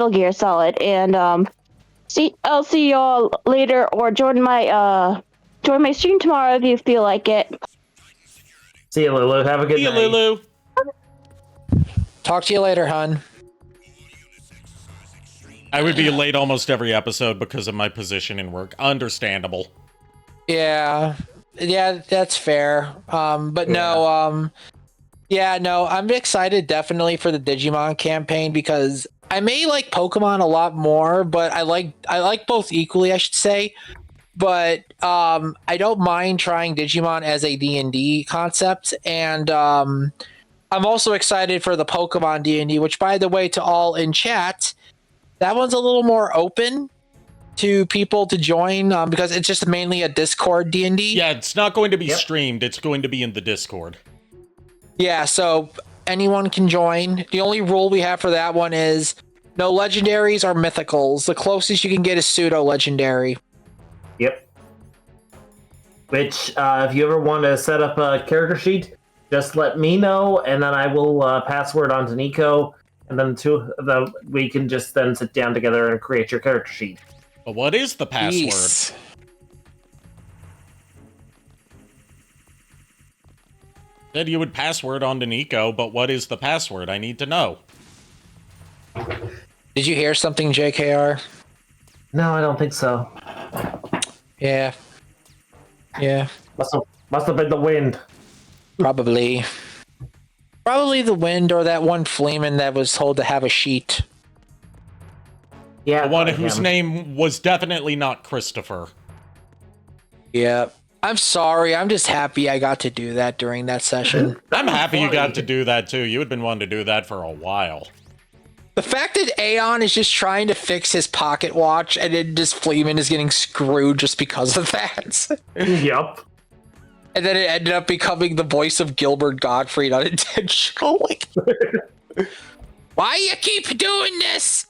Gear Solid, and I'll see y'all later, or join my stream tomorrow if you feel like it. See you, Lulu. Have a good night. See you, Lulu. Talk to you later, hon. I would be late almost every episode because of my position in work. Understandable. Yeah, that's fair. But no, I'm excited definitely for the Digimon campaign because I may like Pokemon a lot more, but I like both equally, I should say. But I don't mind trying Digimon as a D&D concept, and I'm also excited for the Pokemon D&D, which, by the way, to all in chat, that one's a little more open to people to join because it's just mainly a Discord D&D. Yeah, it's not going to be streamed. It's going to be in the Discord. Yeah, so anyone can join. The only rule we have for that one is no legendaries or mythicals. The closest you can get is pseudo-legendary. Yep. Which, if you ever want to set up a character sheet, just let me know, and then I will password on to Niko, and then we can just then sit down together and create your character sheet. But what is the password? Jeez. Said you would password on to Niko, but what is the password? I need to know. Did you hear something, JKR? No, I don't think so. Yeah. Yeah. Must have been the wind. Probably. Probably the wind or that one Fleeman that was told to have a sheet. Yeah, the one whose name was definitely not Christopher. Yeah. I'm sorry. I'm just happy I got to do that during that session. I'm happy you got to do that too. You had been wanting to do that for a while. The fact that Aeon is just trying to fix his pocket watch and then just Fleeman is getting screwed just because of that. Yep. And then it ended up becoming the voice of Gilbert Gottfried unintentionally. Why you keep doing this?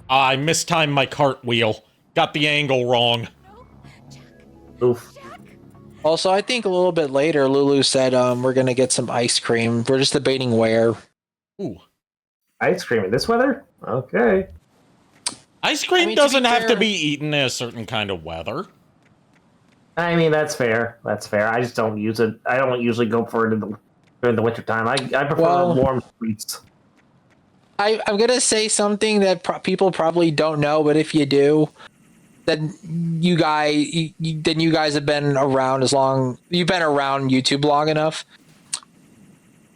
I mistimed my cartwheel. Got the angle wrong. Oof. Also, I think a little bit later, Lulu said we're going to get some ice cream. We're just debating where. Ooh. Ice cream in this weather? Okay. Ice cream doesn't have to be eaten in a certain kind of weather. I mean, that's fair. That's fair. I just don't use it. I don't usually go for it during the wintertime. I prefer warm sweets. I'm going to say something that people probably don't know, but if you do, then you guys have been around you've been around YouTube long enough.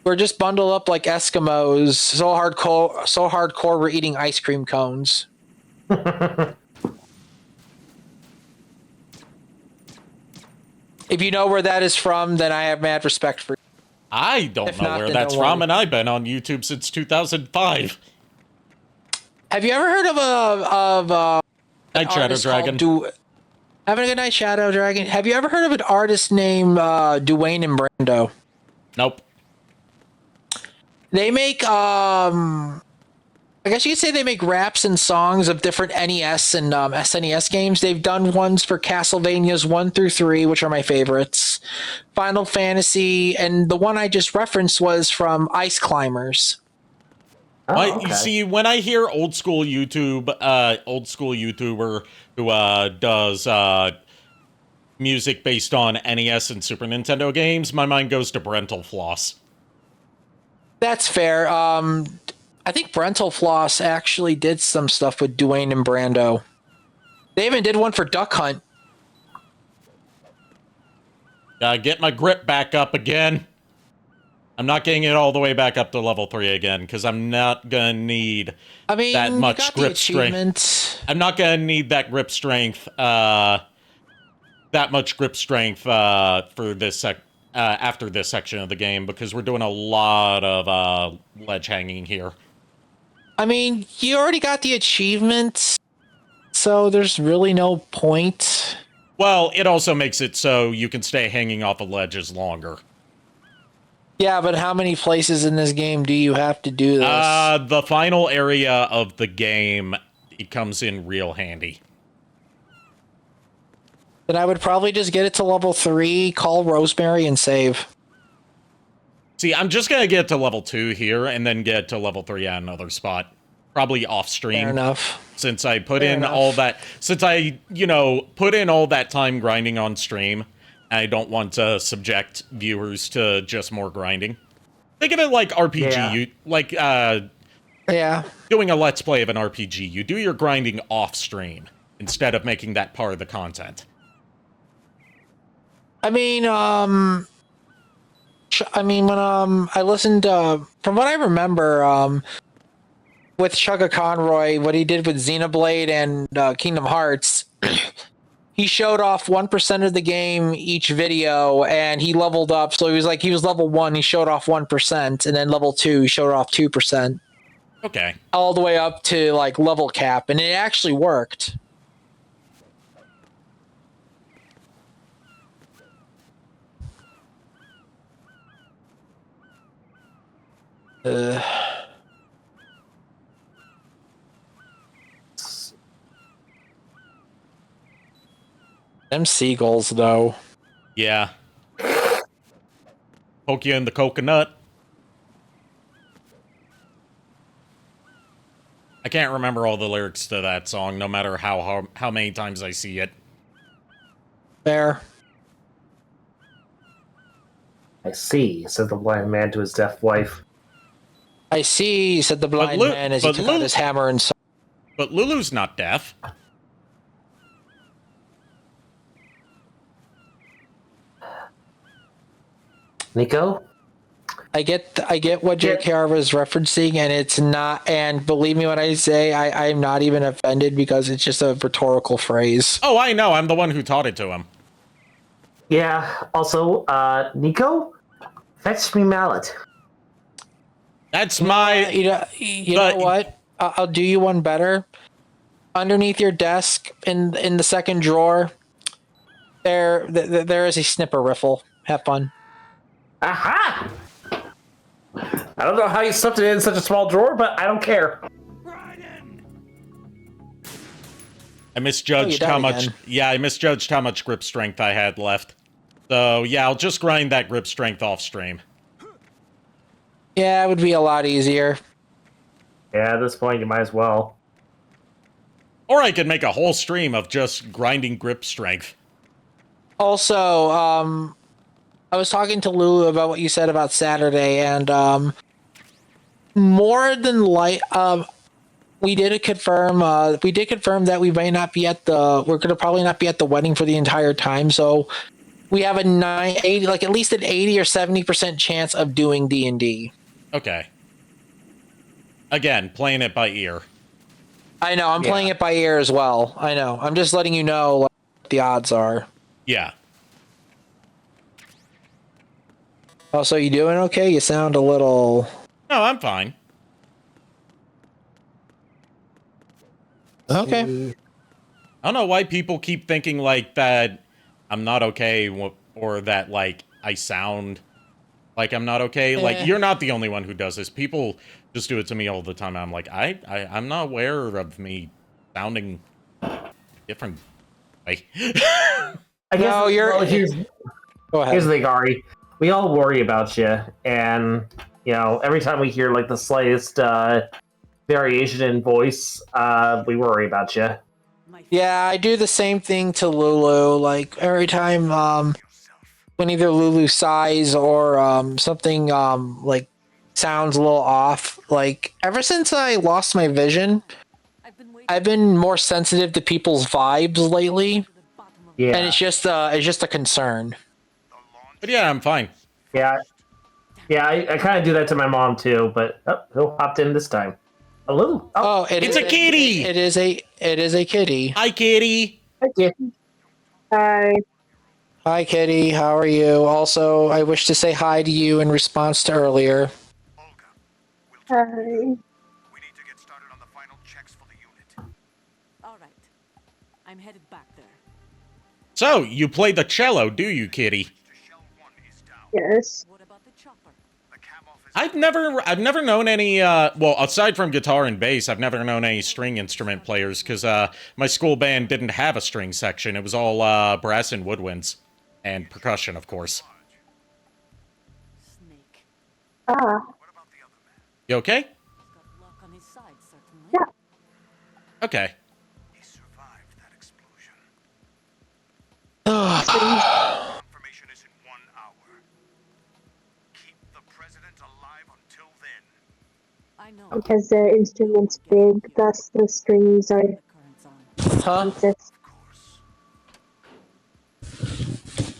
We're just bundled up like Eskimos, so hardcore we're eating ice cream cones. If you know where that is from, then I have mad respect for you. I don't know where that's from, and I've been on YouTube since 2005. Have you ever heard of Night Shadow Dragon? Having a good night, Shadow Dragon. Have you ever heard of an artist named Dwayne and Brando? Nope. They make I guess you could say they make raps and songs of different NES and SNES games. They've done ones for Castlevanias 1 through 3, which are my favorites, Final Fantasy, and the one I just referenced was from Ice Climbers. Oh, okay. You see, when I hear old school YouTuber who does music based on NES and Super Nintendo games, my mind goes to Brental Floss. That's fair. I think Brental Floss actually did some stuff with Dwayne and Brando. They even did one for Duck Hunt. Gotta get my grip back up again. I'm not getting it all the way back up to level 3 again, because I'm not gonna need that much grip strength. I'm not gonna need that grip strength, that much grip strength for this after this section of the game, because we're doing a lot of ledge hanging here. I mean, you already got the achievements, so there's really no point. Well, it also makes it so you can stay hanging off of ledges longer. Yeah, but how many places in this game do you have to do this? The final area of the game, it comes in real handy. Then I would probably just get it to level 3, call Rosemary, and save. See, I'm just gonna get to level 2 here, and then get to level 3 at another spot. Probably off stream. Fair enough. Since I put in all that, put in all that time grinding on stream, I don't want to subject viewers to just more grinding. Think of it like RPG, doing a let's play of an RPG. You do your grinding off stream instead of making that part of the content. I mean, when I listened, from what I remember, with Chugga Conroy, what he did with Xenoblade and Kingdom Hearts, he showed off 1% of the game each video, and he leveled up. So he was level 1, he showed off 1%, and then level 2, he showed off 2%. Okay. All the way up to like level cap, and it actually worked. Them seagulls, though. Yeah. Poke you in the coconut. I can't remember all the lyrics to that song, no matter how many times I see it. Fair. I see, said the blind man to his deaf wife. I see, said the blind man as he took out his hammer and saw. But Lulu's not deaf. Niko? I get what JKR was referencing, and it's not. And believe me when I say I'm not even offended because it's just a rhetorical phrase. Oh, I know. I'm the one who taught it to him. Yeah. Also, Niko, fetch me mallet. That's my. You know what? I'll do you one better. Underneath your desk, in the second drawer, there is a snipper riffle. Have fun. Aha! I don't know how you stuffed it in such a small drawer, but I don't care. I misjudged how much. Yeah, I misjudged how much grip strength I had left. So yeah, I'll just grind that grip strength off stream. Yeah, it would be a lot easier. Yeah, at this point, you might as well. Or I could make a whole stream of just grinding grip strength. Also, I was talking to Lulu about what you said about Saturday, and more than we did confirm that we may not be at the. We're gonna probably not be at the wedding for the entire time, so we have a 80, like at least an 80 or 70% chance of doing D&D. Okay. Again, playing it by ear. I know, I'm playing it by ear as well. I know. I'm just letting you know what the odds are. Yeah. Also, you doing okay? You sound a little... No, I'm fine. Okay. I don't know why people keep thinking like that I'm not okay, or that like I sound like I'm not okay. Like, you're not the only one who does this. People just do it to me all the time. I'm like, I'm not aware of me sounding different. Like, I guess no, here's Go ahead. Here's the thing, Ari. We all worry about you, and you know, every time we hear like the slightest variation in voice, we worry about you. Yeah, I do the same thing to Lulu. Like every time, when either Lulu sighs or something like sounds a little off. Like ever since I lost my vision, I've been more sensitive to people's vibes lately. Yeah, and it's just a concern. But yeah, I'm fine. Yeah, I kind of do that to my mom too. But who hopped in this time? A little. Oh, it's a kitty. It is a kitty. Hi, kitty. Hi, kitty. Hi. Hi, kitty. How are you? Also, I wish to say hi to you in response to earlier. Hi. We need to get started on the final checks for the unit. All right. I'm headed back there. So, you play the cello, do you, kitty? Yes. What about the chopper? I've never known any, well, aside from guitar and bass, I've never known any string instrument players, because, my school band didn't have a string section. It was all, brass and woodwinds. And percussion, of course. Snake. Ah. You okay? He's got luck on his side, certainly. Yeah. Okay. He survived that explosion. Confirmation is in 1 hour. Keep the president alive until then. I know. Because the instrument's big, thus the strings are expensive.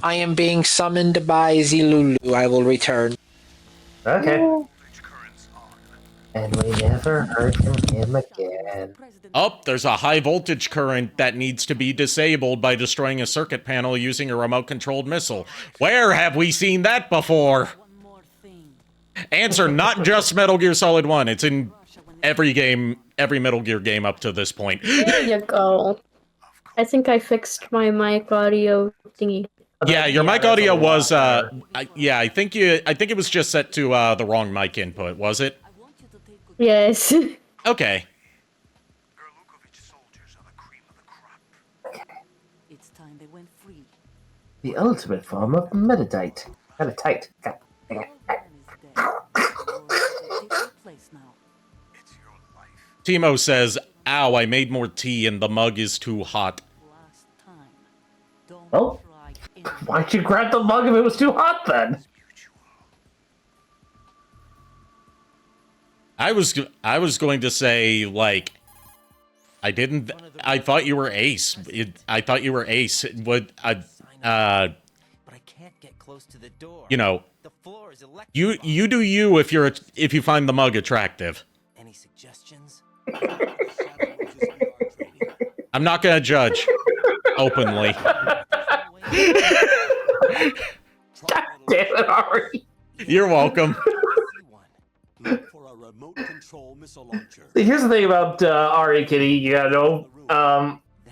I am being summoned by Zilulu. I will return. Okay. Yeah. And we never heard from him again. Oh, there's a high voltage current that needs to be disabled by destroying a circuit panel using a remote-controlled missile. Where have we seen that before? One more thing. Answer, not just Metal Gear Solid 1. It's in every game, every Metal Gear game up to this point. There you go. I think I fixed my mic audio thingy. Yeah, your mic audio was, I think it was just set to, the wrong mic input, was it? Yes. Okay. It's time they went free. The ultimate form of metadite. Kind of tight. Timo says, ow, I made more tea and the mug is too hot. Well, why'd you grab the mug if it was too hot then? I was going to say, like, I thought you were Ace. I thought you were Ace. But I can't get close to the door. You know, The floor is you do you if you find the mug attractive. Any suggestions? I'm not gonna judge openly. God damn it, Ari. You're welcome. Look for a remote control missile launcher. See, here's the thing about Ari Kitty, you know.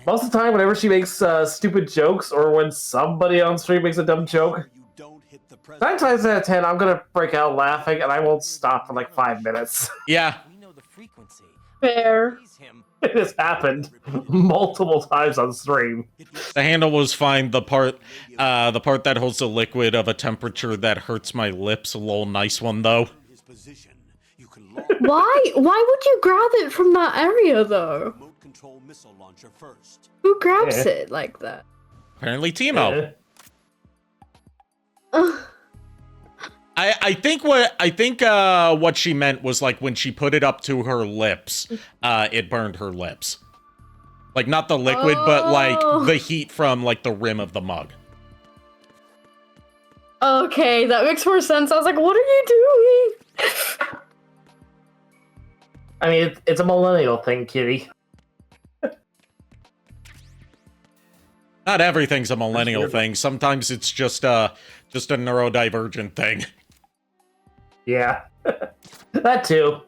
Most of the time, whenever she makes stupid jokes, or when somebody on stream makes a dumb joke, 9 times out of 10, I'm gonna break out laughing, and I won't stop for like 5 minutes. Yeah. Fair. It has happened multiple times on stream. The handle was fine. The part that holds the liquid of a temperature that hurts my lips, a little nice one though. Why would you grab it from that area though? Who grabs it like that? Apparently Timo. I think what she meant was like when she put it up to her lips, it burned her lips. Like not the liquid, but like the heat from like the rim of the mug. Okay, that makes more sense. I was like, what are you doing? I mean, it's a millennial thing, Kitty. Not everything's a millennial thing. Sometimes it's just a neurodivergent thing. Yeah, that too.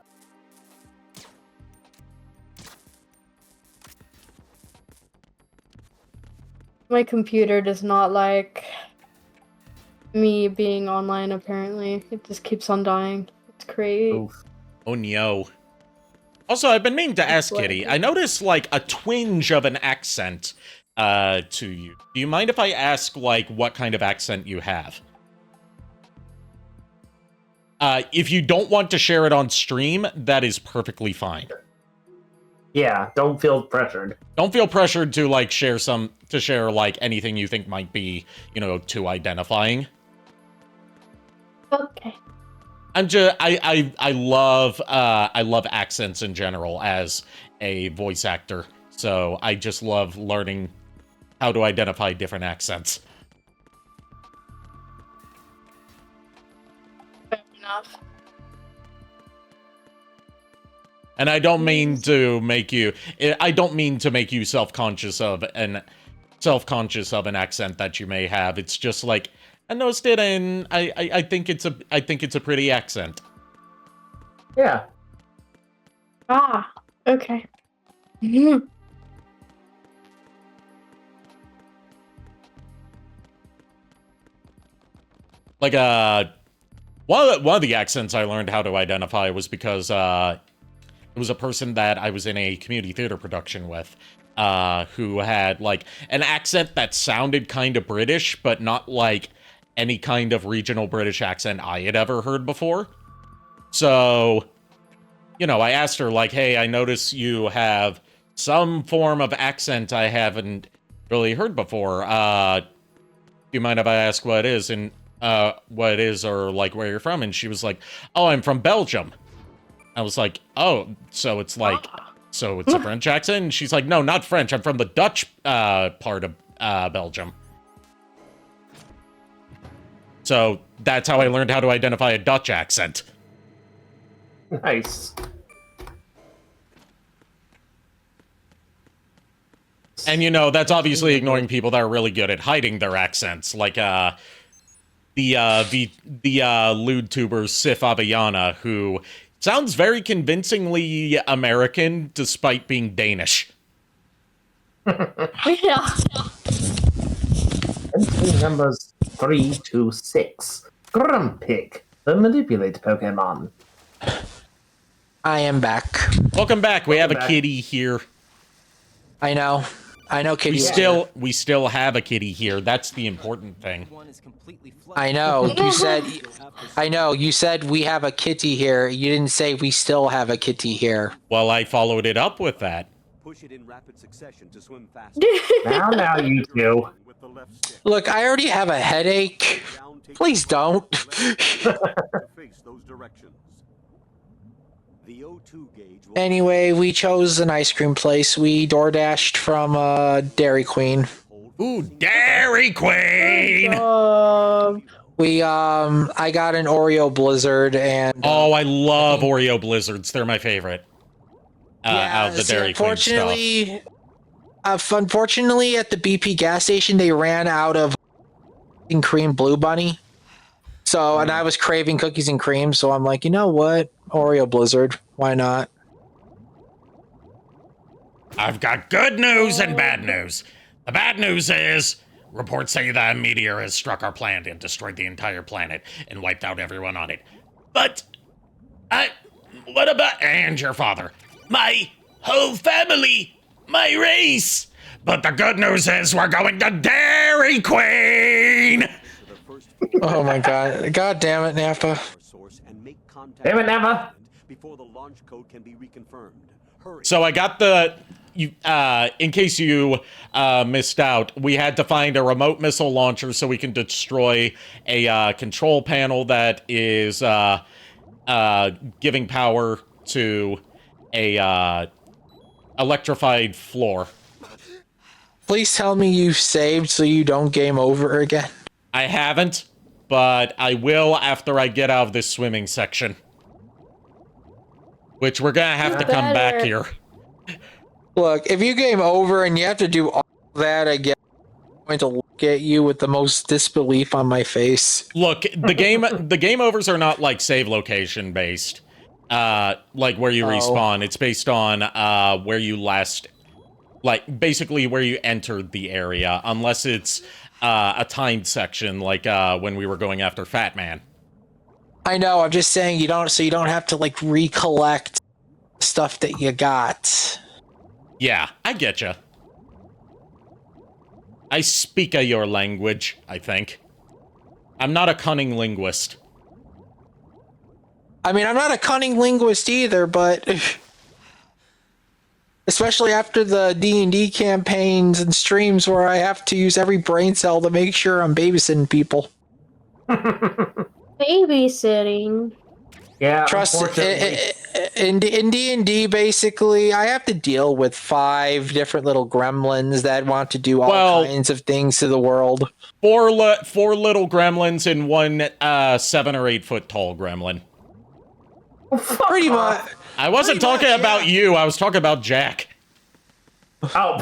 My computer does not like me being online, apparently. It just keeps on dying. It's crazy. Oof. Oh no. Also, I've been meaning to ask Kitty. I noticed like a twinge of an accent to you. Do you mind if I ask like what kind of accent you have? If you don't want to share it on stream, that is perfectly fine. Yeah, don't feel pressured. Don't feel pressured to like share like anything you think might be, you know, too identifying. Okay. I love accents in general as a voice actor. So I just love learning how to identify different accents. Fair enough. And I don't mean to make you self-conscious of an accent that you may have. It's just like I noticed it, and I think it's a pretty accent. Yeah. Ah, okay. Like one of the accents I learned how to identify was because it was a person that I was in a community theater production with, who had like an accent that sounded kind of British, but not like any kind of regional British accent I had ever heard before. So, you know, I asked her like, hey, I notice you have some form of accent I haven't really heard before. Do you mind if I ask what it is and what it is or like where you're from? And she was like, oh, I'm from Belgium. I was like, oh, so it's like, so it's a French accent? And she's like, no, not French. I'm from the Dutch part of Belgium. So that's how I learned how to identify a Dutch accent. Nice. And you know, that's obviously ignoring people that are really good at hiding their accents, like the lewd tuber Sif Aviyana, who sounds very convincingly American despite being Danish. Yeah. Entry numbers 3 to 6. Grumpig, the manipulate Pokemon. I am back. Welcome back. We have a kitty here. I know, kitty. We still have a kitty here. That's the important thing. I know. You said we have a kitty here. You didn't say we still have a kitty here. Well, I followed it up with that. Push it in rapid succession to swim faster. Now you two. Look, I already have a headache. Please don't. Face those directions. The O2 gauge will Anyway, we chose an ice cream place. We door dashed from Dairy Queen. Ooh, Dairy Queen! I got an Oreo Blizzard and oh, I love Oreo Blizzards. They're my favorite. Out of the Dairy Queen stuff. Unfortunately, at the BP gas station, they ran out of cream Blue Bunny. So, and I was craving cookies and cream, so I'm like, you know what? Oreo Blizzard. Why not? I've got good news and bad news. The bad news is, reports say that a meteor has struck our planet and destroyed the entire planet and wiped out everyone on it. But, what about, and your father, my whole family, my race? But the good news is we're going to Dairy Queen! Oh my god. God damn it, Nappa. Damn it, Nappa! Before the launch code can be reconfirmed. Hurry. So I got in case you missed out, we had to find a remote missile launcher so we can destroy a control panel that is giving power to a electrified floor. Please tell me you've saved so you don't game over again. I haven't, but I will after I get out of this swimming section. Which we're gonna have to come back here. Look, if you game over and you have to do all that again, I'm going to look at you with the most disbelief on my face. Look, the game overs are not like save location based. Like where you respawn. It's based on where you last, like basically where you entered the area, unless it's a timed section like when we were going after Fat Man. I know, I'm just saying you don't have to like recollect stuff that you got. Yeah, I getcha. I speak your language, I think. I'm not a cunning linguist. I mean, I'm not a cunning linguist either, but especially after the D&D campaigns and streams where I have to use every brain cell to make sure I'm babysitting people. Babysitting. Yeah, trust in D&D, basically, I have to deal with 5 different little gremlins that want to do all kinds of things to the world. 4 little gremlins and 1 7 or 8 foot tall gremlin. Pretty much. I wasn't talking about you. I was talking about Jack. Oh.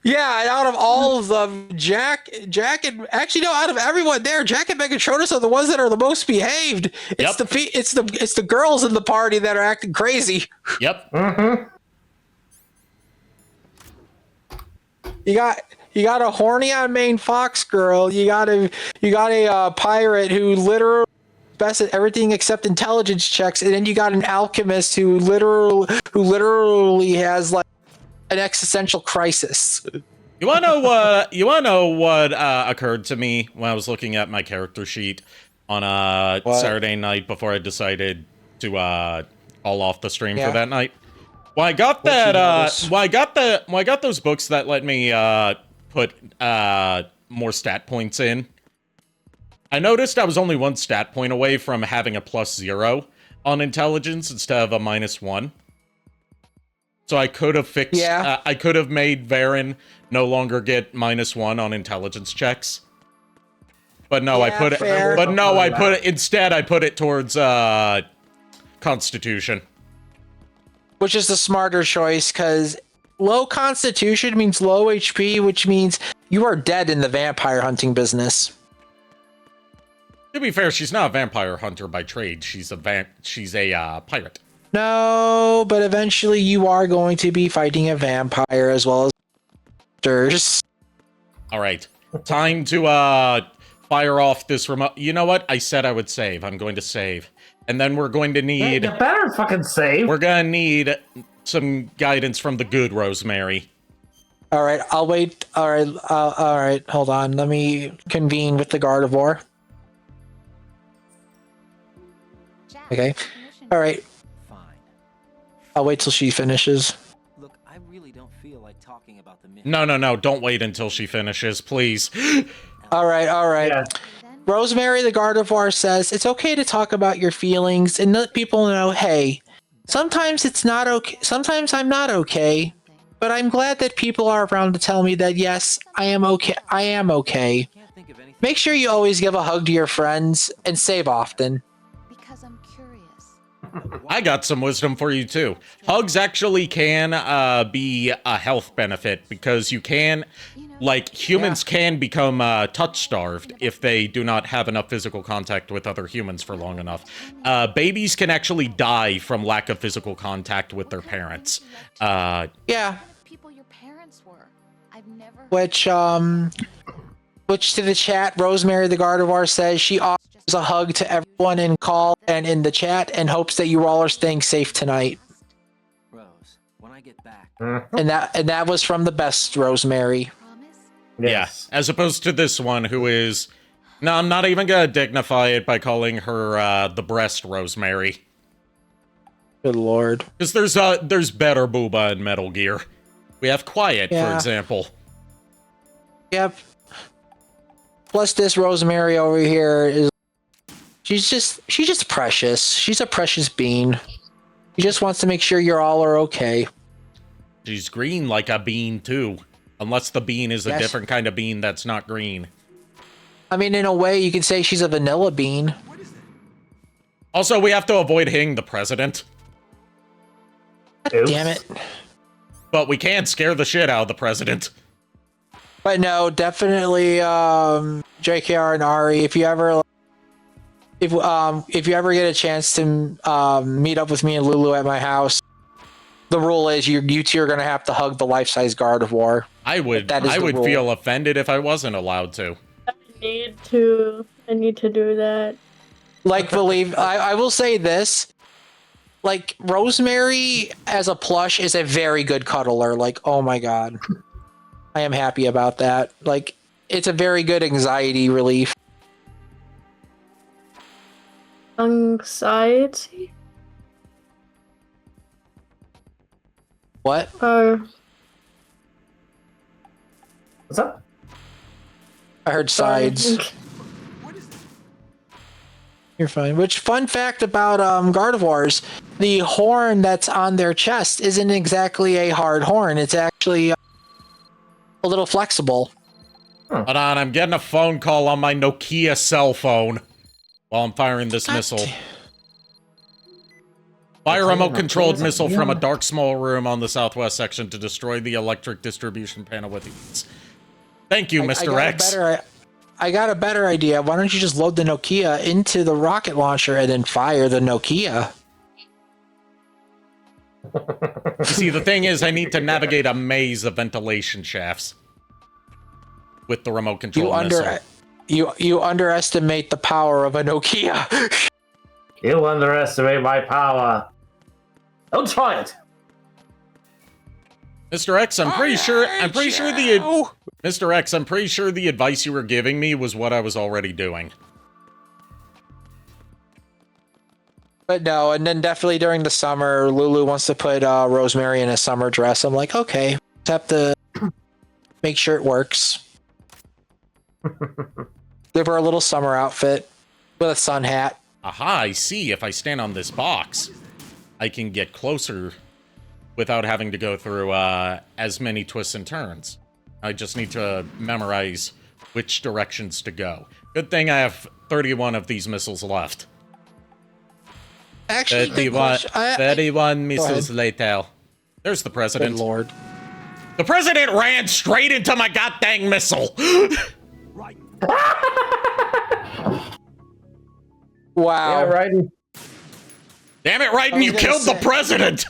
Yeah, and out of all of them, Jack, and actually no, out of everyone there, Jack and Megatronus are the ones that are the most behaved. It's it's the girls in the party that are acting crazy. Yep. Mm-hmm. You got a horny on main fox girl. You got a pirate who literally best at everything except intelligence checks, and then you got an alchemist who literally has like an existential crisis. You wanna know what occurred to me when I was looking at my character sheet on Saturday night before I decided to call off the stream for that night? Well, I got I got those books that let me put more stat points in. I noticed I was only 1 stat point away from having a +0 on intelligence instead of a -1. So I could have fixed. I could have made Varen no longer get -1 on intelligence checks. But no, I put it. fair. But no, I put it instead. I put it towards Constitution. Which is the smarter choice, because low Constitution means low HP, which means you are dead in the vampire hunting business. To be fair, she's not a vampire hunter by trade. She's a pirate. No, but eventually you are going to be fighting a vampire as well as monsters. All right, time to fire off this remote. You know what? I said I would save. I'm going to save, and then we're going to need. You better fucking save. We're gonna need some guidance from the good Rosemary. All right, I'll wait. All right, hold on. Let me convene with the Gardevoir. Okay. All right. I'll wait till she finishes. Look, I really don't feel like talking about the mission. No. Don't wait until she finishes, please. All right. Yeah. Rosemary the Gardevoir says, it's okay to talk about your feelings and let people know, hey, sometimes it's not okay. Sometimes I'm not okay, but I'm glad that people are around to tell me that yes, I am okay. I am okay. Make sure you always give a hug to your friends and save often. Because I'm curious. I got some wisdom for you too. Hugs actually can be a health benefit because you can, like, humans can become touch starved if they do not have enough physical contact with other humans for long enough. Babies can actually die from lack of physical contact with their parents. Yeah. People your parents were. I've never. Which to the chat, Rosemary the Gardevoir says she offers a hug to everyone in call and in the chat and hopes that you all are staying safe tonight. Rose, when I get back. And that was from the best Rosemary. Yes. Yeah, as opposed to this one who is... No, I'm not even gonna dignify it by calling her the breast Rosemary. Good lord. Because there's better booba in Metal Gear. We have Quiet, for example. Yep. Plus this Rosemary over here is she's just precious. She's a precious bean. She just wants to make sure you all are okay. She's green like a bean too. Unless the bean is a different kind of bean that's not green. I mean, in a way, you could say she's a vanilla bean. Also, we have to avoid hitting the president. Damn it. But we can't scare the shit out of the president. But no, definitely, JKR and Ari, if you ever get a chance to meet up with me and Lulu at my house, the rule is you two are gonna have to hug the life-size Gardevoir. I would feel offended if I wasn't allowed to. I need to do that. Like, I will say this. Like, Rosemary as a plush is a very good cuddler. Like, oh my god. I am happy about that. Like, it's a very good anxiety relief. Anxiety? What? What's up? I heard sides. You're fine. Which, fun fact about Gardevoirs, the horn that's on their chest isn't exactly a hard horn. It's actually a little flexible. Hold on, I'm getting a phone call on my Nokia cell phone while I'm firing this missile. Fire remote-controlled missile from a dark small room on the southwest section to destroy the electric distribution panel with ease. Thank you, Mr. X. I got a better idea. Why don't you just load the Nokia into the rocket launcher and then fire the Nokia? You see, the thing is, I need to navigate a maze of ventilation shafts with the remote control missile. You underestimate the power of a Nokia. You underestimate my power. Don't try it. Mr. X, I'm pretty sure Mr. X, I'm pretty sure the advice you were giving me was what I was already doing. But no, and then definitely during the summer, Lulu wants to put Rosemary in a summer dress. I'm like, okay, just have to make sure it works. Give her a little summer outfit with a sun hat. Aha, I see. If I stand on this box, I can get closer without having to go through as many twists and turns. I just need to memorize which directions to go. Good thing I have 31 of these missiles left. Actually, 31 missiles later. There's the president. Good lord. The president ran straight into my goddamn missile. Right. Wow. Yeah, Raiden. Damn it, Raiden, you killed the president!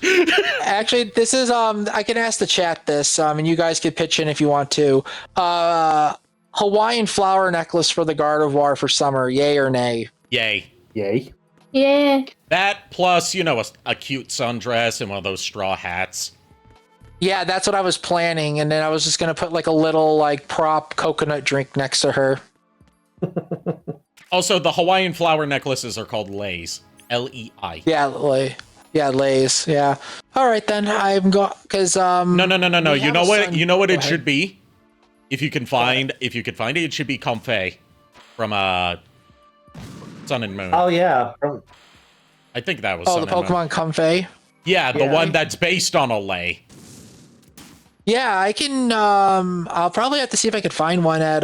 Actually, this is, I can ask the chat this, and you guys can pitch in if you want to. Hawaiian flower necklace for the Gardevoir for summer, yay or nay? Yay. Yay. Yeah. That plus, you know, a cute sundress and one of those straw hats. Yeah, that's what I was planning, and then I was just gonna put like a little like prop coconut drink next to her. Also, the Hawaiian flower necklaces are called leis. L-E-I. Yeah, leis. Yeah. All right then. I'm going because No. You know what? You know what it should be. If you can find it, it should be Comfey from Sun and Moon. Oh yeah. I think that was. Oh, the Pokemon Comfey. Yeah, the Yeah. one that's based on a lay. Yeah, I can. I'll probably have to see if I could find one at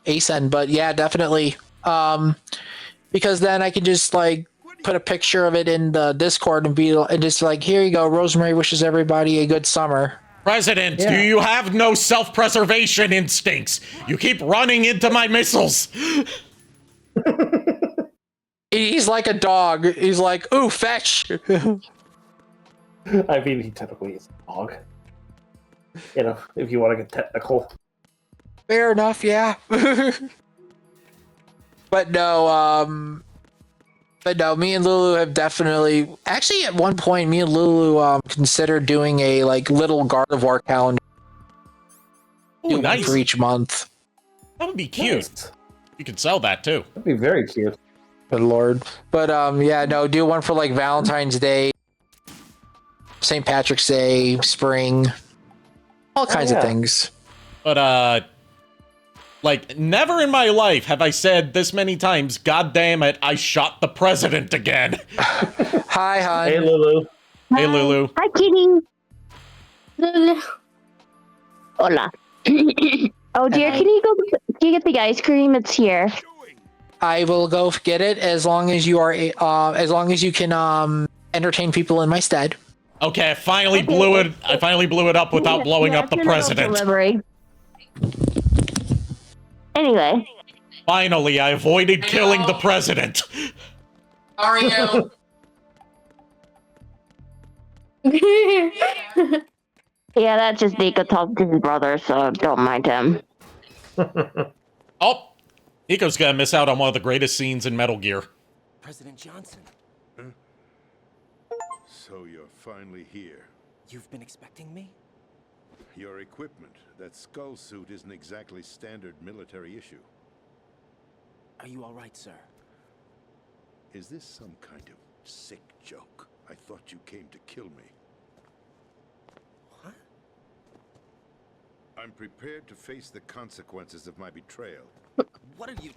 ASEN, but yeah, definitely. Because then I can just like put a picture of it in the Discord and just like, here you go. Rosemary wishes everybody a good summer. President, do you have no self-preservation instincts? You keep running into my missiles. He's like a dog. He's like, ooh, fetch. I mean, he technically is a dog. You know, if you want to get technical. Fair enough, yeah. But no, me and Lulu have definitely actually at one point me and Lulu considered doing a like little Gardevoir calendar. Ooh, nice. For each month. That would be cute. Nice. You could sell that too. That'd be very cute. Good lord. But yeah, no, do one for like Valentine's Day, St. Patrick's Day, spring, all kinds of things. But like, never in my life have I said this many times, God damn it, I shot the president again. Hi, hon. Hey, Lulu. Hey, Lulu. Hi, kitty. Lulu. Hola. Oh dear, can you get the ice cream? It's here. I will go get it as long as you are, as long as you can entertain people in my stead. Okay, I finally blew it. I finally blew it up without blowing up the president. Delivery. Anyway. Finally, I avoided killing the president. Mario. Yeah, that's just Niko talking to his brother, so don't mind him. Oh, Niko's gonna miss out on one of the greatest scenes in Metal Gear. President Johnson. So you're finally here. You've been expecting me? Your equipment, that skull suit, isn't exactly standard military issue. Are you all right, sir? Is this some kind of sick joke? I thought you came to kill me. What? I'm prepared to face the consequences of my betrayal. What are you...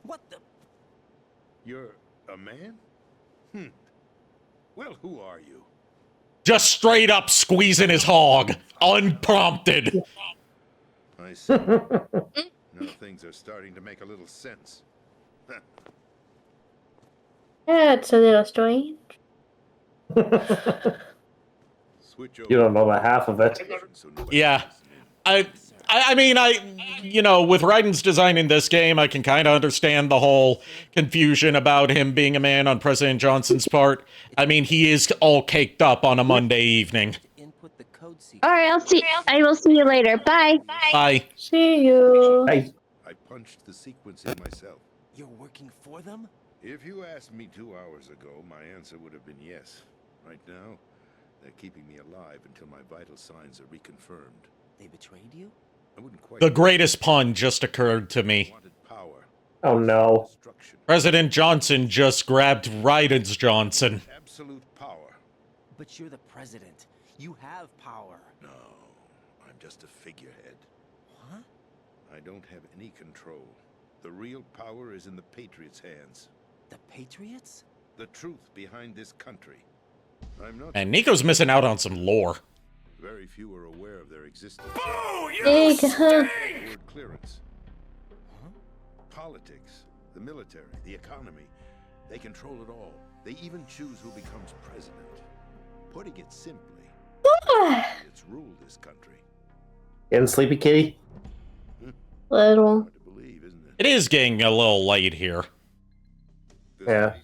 What the... You're a man? Well, who are you? Just straight up squeezing his hog, unprompted. I see. Now things are starting to make a little sense. Yeah, it's a little strange. You don't know the half of it. Yeah. I mean, you know, with Raiden's design in this game, I can kind of understand the whole confusion about him being a man on President Johnson's part. I mean, he is all caked up on a Monday evening. All right, I will see you later. Bye. Bye. See you. Bye. I punched the sequence in myself. You're working for them? If you asked me 2 hours ago, my answer would have been yes. Right now, they're keeping me alive until my vital signs are reconfirmed. They betrayed you? I wouldn't quite... The greatest pun just occurred to me. Power. Oh no. President Johnson just grabbed Raiden's Johnson. Absolute power. But you're the president. You have power. No, I'm just a figurehead. What? I don't have any control. The real power is in the Patriots' hands. The Patriots? The truth behind this country. I'm not... And Niko's missing out on some lore. Very few are aware of their existence. Word clearance. Huh? Politics, the military, the economy. They control it all. They even choose who becomes president. Putting it simply, it's ruled this country. Getting sleepy, kitty? Little. It is getting a little late here. Yeah.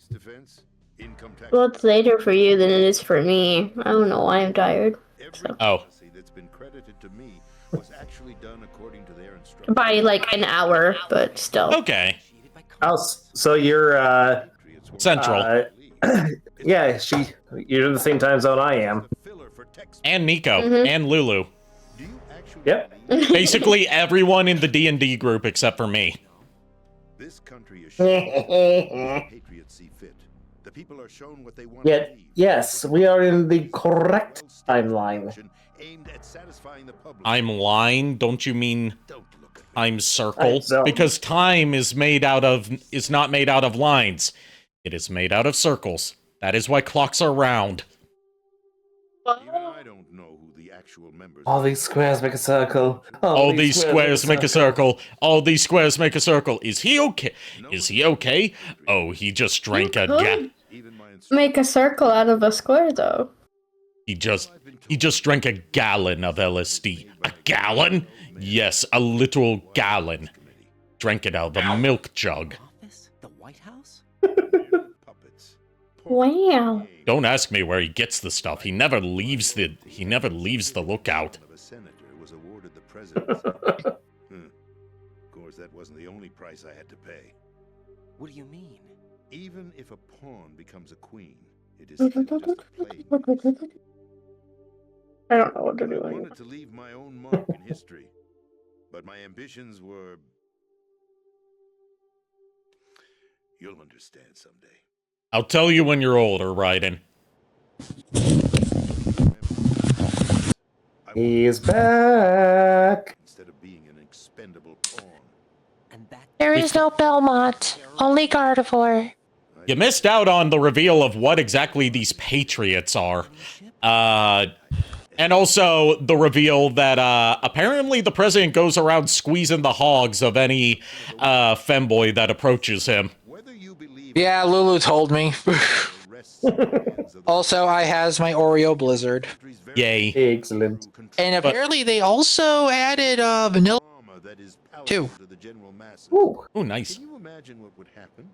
Well, it's later for you than it is for me. I don't know why I'm tired. So. Oh. That's been credited to me was actually done according to their instructions. By like an hour, but still. Okay. Oh, so you're Central. Yeah, you're in the same time zone I am. And Niko and Lulu. Yep. Basically everyone in the D&D group except for me. This country is Patriots see fit. The people are shown what they want to believe. Yes, we are in the correct timeline. Aimed at satisfying the public. I'm line, don't you mean I'm circle? No. Because time is not made out of lines. It is made out of circles. That is why clocks are round. Even I don't know who the actual members All these squares make a circle. All these squares make a circle. All these squares make a circle. Is he okay? Is he okay? Oh, he just drank a Make a circle out of a square, though. He just drank a gallon of LSD. A gallon? Yes, a literal gallon. Drank it out of the milk jug. The White House? Wow. Don't ask me where he gets the stuff. He never leaves the lookout. a senator was awarded the presidency. Of course, that wasn't the only price I had to pay. What do you mean? Even if a pawn becomes a queen, it is still just a playing. I don't know what to I do. wanted to leave my own mark in history, but my ambitions were... You'll understand someday. I'll tell you when you're older, Raiden. He's back. Instead of being an expendable pawn. There is no Belmont, only Gardevoir. You missed out on the reveal of what exactly these Patriots are. And also the reveal that apparently the president goes around squeezing the hogs of any femboy that approaches him. Yeah, Lulu told me. Also, I has my Oreo Blizzard. Yay. Excellent. And apparently they also added vanilla too. Ooh, nice. Can you imagine what would happen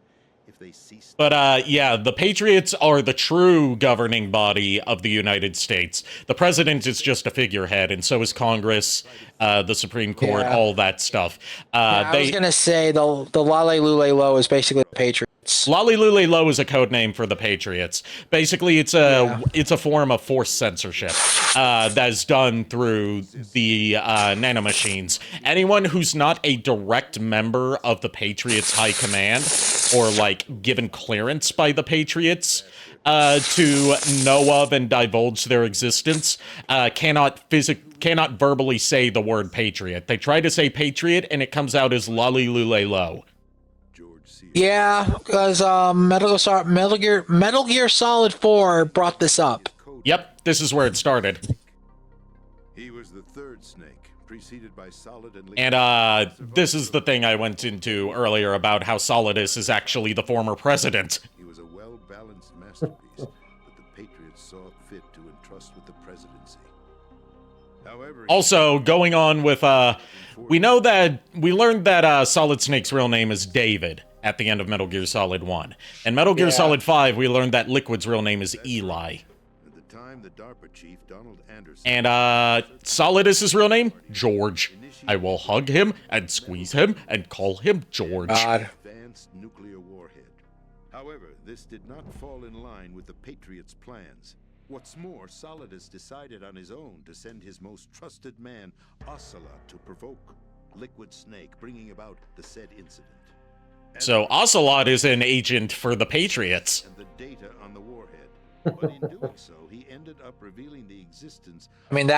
if they ceased? But yeah, the Patriots are the true governing body of the United States. The president is just a figurehead, and so is Congress, the Supreme Court, Yeah. all that stuff. I was gonna say the Lale Lule Lo is basically the Patriots. Lolly Lule Lo is a code name for the Patriots. Basically, it's a form of forced censorship that's done through the nanomachines. Anyone who's not a direct member of the Patriots High Command, or like given clearance by the Patriots to know of and divulge their existence, cannot verbally say the word Patriot. They try to say Patriot, and it comes out as Lolly Lule Lo. Yeah, because Metal Gear Solid 4 brought this up. Yep, this is where it started. He was the third snake, preceded by Solid and And this is the thing I went into earlier about how Solidus is actually the former president. He was a well-balanced masterpiece that the Patriots saw fit to entrust with the presidency. However, Also, going on with, we learned that Solid Snake's real name is David at the end of Metal Gear Solid 1. In Metal Gear Solid 5, we learned that Liquid's real name is Eli. at the time, the DARPA chief, Donald Anderson, And, Solidus' real name? George. I will hug him and squeeze him and call him George. advanced nuclear warhead. However, this did not fall in line with the Patriots' plans. What's more, Solidus decided on his own to send his most trusted man, Ocelot, to provoke Liquid Snake, bringing about the said incident. So Ocelot is an agent for the Patriots. And the data on the warhead. But in doing so, he ended up revealing the existence. I mean,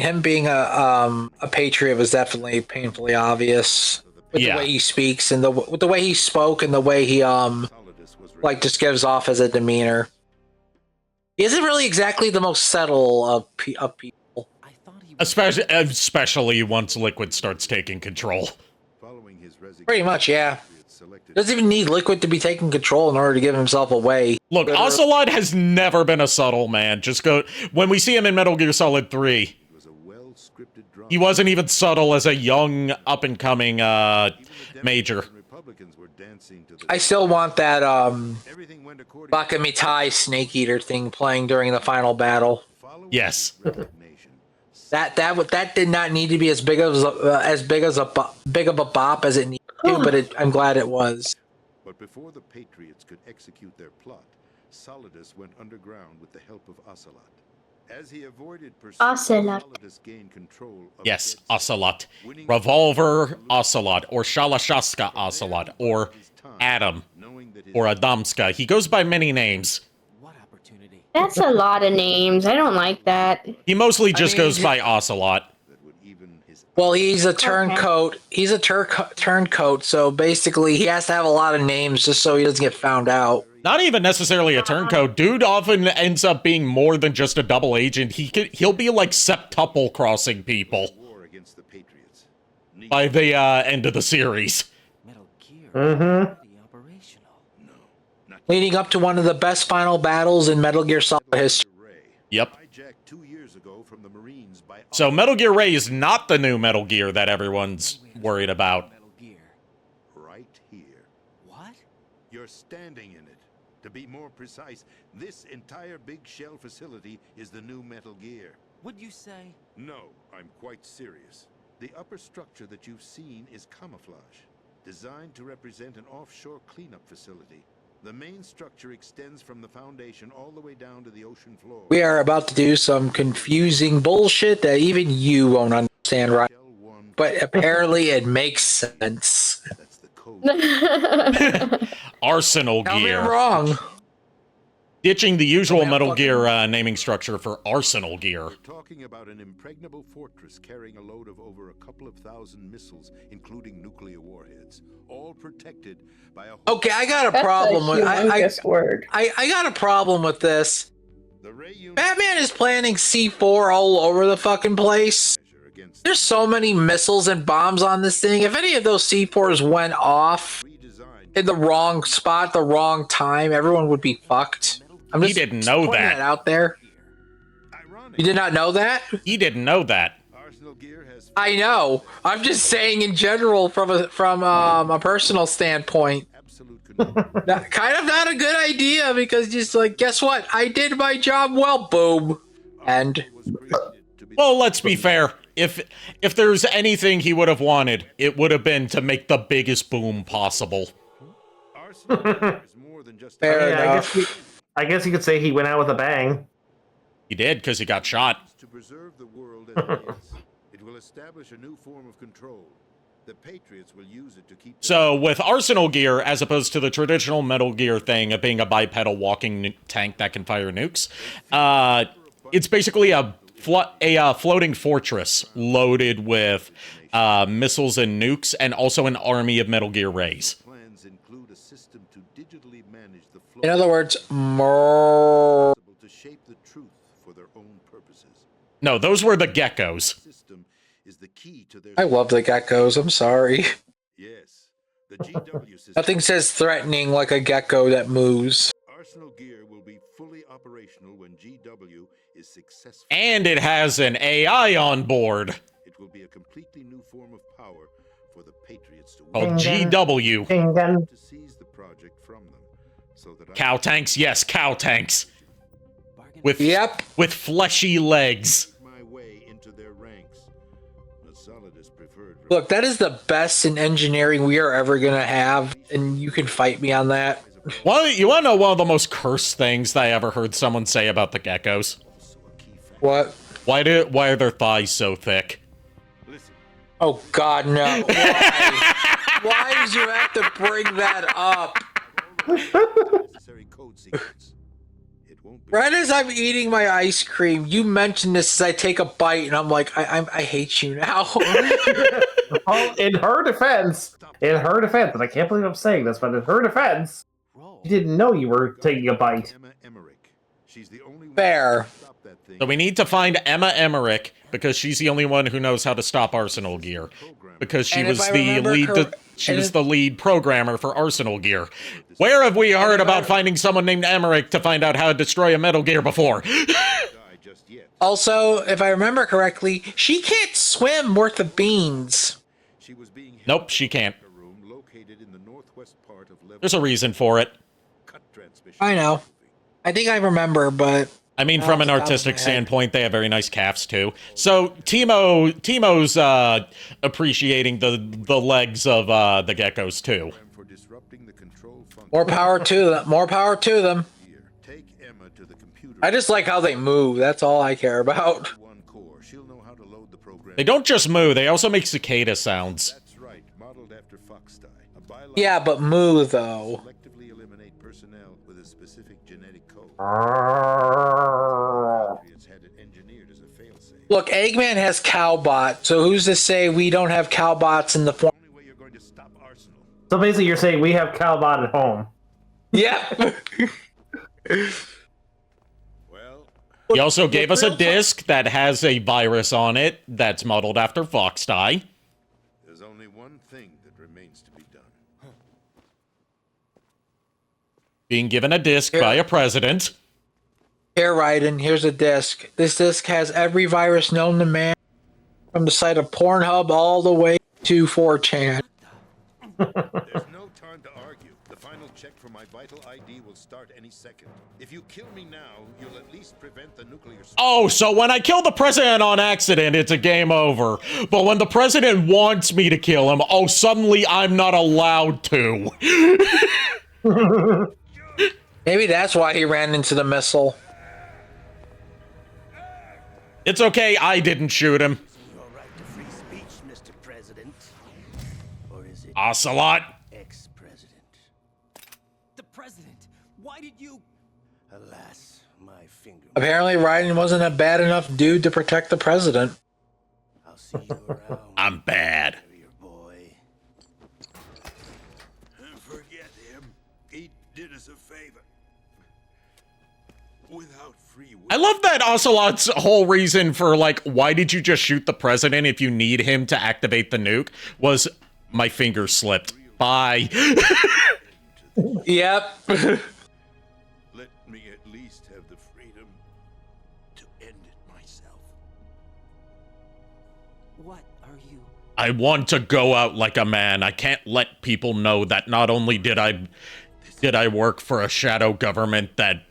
him being a Patriot was definitely painfully obvious. With the way he speaks and with the way he spoke and the way he just gives off as a demeanor. He isn't really exactly the most subtle of people. Especially once Liquid starts taking control. Pretty much, yeah. Doesn't even need Liquid to be taking control in order to give himself away. Look, Ocelot has never been a subtle man. When we see him in Metal Gear Solid 3, he wasn't even subtle as a young, up-and-coming, major. I still want that, Bakamitai Snake Eater thing playing during the final battle. Yes. That did not need to be as big of a bop as it needed to, but I'm glad it was. But before the Patriots could execute their plot, Solidus went underground with the help of Ocelot. As he avoided pursuit, Solidus gained control of Yes, Ocelot. Revolver Ocelot, or Shalashashka Ocelot, or Adam, or Adamska. He goes by many names. That's a lot of names. I don't like that. He mostly just goes by Ocelot. Well, he's a turncoat. He's a turncoat, so basically he has to have a lot of names just so he doesn't get found out. Not even necessarily a turncoat. Dude often ends up being more than just a double agent. He'll be like septuple crossing people by the end of the series. Leading up to one of the best final battles in Metal Gear Solid history. Yep. So Metal Gear Ray is not the new Metal Gear that everyone's worried about. Right here. What? You're standing in it. To be more precise, this entire big shell facility is the new Metal Gear. Would you say? No, I'm quite serious. The upper structure that you've seen is camouflage, designed to represent an offshore cleanup facility. The main structure extends from the foundation all the way down to the ocean floor. We are about to do some confusing bullshit that even you won't understand, right? But apparently it makes sense. Arsenal Tell me Gear. I'm wrong. Ditching the usual Metal Gear naming structure for Arsenal Gear. We're talking about an impregnable fortress carrying a load of over a couple of thousand missiles, including nuclear warheads, all protected by a... Okay, I got a problem with I got a problem with this. Batman is planting C4 all over the fucking place. There's so many missiles and bombs on this thing. If any of those C4s went off in the wrong spot, the wrong time, everyone would be fucked. He didn't know that. Out there. You did not know that? He didn't know that. I know. I'm just saying in general from a personal standpoint. Kind of not a good idea because just like, guess what? I did my job well, boom. And well, let's be fair. If there's anything he would have wanted, it would have been to make the biggest boom possible. Fair enough. I guess you could say he went out with a bang. He did, because he got shot. To preserve the world as it is, it will establish a new form of control. The Patriots will use it to keep... So, with Arsenal Gear, as opposed to the traditional Metal Gear thing of being a bipedal walking tank that can fire nukes, it's basically a floating fortress loaded with missiles and nukes, and also an army of Metal Gear Rays. In other words, more... to shape the truth for their own purposes. No, those were the geckos. Is the key to their... I love the geckos, I'm sorry. Yes. The GW system... Nothing says threatening like a gecko that moves. Arsenal Gear will be fully operational when GW is successful. And it has an AI on board. It will be a completely new form of power for the Patriots to called GW. To seize the project from them. So that cow tanks, yes, cow tanks. With with fleshy legs. Look, that is the best in engineering we are ever gonna have, and you can fight me on that. Well, you want to know one of the most cursed things that I ever heard someone say about the geckos? What? Why are their thighs so thick? Oh God, no! Why? Why did you have to bring that up? Right as I'm eating my ice cream, you mentioned this as I take a bite, and I'm like, I hate you now. Well, in her defense, and I can't believe I'm saying this, but in her defense, you didn't know you were taking a bite. Fair. So we need to find Emma Emmerich, because she's the only one who knows how to stop Arsenal Gear. Because she was the lead... She was the lead programmer for Arsenal Gear. Where have we heard about finding someone named Emmerich to find out how to destroy a Metal Gear before? Also, if I remember correctly, she can't swim worth of beans. Nope, she can't. There's a reason for it. I know. I think I remember, but... I mean, from an artistic standpoint, they have very nice calves, too. So, Timo's appreciating the legs of the geckos, too. More power to them. More power to them. I just like how they move. That's all I care about. They don't just moo, they also make cicada sounds. Yeah, but moo, though. Look, Eggman has Cowbot, so who's to say we don't have Cowbots in the form? So basically you're saying we have Cowbot at home. Yeah. He also gave us a disc that has a virus on it that's modeled after Fox Die. There's only one thing that remains to be done. Being given a disc by a president. Here, Raiden, here's a disc. This disc has every virus known to man, from the site of Pornhub all the way to 4chan. There's no time to argue. The final check for my vital ID will start any second. If you kill me now, you'll at least prevent the nuclear... Oh, so when I kill the president on accident, it's a game over. But when the president wants me to kill him, oh, suddenly I'm not allowed to. Maybe that's why he ran into the missile. It's okay, I didn't shoot him. Your right to free speech, Mr. President. Or is it... Ocelot. Ex-president. The president! Why did you... Alas, my finger... Apparently, Raiden wasn't a bad enough dude to protect the president. I'll see you around. I'm bad. Boy. Forget him. He did us a favor. Without free will. I love that Ocelot's whole reason for, like, why did you just shoot the president if you need him to activate the nuke was my finger slipped. Bye. Yep. Let me at least have the freedom to end it myself. What are you... I want to go out like a man. I can't let people know that not only did I work for a shadow government that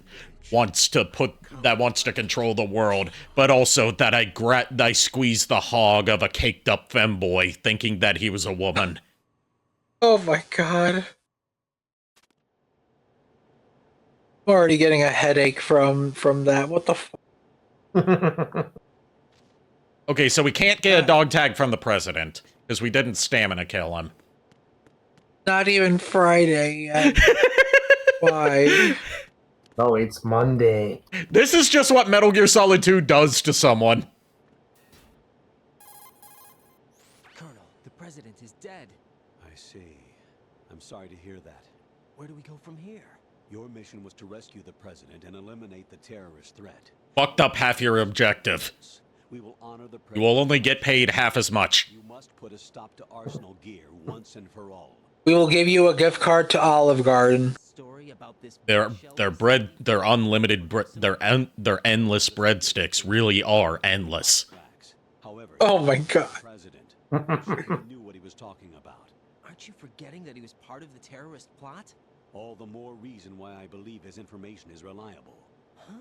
wants to control the world, but also that I squeezed the hog of a caked up femboy thinking that he was a woman. Oh my god. I'm already getting a headache from that. What the fuck? Okay, so we can't get a dog tag from the president because we didn't stamina kill him. Not even Friday yet. Why? Oh, it's Monday. This is just what Metal Gear Solid 2 does to someone. Colonel, the president is dead. I see. I'm sorry to hear that. Where do we go from here? Your mission was to rescue the president and eliminate the terrorist threat. Fucked up half your objective. We will honor the president. You will only get paid half as much. You must put a stop to Arsenal gear once and for all. We will give you a gift card to Olive Garden. Their unlimited their endless breadsticks really are endless. However, oh my god. President, I'm sure he knew what he was talking about. Aren't you forgetting that he was part of the terrorist plot? All the more reason why I believe his information is reliable. Huh?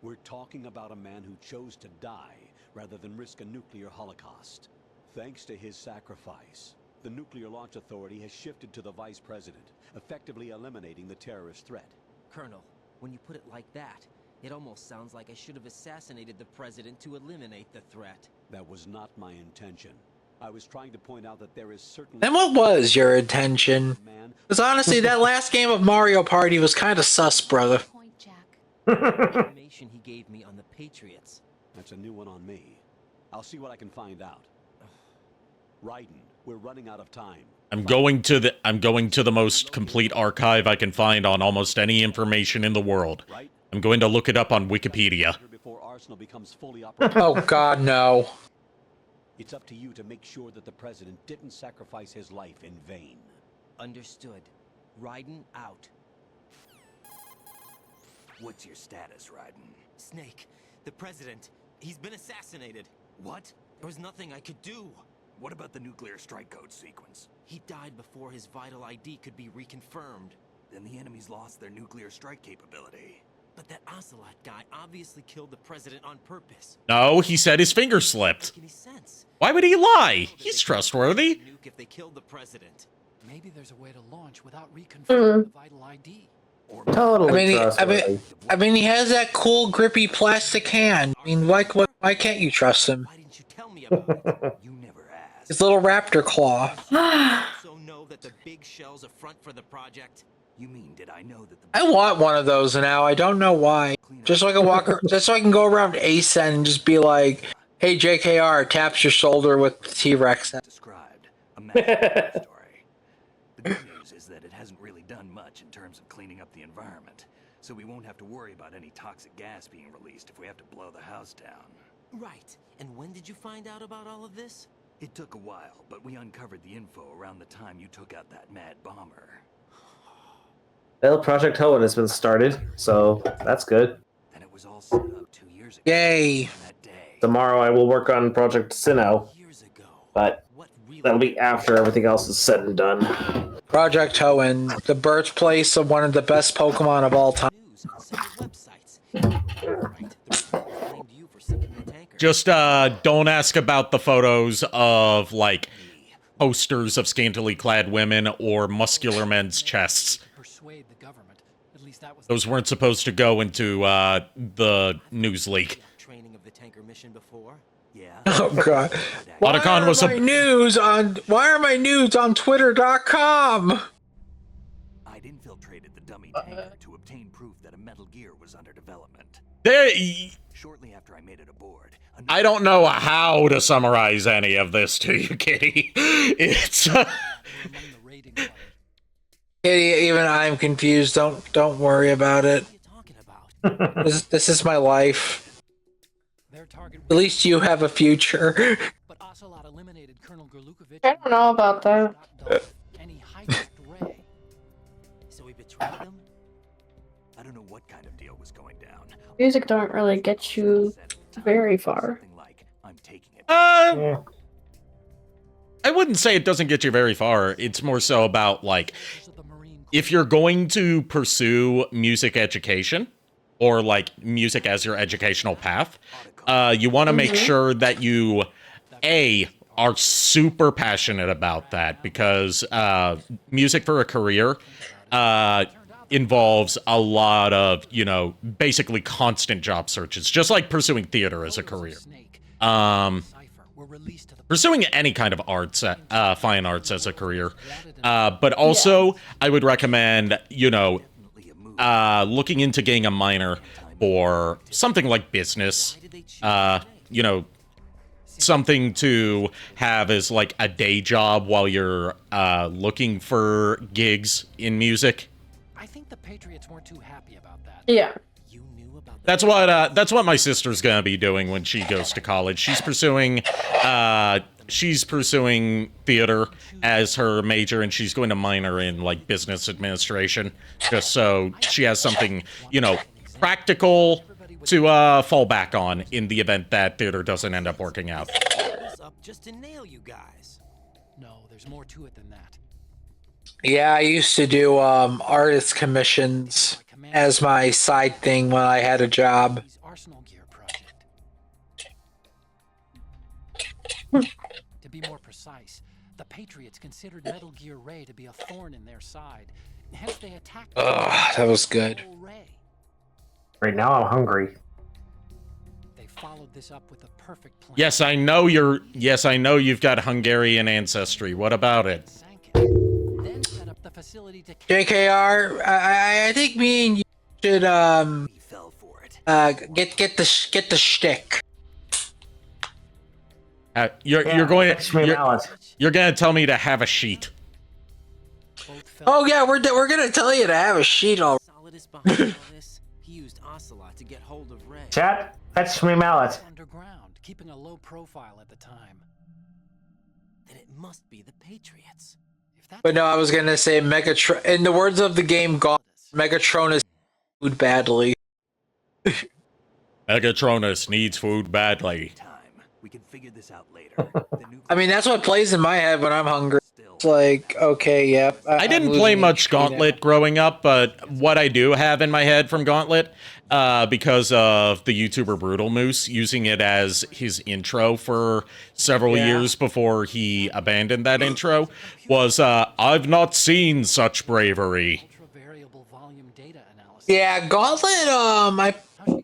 We're talking about a man who chose to die rather than risk a nuclear holocaust. Thanks to his sacrifice, the Nuclear Launch Authority has shifted to the Vice President, effectively eliminating the terrorist threat. Colonel, when you put it like that, it almost sounds like I should have assassinated the president to eliminate the threat. That was not my intention. I was trying to point out that there is certainly... Then what was your intention? Because honestly, that last game of Mario Party was kind of sus, brother. Information he gave me on the Patriots. That's a new one on me. I'll see what I can find out. Raiden, we're running out of time. I'm going to the most complete archive I can find on almost any information in the world. I'm going to look it up on Wikipedia. Before Arsenal becomes fully operational. Oh god, no. It's up to you to make sure that the president didn't sacrifice his life in vain. Understood. Raiden out. What's your status, Raiden? Snake, the president, he's been assassinated. What? There was nothing I could do. What about the nuclear strike code sequence? He died before his vital ID could be reconfirmed. Then the enemy's lost their nuclear strike capability. But that Ocelot guy obviously killed the president on purpose. No, he said his finger slipped. Doesn't make any sense. Why would he lie? He's trustworthy. Nuke if they killed the president. Maybe there's a way to launch without reconfirming the vital ID. Totally. I mean, he has that cool, grippy plastic hand. I mean, why can't you trust him? Why didn't you tell me about it? You never asked. His little raptor claw. So know that the big shell's a front for the project. You mean, did I know that the... I want one of those now. I don't know why. Just so I can walk, just so I can go around ASEN and just be like, "Hey, JKR," taps your shoulder with T-Rex. Described a massive story. The good news is that it hasn't really done much in terms of cleaning up the environment, so we won't have to worry about any toxic gas being released if we have to blow the house down. Right. And when did you find out about all of this? It took a while, but we uncovered the info around the time you took out that mad bomber. Well, Project Hoenn has been started, so that's good. And it was all set up 2 years ago. Yay! Tomorrow I will work on Project Sinnoh, but that'll be after everything else is said and done. Project Hoenn, the birthplace of one of the best Pokemon of all time. Just don't ask about the photos of, like, posters of scantily clad women or muscular men's chests. Those weren't supposed to go into the news leak. Training of the tanker mission before? Yeah. Oh god. Why are my news on Twitter.com? I'd infiltrated the dummy tanker to obtain proof that a Metal Gear was under development. Shortly after I made it aboard, I don't know how to summarize any of this to you, Kitty. It's Kitty, even I'm confused. Don't worry about it. This is my life. At least you have a future. I don't know about that. So we betrayed them? I don't know what kind of deal was going down. Music don't really get you very far. I wouldn't say it doesn't get you very far. It's more so about, like, if you're going to pursue music education, or, like, music as your educational path, you want to make sure that you, A, are super passionate about that, because music for a career involves a lot of, you know, basically constant job searches, just like pursuing theater as a career. Pursuing any kind of arts, fine arts as a career. But also, I would recommend, you know, looking into getting a minor for something like business, you know, something to have as, like, a day job while you're looking for gigs in music. I think the Patriots weren't too happy about that. Yeah. That's what my sister's gonna be doing when she goes to college. She's pursuing theater as her major, and she's going to minor in, like, business administration, just so she has something, you know, practical to fall back on in the event that theater doesn't end up working out. Up just to nail you guys. No, there's more to it than that. Yeah, I used to do artist commissions as my side thing when I had a job. To be more precise, the Patriots considered Metal Gear Ray to be a thorn in their side. Hence they attacked. Ugh, that was good. Right now I'm hungry. They followed this up with a perfect plan. Yes, I know you've got Hungarian ancestry. What about it? Then set up the facility to JKR, I think me and you should get the shtick. You're going to tell me to have a sheet. Oh yeah, we're gonna tell you to have a sheet all. He used Ocelot to get hold of Ray. Chat, fetch me mallet. Underground, keeping a low profile at the time. Then it must be the Patriots. But no, I was gonna say Megatron. In the words of the game, Megatron is food badly. Megatronus needs food badly. We can figure this out later. I mean, that's what plays in my head when I'm hungry. It's like, okay, yep. I didn't play much Gauntlet growing up, but what I do have in my head from Gauntlet, because of the YouTuber Brutal Moose using it as his intro for several years before he abandoned that intro, was, I've not seen such bravery. Yeah, Gauntlet,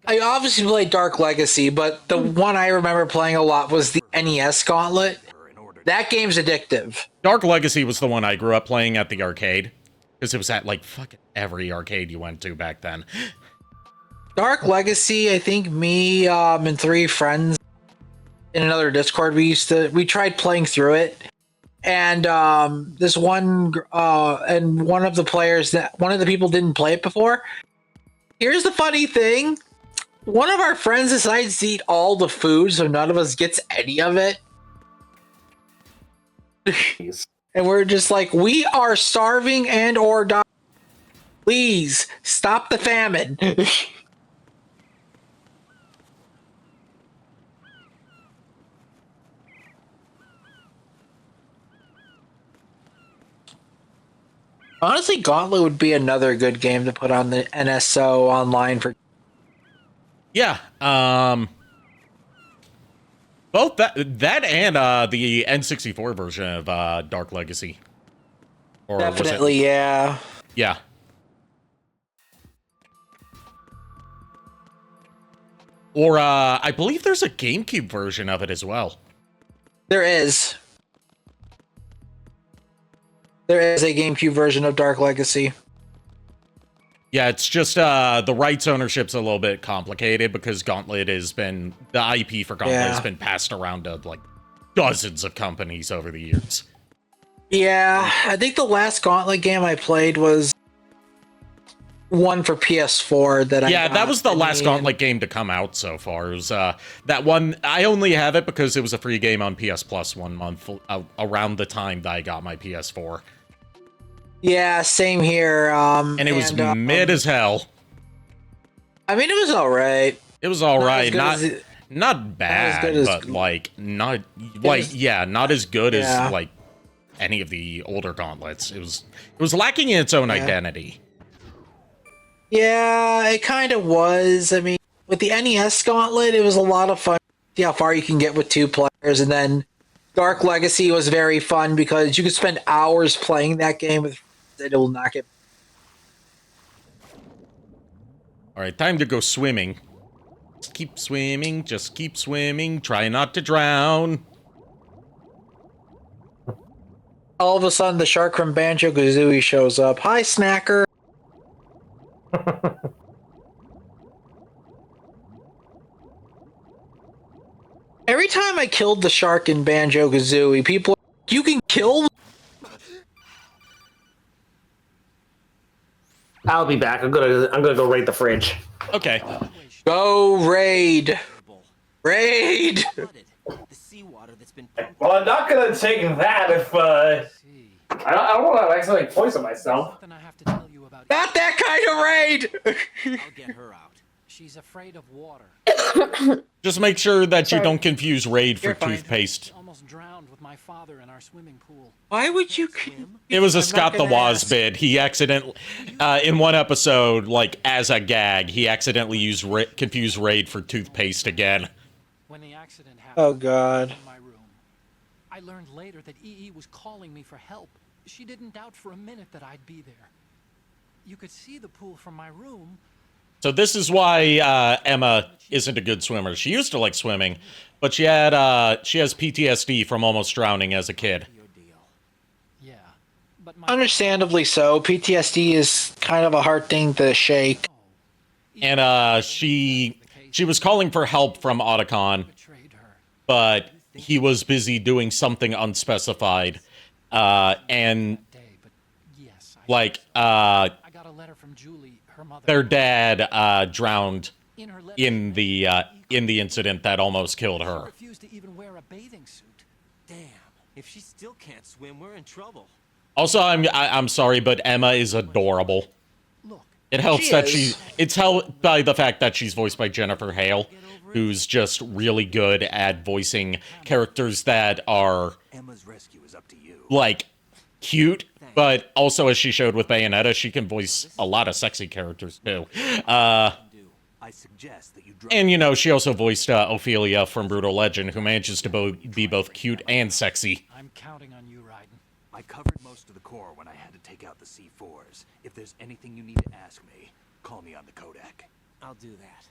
I obviously played Dark Legacy, but the one I remember playing a lot was the NES Gauntlet. That game's addictive. Dark Legacy was the one I grew up playing at the arcade, because it was at, like, fucking every arcade you went to back then. Dark Legacy, I think me and 3 friends in another Discord, we tried playing through it. and this one and one of the people didn't play it before. Here's the funny thing. One of our friends decides to eat all the food, so none of us gets any of it. And we're just like, we are starving and or dying. Please stop the famine. Honestly, Gauntlet would be another good game to put on the NSO online for. Yeah, both that and the N64 version of Dark Legacy. Or Definitely, yeah. Yeah. Or I believe there's a GameCube version of it as well. There is. There is a GameCube version of Dark Legacy. Yeah, it's just the rights ownership's a little bit complicated because Gauntlet has been the IP for Gauntlet has been passed around to like dozens of companies over the years. Yeah, I think the last Gauntlet game I played was one for PS4 that was the last Gauntlet game to come out so far. It was that one. I only have it because it was a free game on PS Plus 1 month around the time that I got my PS4. Yeah, same here. And it was mid as hell. I mean, it was all right. It was all right. Not Not bad, as but like not not as good as like any of the older Gauntlets. It was lacking in its own identity. Yeah, it kind of was. I mean, with the NES Gauntlet, it was a lot of fun. See how far you can get with 2 players, and then Dark Legacy was very fun because you could spend hours playing that game with. It will not get. All right, time to go swimming. Just keep swimming. Just keep swimming. Try not to drown. All of a sudden, the shark from Banjo-Kazooie shows up. Hi, Snacker. Every time I killed the shark in Banjo-Kazooie, people are like, you can kill. I'll be back. I'm gonna go raid the fridge. Okay. Go raid. Raid. Well, I'm not gonna take that if I don't want to accidentally poison myself. Not that kind of raid. I'll get her out. She's afraid of water. Just make sure that you don't confuse raid for toothpaste. Almost drowned with my father in our swimming pool. Why would you? It was a Scott the Woz bit. He accidentally, in one episode, like as a gag, he accidentally used confused raid for toothpaste again. When the accident happened, Oh God. in my room, I learned later that EE was calling me for help. She didn't doubt for a minute that I'd be there. You could see the pool from my room. So this is why Emma isn't a good swimmer. She used to like swimming, but she has PTSD from almost drowning as a kid. Understandably so. PTSD is kind of a hard thing to shake. And she was calling for help from Otacon, but he was busy doing something unspecified. And like I got a letter from Julie, her mother. Their dad drowned in the incident that almost killed her. Refused to even wear a bathing suit. Damn. If she still can't swim, we're in trouble. Also, I'm sorry, but Emma is adorable. It helps that it's helped by the fact that she's voiced by Jennifer Hale, who's just really good at voicing characters that are Emma's rescue is up to you. like cute, but also as she showed with Bayonetta, she can voice a lot of sexy characters too. I suggest that you And you know, she also voiced Ophelia from Brutal Legend, who manages to be both cute and sexy. I'm counting on you, Raiden. I covered most of the core when I had to take out the C4s. If there's anything you need to ask me, call me on the codec. I'll do that.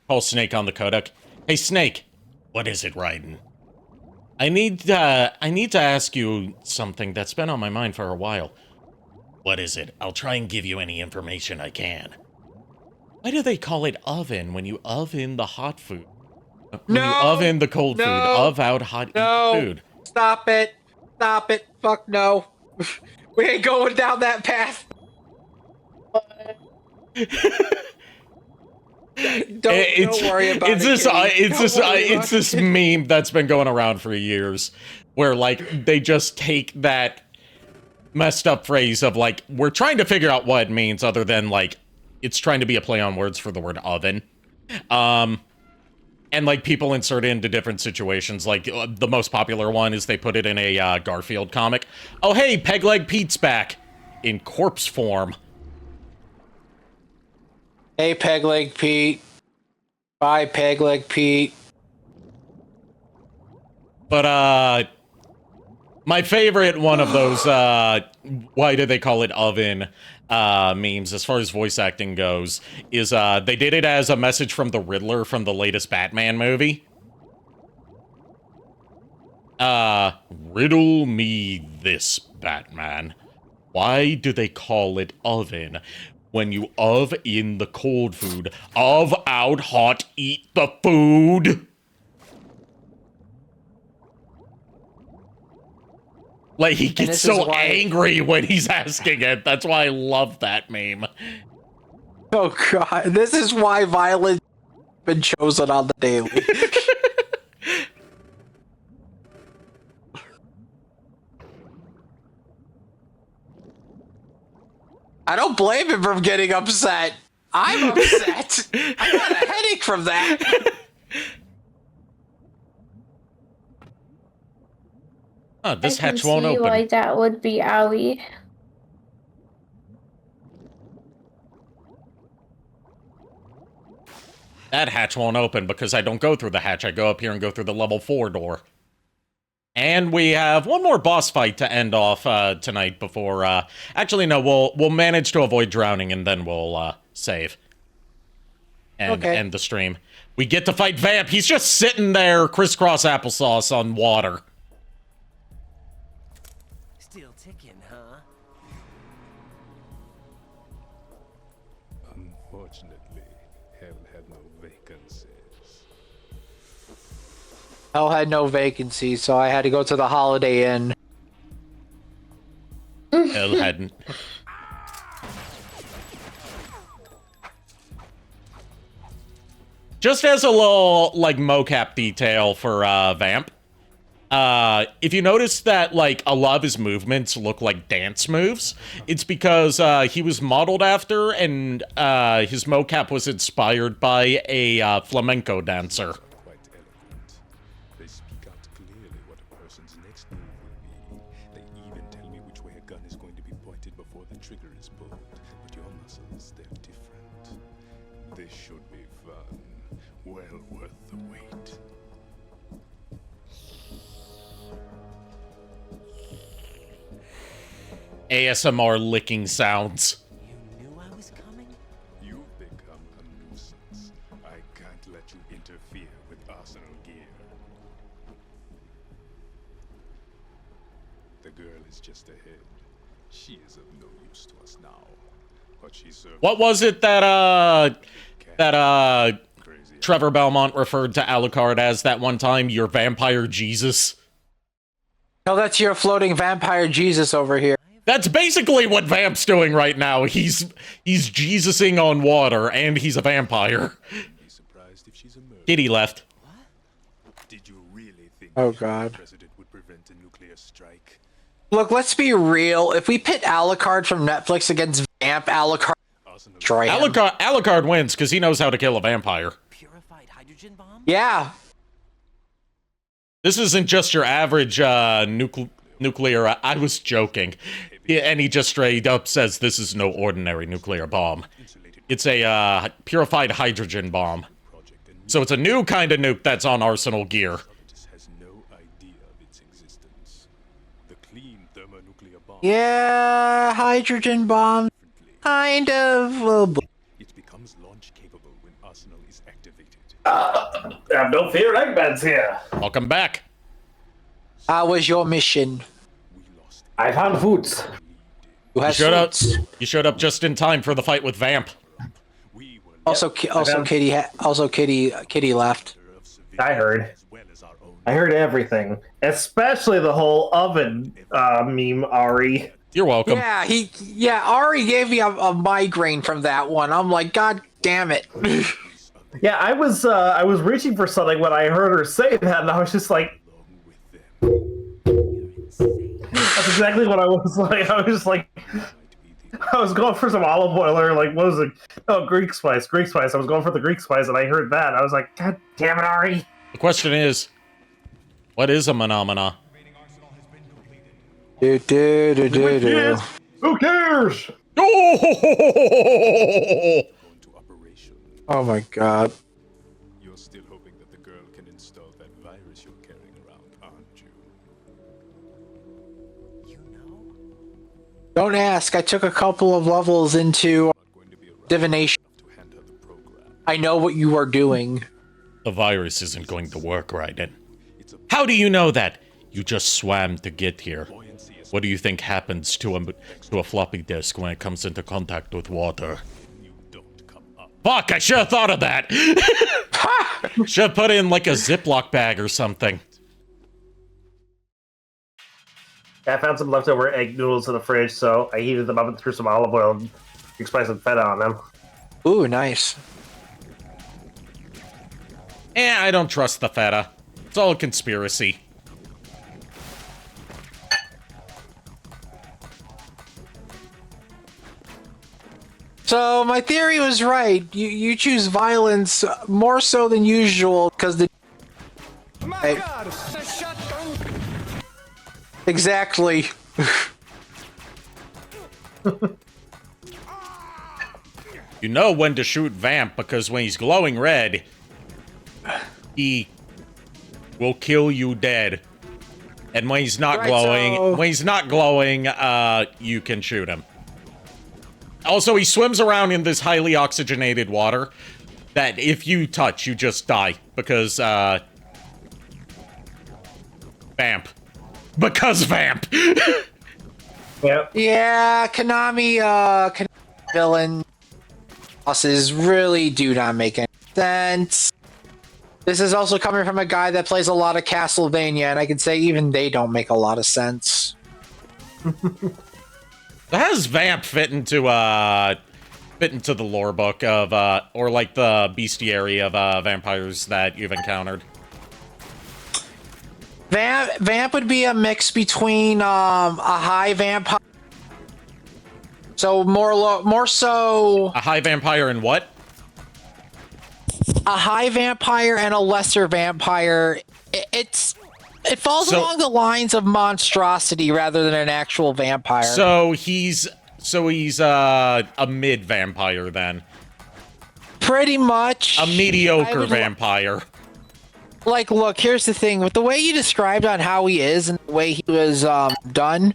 Call Snake on the codec. Hey Snake, what is it, Raiden? I need to ask you something that's been on my mind for a while. What is it? I'll try and give you any information I can. Why do they call it oven when you oven the hot food? When you oven the cold food, out hot food. Stop it. Stop it. Fuck no. We ain't going down that path. Don't worry about it. It's this meme that's been going around for years, where like they just take that messed up phrase of like we're trying to figure out what it means, other than like it's trying to be a play on words for the word oven, and like people insert it into different situations. Like the most popular one is they put it in a Garfield comic. Oh hey, Peg Leg Pete's back in corpse form. Hey, Peg Leg Pete. Bye, Peg Leg Pete. But, my favorite one of those, why do they call it oven, memes, as far as voice acting goes, is, they did it as a message from the Riddler from the latest Batman movie. Riddle me this, Batman. Why do they call it oven? When you of in the cold food, of out hot, eat the food. Like, he gets so angry when he's asking it. That's why I love that meme. Oh god, this is why violence has been chosen on the daily. I don't blame him for getting upset. I'm upset. I got a headache from that. Oh, this I can hatch won't see open. why that would be owie. That hatch won't open because I don't go through the hatch. I go up here and go through the level 4 door. And we have one more boss fight to end off tonight before... actually, no, we'll manage to avoid drowning and then we'll save. And end the stream. We get to fight Vamp. He's just sitting there crisscross applesauce on water. Still ticking, huh? Unfortunately, hell had no vacancies. Hell had no vacancy, so I had to go to the Holiday Inn. Hell hadn't. Just as a little, like, mocap detail for Vamp, if you notice that, like, a lot of his movements look like dance moves, it's because he was modeled after and his mocap was inspired by a flamenco dancer. They speak out clearly what a person's next move will be. They even tell me which way a gun is going to be pointed before the trigger is pulled. But your muscles, they're different. This should be fun. Well worth the wait. ASMR licking sounds. You knew I was coming? You've become a nuisance. I can't let you interfere with arsenal gear. The girl is just ahead. She is of no use to us now. But she served. What was it that Trevor Belmont referred to Alucard as that one time? Your vampire Jesus? No, that's your floating vampire Jesus over here. That's basically what Vamp's doing right now. He's Jesusing on water, and he's a vampire. Kitty left. Did you really think Oh god. the president would prevent a nuclear strike? Look, let's be real. If we pit Alucard from Netflix against Vamp, Alucard destroy him. Alucard wins because he knows how to kill a vampire. Purified hydrogen bomb? Yeah. This isn't just your average nuclear. I was joking. And he just straight up says this is no ordinary nuclear bomb. It's a purified hydrogen bomb. So it's a new kind of nuke that's on arsenal gear. Has no idea of its existence. The clean thermonuclear bomb. Yeah, hydrogen bomb. Kind of. It becomes launch capable when arsenal is activated. Have no fear, Eggman's here. Welcome back. How was your mission? I found foods. You showed up just in time for the fight with Vamp. Also, Kitty left. I heard. I heard everything, especially the whole oven meme, Ari. You're welcome. Yeah, Ari gave me a migraine from that one. I'm like, God damn it. Yeah, I was reaching for something when I heard her say that, and I was just like, that's exactly what I was like. I was just like, I was going for some olive oil or like, what was it? Oh, Greek spice. I was going for the Greek spice, and I heard that. And I was like, God damn it, Ari. The question is, what is a phenomena? Do. Who cares? Oh my god. You're still hoping that the girl can install that virus you're carrying around, aren't you? Don't ask. I took a couple of levels into divination. I know what you are doing. The virus isn't going to work, Raiden. How do you know that? You just swam to get here. What do you think happens to a floppy disk when it comes into contact with water? Fuck, I should have thought of that! Should have put it in like a Ziploc bag or something. I found some leftover egg noodles in the fridge, so I heated them up and threw some olive oil and spice and feta on them. Ooh, nice. I don't trust the feta. It's all a conspiracy. So my theory was right. You choose violence more so than usual because the. My God! Exactly. You know when to shoot Vamp because when he's glowing red, he will kill you dead. And when he's not glowing, you can shoot him. Also, he swims around in this highly oxygenated water that if you touch, you just die. Because, Vamp. Because Vamp! Yep. Yeah, Konami villain bosses really do not make any sense. This is also coming from a guy that plays a lot of Castlevania, and I can say even they don't make a lot of sense. How does Vamp fit into the lore book of, or like the bestiary of, vampires that you've encountered? Vamp would be a mix between, a high vampire. So more so. A high vampire and what? A high vampire and a lesser vampire. It falls along the lines of monstrosity rather than an actual vampire. So he's a mid vampire then. Pretty much. A mediocre vampire. Like, look, here's the thing. With the way you described on how he is and the way he was done,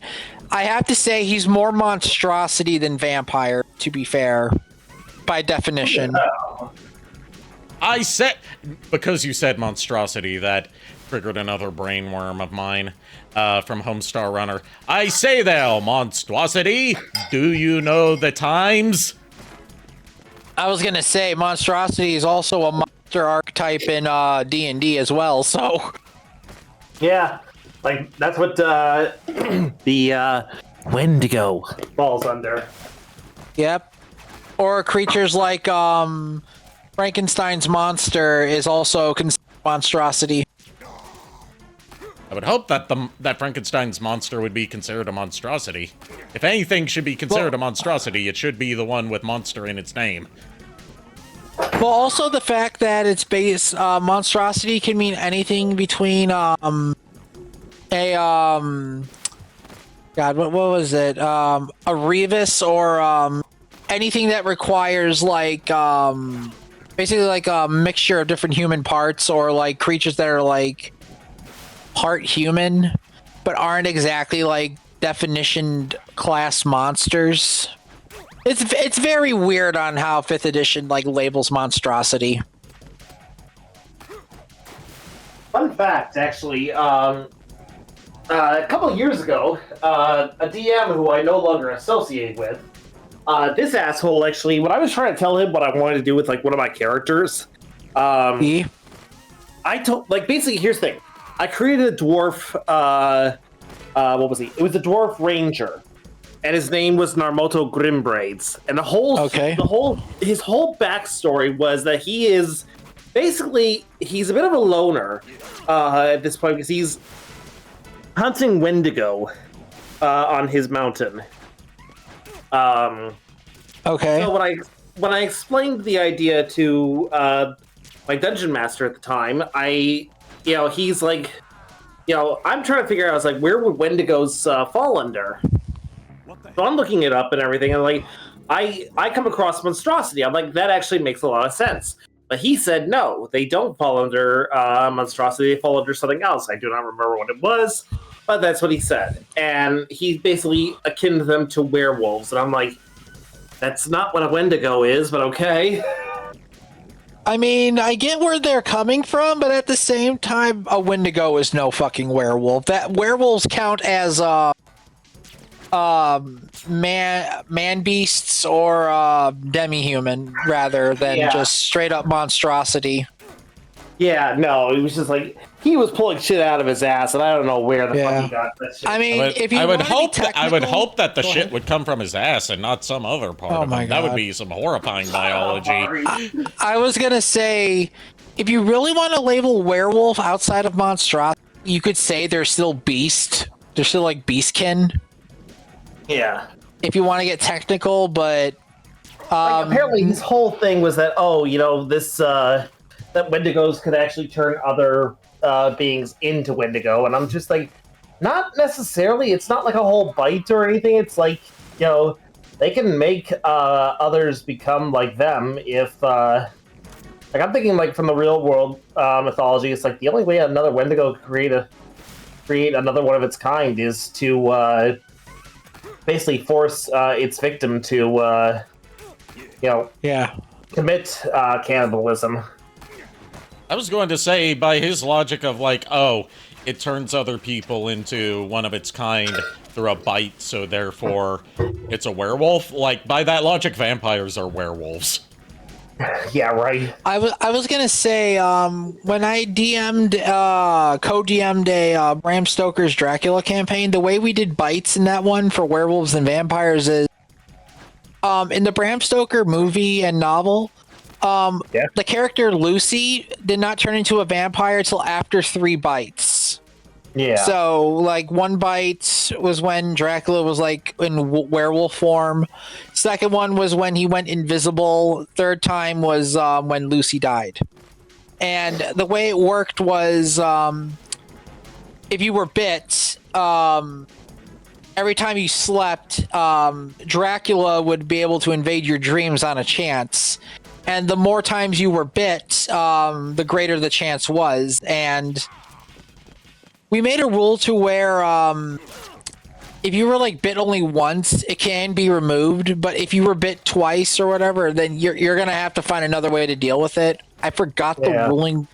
I have to say he's more monstrosity than vampire, to be fair. By definition. I said, because you said monstrosity, that triggered another brain worm of mine from Homestar Runner. I say there, monstrosity, do you know the times? I was gonna say, monstrosity is also a monster archetype in D&D as well, so... Yeah, like, that's what the Wendigo falls under. Yep. Or creatures like Frankenstein's monster is also considered monstrosity. I would hope that that Frankenstein's monster would be considered a monstrosity. If anything should be considered a monstrosity, it should be the one with monster in its name. Well, also the fact that it's based, monstrosity can mean anything between, God, what was it? A Revis or, anything that requires, like, basically like a mixture of different human parts, or like creatures that are like part human, but aren't exactly like definitioned class monsters. It's very weird on how 5th edition like labels monstrosity. Fun fact, actually, a couple of years ago, a DM who I no longer associate with, this asshole actually, when I was trying to tell him what I wanted to do with like one of my characters, I told, like, basically, here's the thing. I created a dwarf. What was he? It was a dwarf ranger, and his name was Narmoto Grimbraids. And his whole backstory was that he is basically he's a bit of a loner at this point because he's hunting Wendigo on his mountain. So when I explained the idea to my dungeon master at the time, he's like, I'm trying to figure out, I was like, where would Wendigos fall under? So I'm looking it up and everything, and like, I come across monstrosity. I'm like, that actually makes a lot of sense. But he said, no, they don't fall under monstrosity. They fall under something else. I do not remember what it was, but that's what he said. And he basically akin them to werewolves. And I'm like, that's not what a Wendigo is, but okay. I mean, I get where they're coming from, but at the same time, a Wendigo is no fucking werewolf. That werewolves count as man beasts or demi-human rather than just straight up monstrosity. Yeah, no, it was just like he was pulling shit out of his ass, and I don't know where the fuck he got that shit. I mean, I would hope that the shit would come from his ass and not some other part of him. That would be some horrifying biology. I was gonna say, if you really want to label werewolf outside of monstrosity, you could say they're still beast. They're still like beastkin. Yeah. If you want to get technical, but apparently his whole thing was that this that Wendigos could actually turn other beings into Wendigo, and I'm just like, not necessarily. It's not like a whole bite or anything. It's like, they can make others become like them if like I'm thinking like from the real world mythology, it's like the only way another Wendigo could create another one of its kind is to basically force its victim to commit cannibalism. I was going to say, by his logic of like, it turns other people into one of its kind through a bite, so therefore it's a werewolf. Like, by that logic, vampires are werewolves. Yeah, right. I was gonna say, when I co-DM'd a Bram Stoker's Dracula campaign, the way we did bites in that one for werewolves and vampires is, in the Bram Stoker movie and novel, the character Lucy did not turn into a vampire until after 3 bites. Yeah. So, like, 1 bite was when Dracula was, like, in werewolf form. Second one was when he went invisible. Third time was when Lucy died. And the way it worked was, if you were bit, every time you slept, Dracula would be able to invade your dreams on a chance. And the more times you were bit, the greater the chance was. And we made a rule to where if you were like bit only once, it can be removed. But if you were bit twice or whatever, then you're gonna have to find another way to deal with it. I forgot the ruling.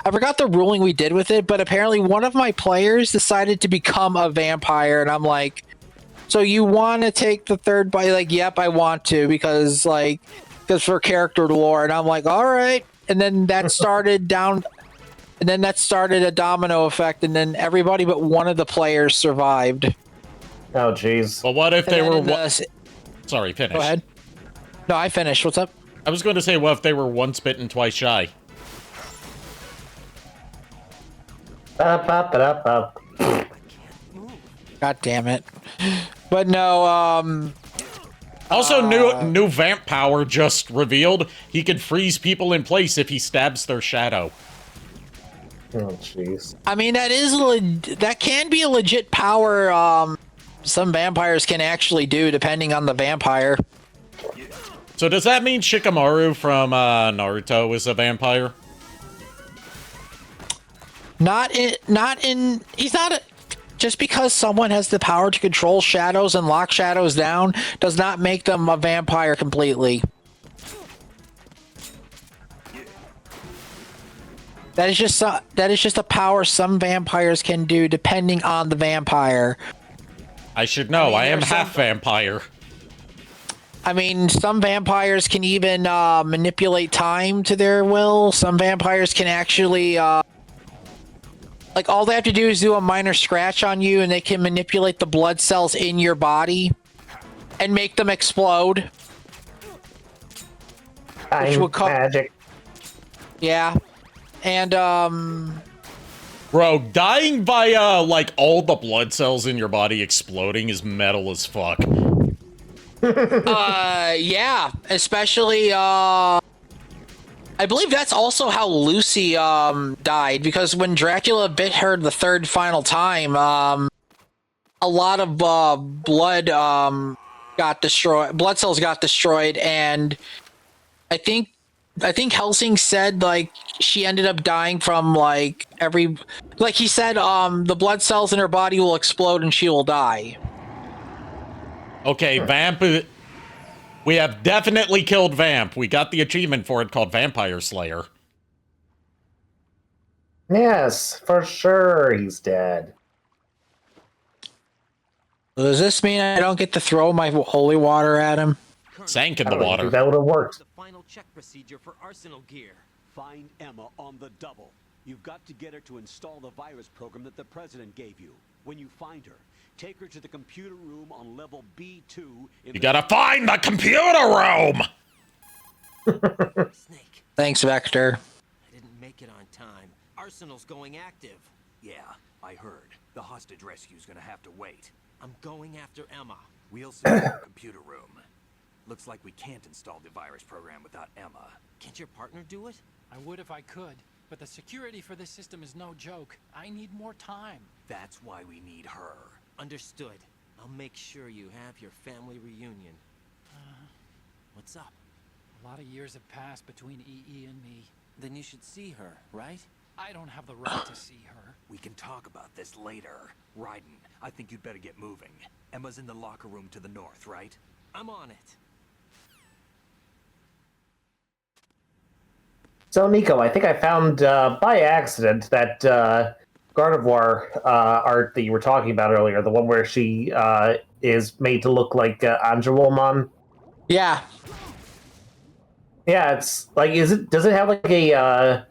I forgot the ruling we did with it. But apparently, one of my players decided to become a vampire, and I'm like, so you want to take the 3rd bite? Like, yep, I want to because for character lore. And I'm like, all right. And then that started down. And then that started a domino effect, and then everybody but one of the players survived. Oh, jeez. Well, what if they were... Sorry, finish. Go ahead. No, I finished. What's up? I was going to say, what if they were once bitten, twice shy? God damn it. But no, Also, new vamp power just revealed. He can freeze people in place if he stabs their shadow. Oh, jeez. I mean, that can be a legit power some vampires can actually do, depending on the vampire. So does that mean Shikamaru from Naruto is a vampire? Just because someone has the power to control shadows and lock shadows down does not make them a vampire completely. That is just a power some vampires can do depending on the vampire. I should know. I am half vampire. I mean, some vampires can even manipulate time to their will. Some vampires can actually Like, all they have to do is do a minor scratch on you, and they can manipulate the blood cells in your body and make them explode. Which would magic. Yeah. And, Bro, dying by, like, all the blood cells in your body exploding is metal as fuck. yeah. Especially, I believe that's also how Lucy died, because when Dracula bit her the third final time, a lot of blood got destroyed, blood cells got destroyed, and I think Helsing said like she ended up dying from like he said the blood cells in her body will explode and she will die. Okay, Vamp. We have definitely killed Vamp. We got the achievement for it called Vampire Slayer. Yes, for sure he's dead. Does this mean I don't get to throw my holy water at him? Sank in the water. That would have worked. The final check procedure for arsenal gear. Find Emma on the double. You've got to get her to install the virus program that the president gave you. When you find her, take her to the computer room on level B2. You gotta find the computer room! Snake. Thanks, Vector. I didn't make it on time. Arsenal's going active. Yeah, I heard. The hostage rescue's gonna have to wait. I'm going after Emma. We'll see the computer room. Looks like we can't install the virus program without Emma. Can't your partner do it? I would if I could, but the security for this system is no joke. I need more time. That's why we need her. Understood. I'll make sure you have your family reunion. What's up? A lot of years have passed between EE and me. Then you should see her, right? I don't have the right to see her. We can talk about this later. Raiden, I think you'd better get moving. Emma's in the locker room to the north, right? I'm on it. So, Niko, I think I found by accident that Gardevoir art that you were talking about earlier, the one where she is made to look like Angelomon. Yeah. Yeah, it's like, does it have like a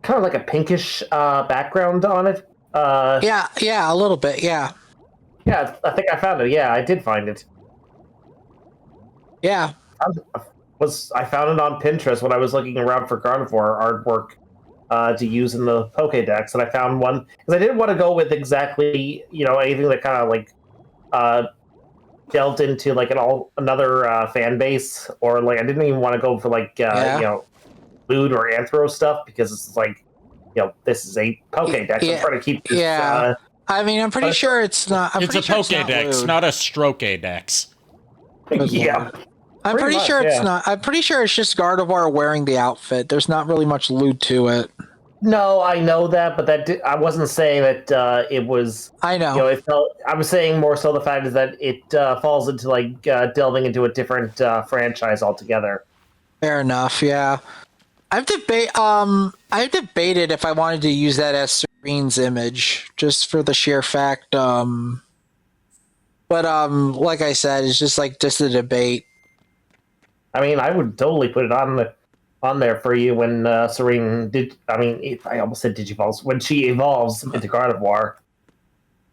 kind of like a pinkish background on it? Yeah, a little bit, yeah. Yeah, I think I found it. Yeah, I did find it. Yeah. I found it on Pinterest when I was looking around for Gardevoir artwork to use in the Pokédex, and I found one because I didn't want to go with exactly anything that kind of like delved into like another fan base, or like I didn't even want to go for like lewd or anthro stuff, because it's like this is a Pokédex. I'm trying to keep this, I mean, I'm pretty sure it's not. It's a Pokédex, not a Strokedex. Yeah. I'm pretty sure it's not. I'm pretty sure it's just Gardevoir wearing the outfit. There's not really much loot to it. No, I know that, but I wasn't saying that it was. I know. I was saying more so the fact is that it falls into like delving into a different franchise altogether. Fair enough. Yeah, I've debated if I wanted to use that as Serene's image, just for the sheer fact. But like I said, it's just a debate. I mean, I would totally put it on there for you when Serene did. I mean, I almost said Digivolves when she evolves into Gardevoir.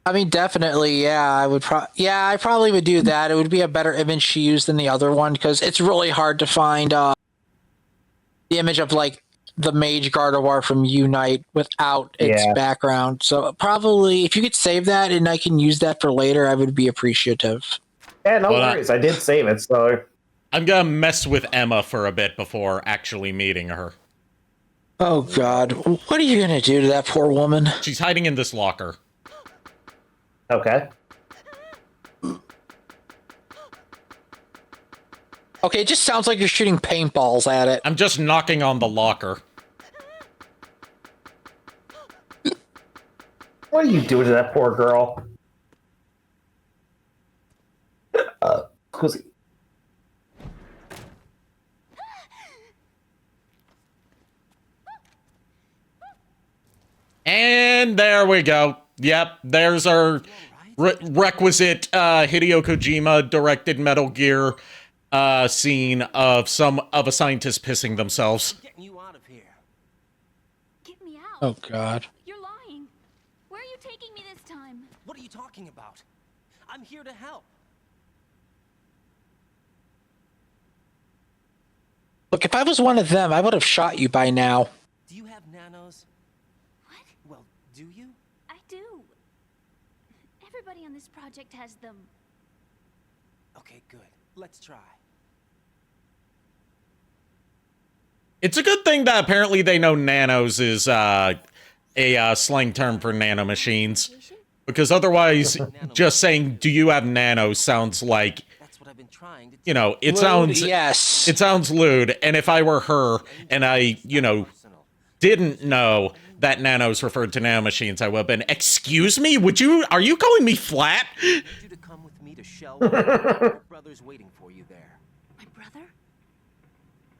I mean, definitely, yeah. I probably would do that. It would be a better image she used than the other one, because it's really hard to find the image of like the Mage Gardevoir from Unite without its background. So probably, if you could save that and I can use that for later, I would be appreciative. Yeah, no worries. I did save it, so. I'm gonna mess with Emma for a bit before actually meeting her. Oh God, what are you gonna do to that poor woman? She's hiding in this locker. Okay. Okay, it just sounds like you're shooting paintballs at it. I'm just knocking on the locker. What are you doing to that poor girl? Scusi. And there we go. Yep, there's our requisite Hideo Kojima directed Metal Gear scene of a scientist pissing themselves. Getting you out of here. Get me out. Oh God. You're lying. me this time. What are you talking about? I'm here to help. Look, if I was one of them, I would have shot you by now. Do you have nanos? What? Well, do you? I do. Everybody on this project has them. Okay, good. Let's try. It's a good thing that apparently they know nanos is a slang term for nanomachines. Because otherwise, just saying, do you have nanos sounds like, you know, it sounds lewd. And if I were her and I, you know, didn't know that nanos referred to nanomachines, I would have been, excuse me, are you calling me flat? I need you to come with me to Shell. Your brother's waiting for you there. My brother?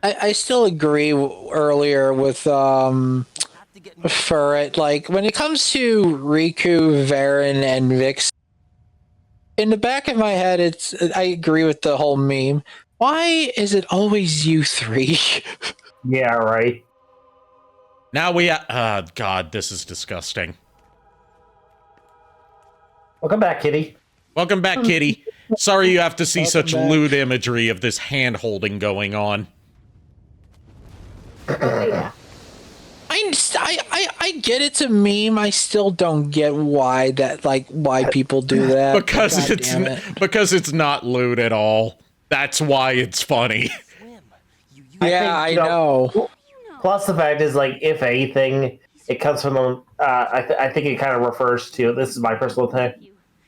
I still agree earlier with Furret. Like, when it comes to Riku, Varen, and Vix, in the back of my head, I agree with the whole meme. Why is it always you three? Yeah, right. Now God, this is disgusting. Welcome back, Kitty. Welcome back, Kitty. Sorry you have to see such lewd imagery of this hand-holding going on. Yeah. I get it's a meme. I still don't get why people do that. Because it's not lewd at all. That's why it's funny. I know. Plus, the fact is, like, if anything, it comes from the. I think it kind of refers to. This is my personal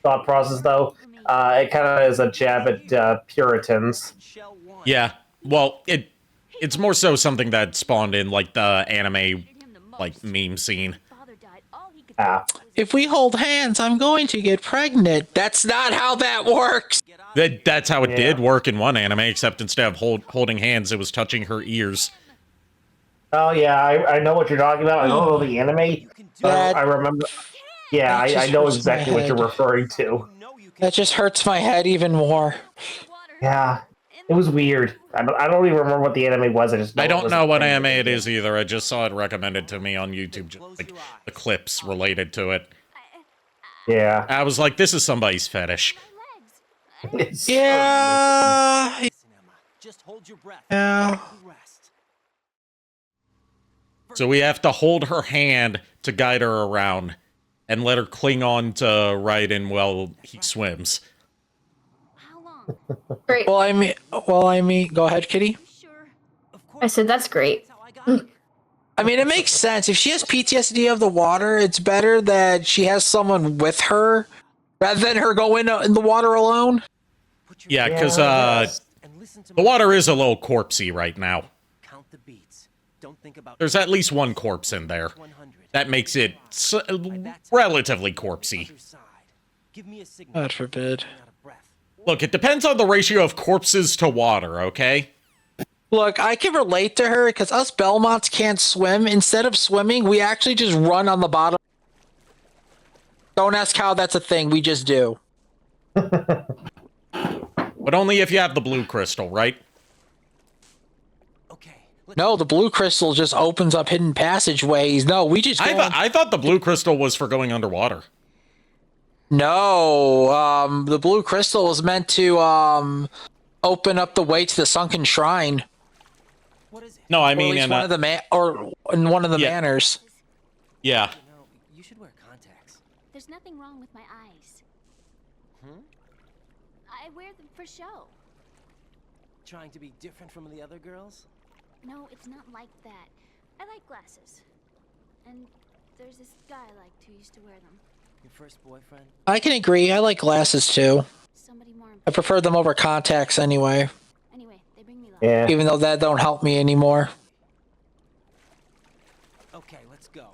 thought process, though. It kind of is a jab at Puritans. Yeah. Well, it's more so something that spawned in like the anime, like meme scene. If we hold hands, I'm going to get pregnant. That's not how that works. That's how it did work in one anime, except instead of holding hands, it was touching her ears. Oh yeah, I know what you're talking about. I don't know the anime, but I remember. Yeah, I know exactly what you're referring to. That just hurts my head even more. Yeah, it was weird. I don't even remember what the anime was. I don't know what anime it is either. I just saw it recommended to me on YouTube, just, like the clips related to it. Yeah, I was like, this is somebody's fetish. Yeah. Just hold your breath. Yeah. So we have to hold her hand to guide her around and let her cling on to Raiden while he swims. Great. Well, I mean, go ahead, Kitty. I said that's great. I mean, it makes sense. If she has PTSD of the water, it's better that she has someone with her rather than her go in the water alone. Yeah, because the water is a little corpsey right now. There's at least one corpse in there. That makes it relatively corpsey. God forbid. Look, it depends on the ratio of corpses to water, okay? Look, I can relate to her because us Belmonts can't swim. Instead of swimming, we actually just run on the bottom. Don't ask how that's a thing. We just do. But only if you have the blue crystal, right? No, the blue crystal just opens up hidden passageways. No, we just go I thought the blue crystal was for going underwater. No, the blue crystal was meant to open up the way to the sunken shrine. What is it? No, I mean in one of the manors. Yeah. You should wear contacts. There's nothing wrong with my eyes. I wear them for show. Trying to be different from the other girls? No, it's not like that. I like glasses. And there's this guy I liked who used to wear them. Your first boyfriend? I can agree. I like glasses too. Somebody more I prefer them over contacts anyway. Anyway, they bring me luck. Yeah. Even though that don't help me anymore. Okay, let's go.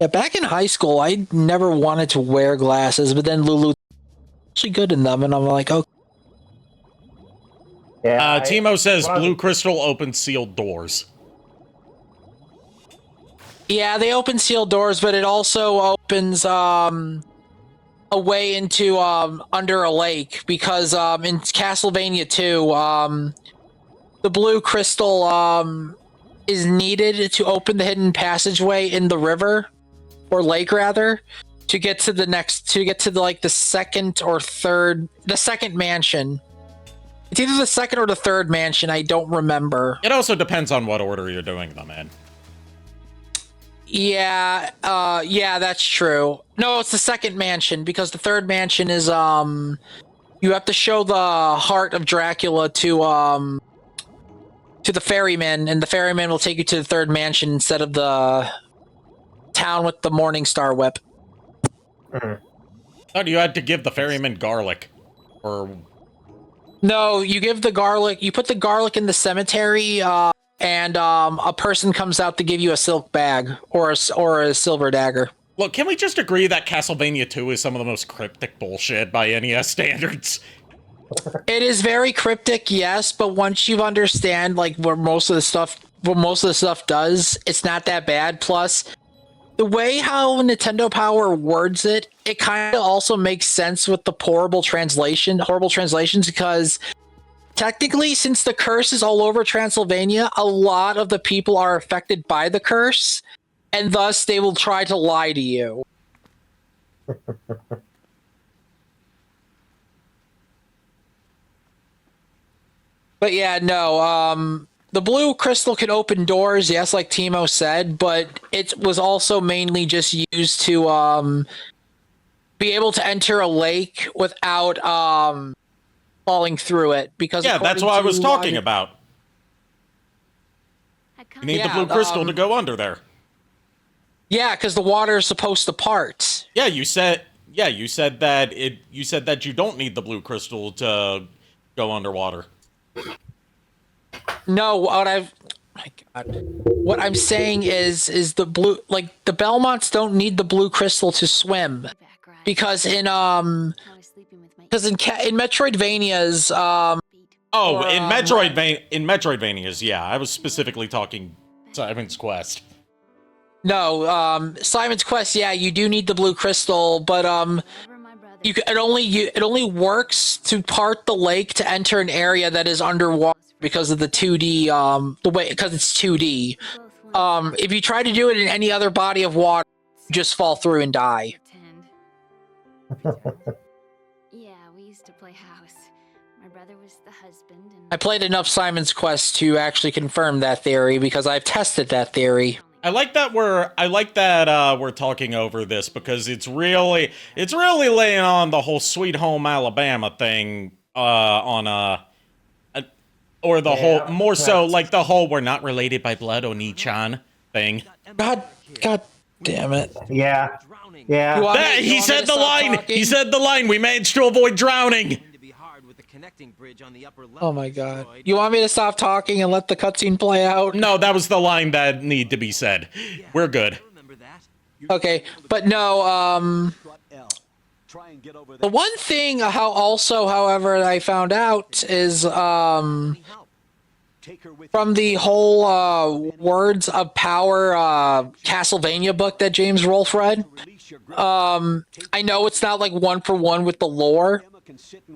Yeah, back in high school, I never wanted to wear glasses, but then Lulu's actually good in them, and I'm like, okay. Yeah, Timo says blue crystal opens sealed doors. Yeah, they open sealed doors, but it also opens a way into under a lake because in Castlevania 2, the blue crystal is needed to open the hidden passageway in the river, or lake rather, to get to the second mansion. It's either the second or the third mansion, I don't remember. It also depends on what order you're doing them in. Yeah, that's true. No, it's the second mansion, because the third mansion is, you have to show the heart of Dracula to the ferryman, and the ferryman will take you to the third mansion instead of the town with the Morning Star whip. Thought you had to give the ferryman garlic. Or... No, you give the garlic, you put the garlic in the cemetery, and a person comes out to give you a silk bag, or a silver dagger. Look, can we just agree that Castlevania 2 is some of the most cryptic bullshit by NES standards? It is very cryptic, yes, but once you understand like what most of the stuff does, it's not that bad. Plus, the way how Nintendo Power words it, it kind of also makes sense with the horrible translations, because technically, since the curse is all over Transylvania, a lot of the people are affected by the curse, and thus they will try to lie to you. But yeah, no, the blue crystal can open doors, yes, like Timo said, but it was also mainly just used to be able to enter a lake without falling through it. Because yeah, that's what I was talking about. You need the blue crystal to go under there. Yeah, because the water is supposed to part. Yeah, you said that you don't need the blue crystal to go underwater. No, what I'm saying is the blue, like the Belmonts don't need the blue crystal to swim, because in Metroidvanias in Metroidvanias, yeah, I was specifically talking Simon's Quest. No, Simon's Quest, yeah, you do need the blue crystal, but it only works to part the lake to enter an area that is underwater because of the 2D because it's 2D. If you try to do it in any other body of water, you just fall through and die. Yeah, we used to play house. My brother was the husband, and I played enough Simon's Quest to actually confirm that theory, because I've tested that theory. I like that we're talking over this, because it's really laying on the whole Sweet Home Alabama thing or the whole, more so like the whole we're not related by blood Oni-chan thing. God damn it. Yeah. He said the line. He said the line. We managed to avoid drowning. Oh my god. You want me to stop talking and let the cutscene play out? No, that was the line that needed to be said. We're good. Okay, but no, the one thing however, I found out is, from the whole, Words of Power, Castlevania book that James Rolfe read, I know it's not like one for one with the lore,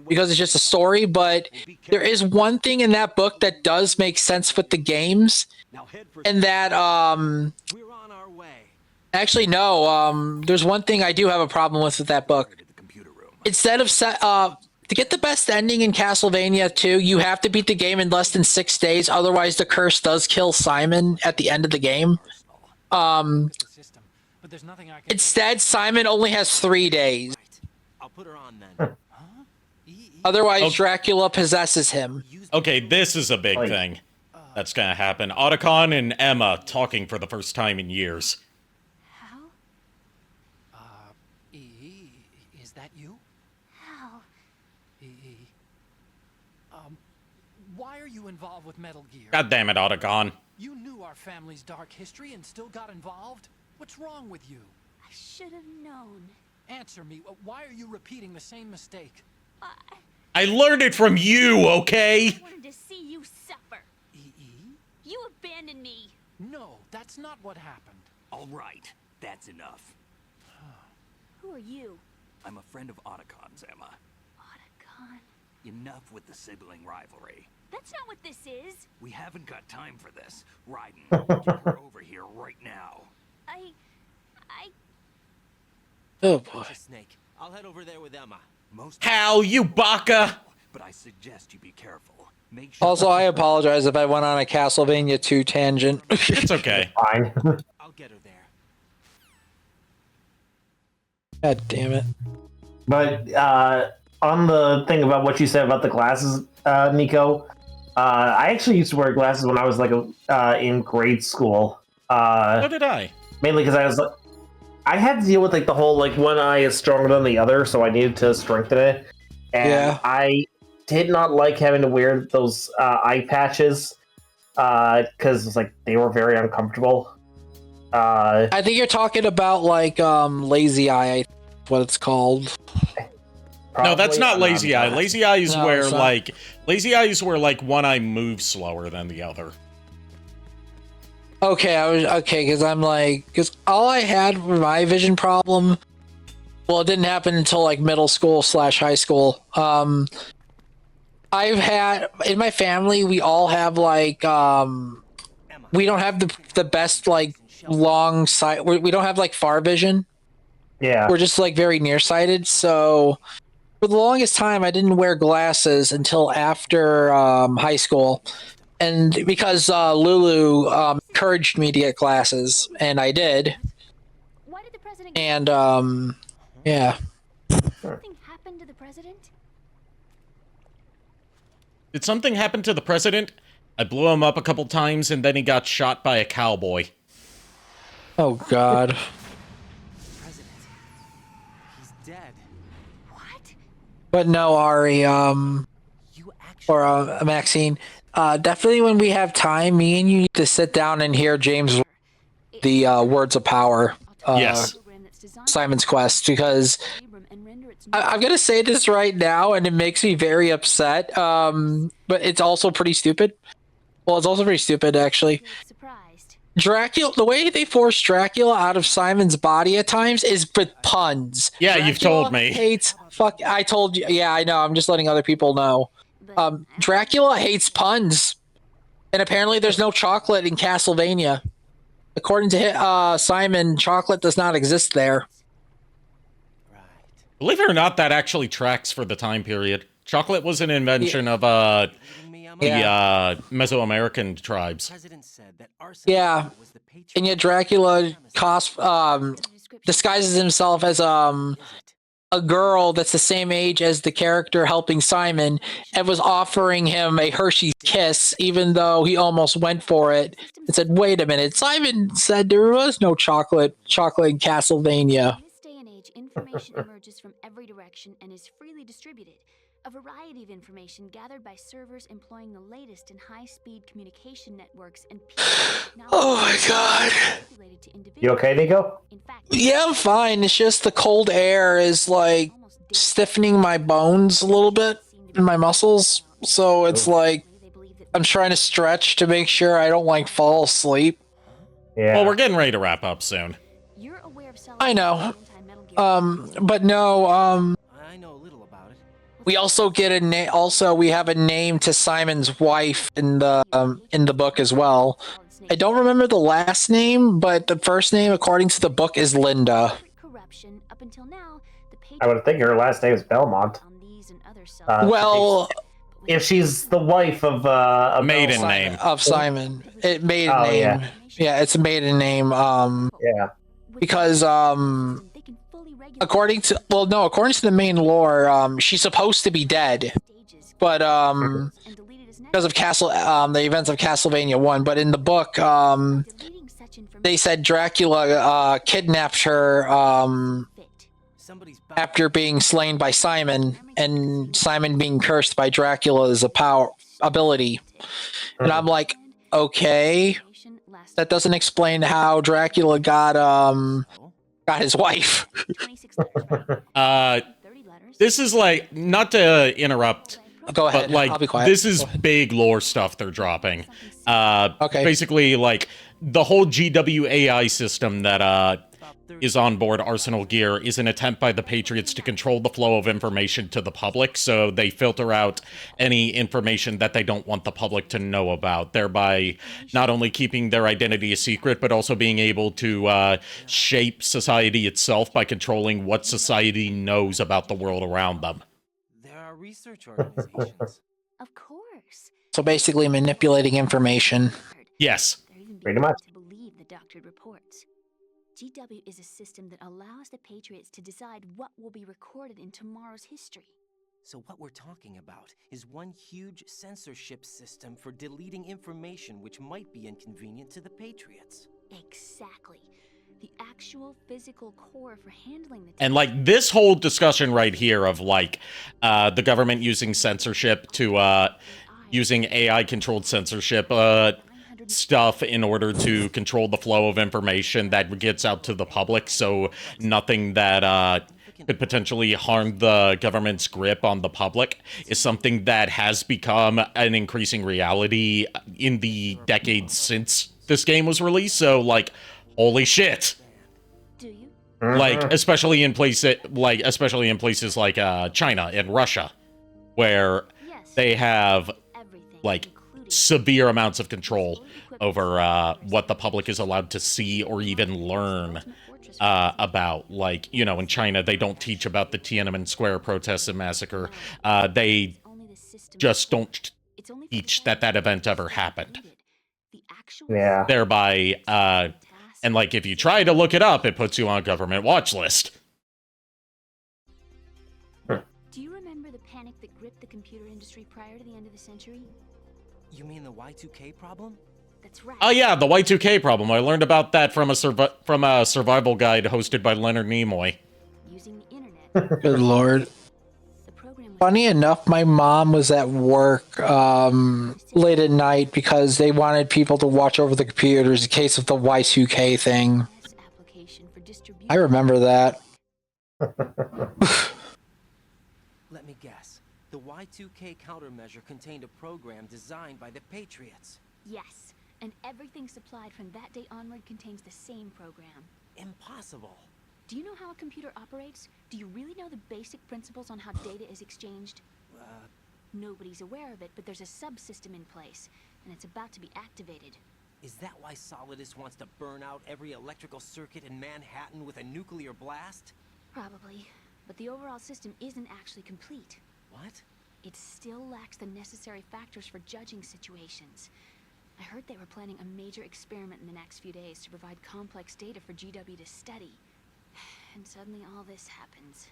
because it's just a story, but there is one thing in that book that does make sense with the games, and that, actually, no, there's one thing I do have a problem with that book. Instead of, to get the best ending in Castlevania 2, you have to beat the game in less than 6 days, otherwise the curse does kill Simon at the end of the game. Instead, Simon only has 3 days. I'll put her on then. Otherwise, Dracula possesses him. Okay, this is a big thing that's gonna happen. Otacon and Emma talking for the first time in years. how? Is that you? How? Why are you involved with Metal Gear? God damn it, Otacon. You knew our family's dark history and still got involved? What's wrong with you? I should have known. Answer me. Why are you repeating the same mistake? I learned it from you, okay? I wanted to see you suffer. You abandoned me. No, that's not what happened. All right, that's enough. Who are you? I'm a friend of Otacon's, Emma. Otacon. Enough with the sibling rivalry. That's not what this is. We haven't got time for this. Raiden, get her over here right now. I... Oh boy. Snake. I'll head over there with Emma. Hal, you baka! But I suggest you be careful. Make sure Also, I apologize if I went on a Castlevania 2 tangent. It's okay. Fine. I'll get her there. God damn it. But on the thing about what you said about the glasses, Niko, I actually used to wear glasses when I was like in grade school. So did I. Mainly because I was like, I had to deal with like the whole like one eye is stronger than the other, so I needed to strengthen it. And I did not like having to wear those eye patches because it's like they were very uncomfortable. I think you're talking about like lazy eye, what it's called. No, that's not lazy eye. Lazy eye is where it's not. like lazy eye is where like one eye moves slower than the other. Okay, because I'm like, because all I had for my vision problem, well, it didn't happen until like middle school / high school. I've had in my family, we all have like, we don't have the best like long sight. We don't have like far vision. Yeah, we're just like very nearsighted. So for the longest time, I didn't wear glasses until after high school. And because Lulu encouraged me to get glasses, and I did. And, yeah. Something happened to the president? Did something happen to the president? I blew him up a couple times, and then he got shot by a cowboy. Oh, God. President. He's dead. What? But no, Ari, or Maxine, definitely when we have time, me and you need to sit down and hear James the words of power. Yes. Simon's Quest, because I'm gonna say this right now, and it makes me very upset. But it's also pretty stupid. Well, it's also pretty stupid, actually. Dracula, the way they force Dracula out of Simon's body at times is with puns. Yeah, Dracula you've told me. I told you. Yeah, I know. I'm just letting other people know. Dracula hates puns, and apparently there's no chocolate in Castlevania. According to Simon, chocolate does not exist there. Believe it or not, that actually tracks for the time period. Chocolate was an invention of the Mesoamerican tribes. Yeah, and yet Dracula disguises himself as a girl that's the same age as the character helping Simon, and was offering him a Hershey's Kiss, even though he almost went for it and said, "Wait a minute, Simon said there was no chocolate in Castlevania." In this day and age, information emerges from every direction and is freely distributed. A variety of information gathered by servers employing the latest in high-speed communication networks and Oh my God. You okay, Niko? Yeah, I'm fine. It's just the cold air is like stiffening my bones a little bit and my muscles. So it's like I'm trying to stretch to make sure I don't like fall asleep. Yeah. Well, we're getting ready to wrap up soon. I know. But no, I know a little about it. we also get a name. Also, we have a name to Simon's wife in the book as well. I don't remember the last name, but the first name, according to the book, is Linda. I would think her last name is Belmont. Well, if she's the wife of a maiden Belmont. name of Simon, maiden Oh, name. Yeah, it's a maiden name. Yeah. Because according to the main lore, she's supposed to be dead, but because of the events of Castlevania 1. But in the book, they said Dracula kidnapped her after being slain by Simon, and Simon being cursed by Dracula's ability. And I'm like, okay, that doesn't explain how Dracula got his wife. This is like, not to interrupt. Go ahead. But like, I'll be quiet. this is big lore stuff they're dropping. Okay. Basically, like the whole GWAI system that is on board Arsenal Gear is an attempt by the Patriots to control the flow of information to the public, so they filter out any information that they don't want the public to know about, thereby not only keeping their identity a secret, but also being able to shape society itself by controlling what society knows about the world around them. There are research organizations. Of course. So basically manipulating information. Yes. Pretty much. To believe the doctored reports. GW is a system that allows the Patriots to decide what will be recorded in tomorrow's history. So what we're talking about is one huge censorship system for deleting information which might be inconvenient to the Patriots. Exactly. The actual physical core for handling the... And, like, this whole discussion right here of, like, the government using censorship to, using AI-controlled censorship, stuff in order to control the flow of information that gets out to the public, so nothing that could potentially harm the government's grip on the public is something that has become an increasing reality in the decades since this game was released. So, like, holy shit. Do you? Like, especially in places like China and Russia, where they have, like, severe amounts of control over what the public is allowed to see or even learn about. Like, you know, in China, they don't teach about the Tiananmen Square protests and massacre. They just don't teach that that event ever happened. Yeah. Thereby, and, like, if you try to look it up, it puts you on a government watch list. Do you remember the panic that gripped the computer industry prior to the end of the century? You mean the Y2K problem? That's right. Oh yeah, the Y2K problem. I learned about that from a survival guide hosted by Leonard Nimoy. Using the internet. Good lord. Funny enough, my mom was at work late at night because they wanted people to watch over the computers in case of the Y2K thing. I remember that. Let me guess. The Y2K countermeasure contained a program designed by the Patriots. Yes, and everything supplied from that day onward contains the same program. Impossible. Do you know how a computer operates? Do you really know the basic principles on how data is exchanged? Nobody's aware of it, but there's a subsystem in place, and it's about to be activated. Is that why Solidus wants to burn out every electrical circuit in Manhattan with a nuclear blast? Probably, but the overall system isn't actually complete. What? It still lacks the necessary factors for judging situations. I heard they were planning a major experiment in the next few days to provide complex data for GW to study. And suddenly all this happens.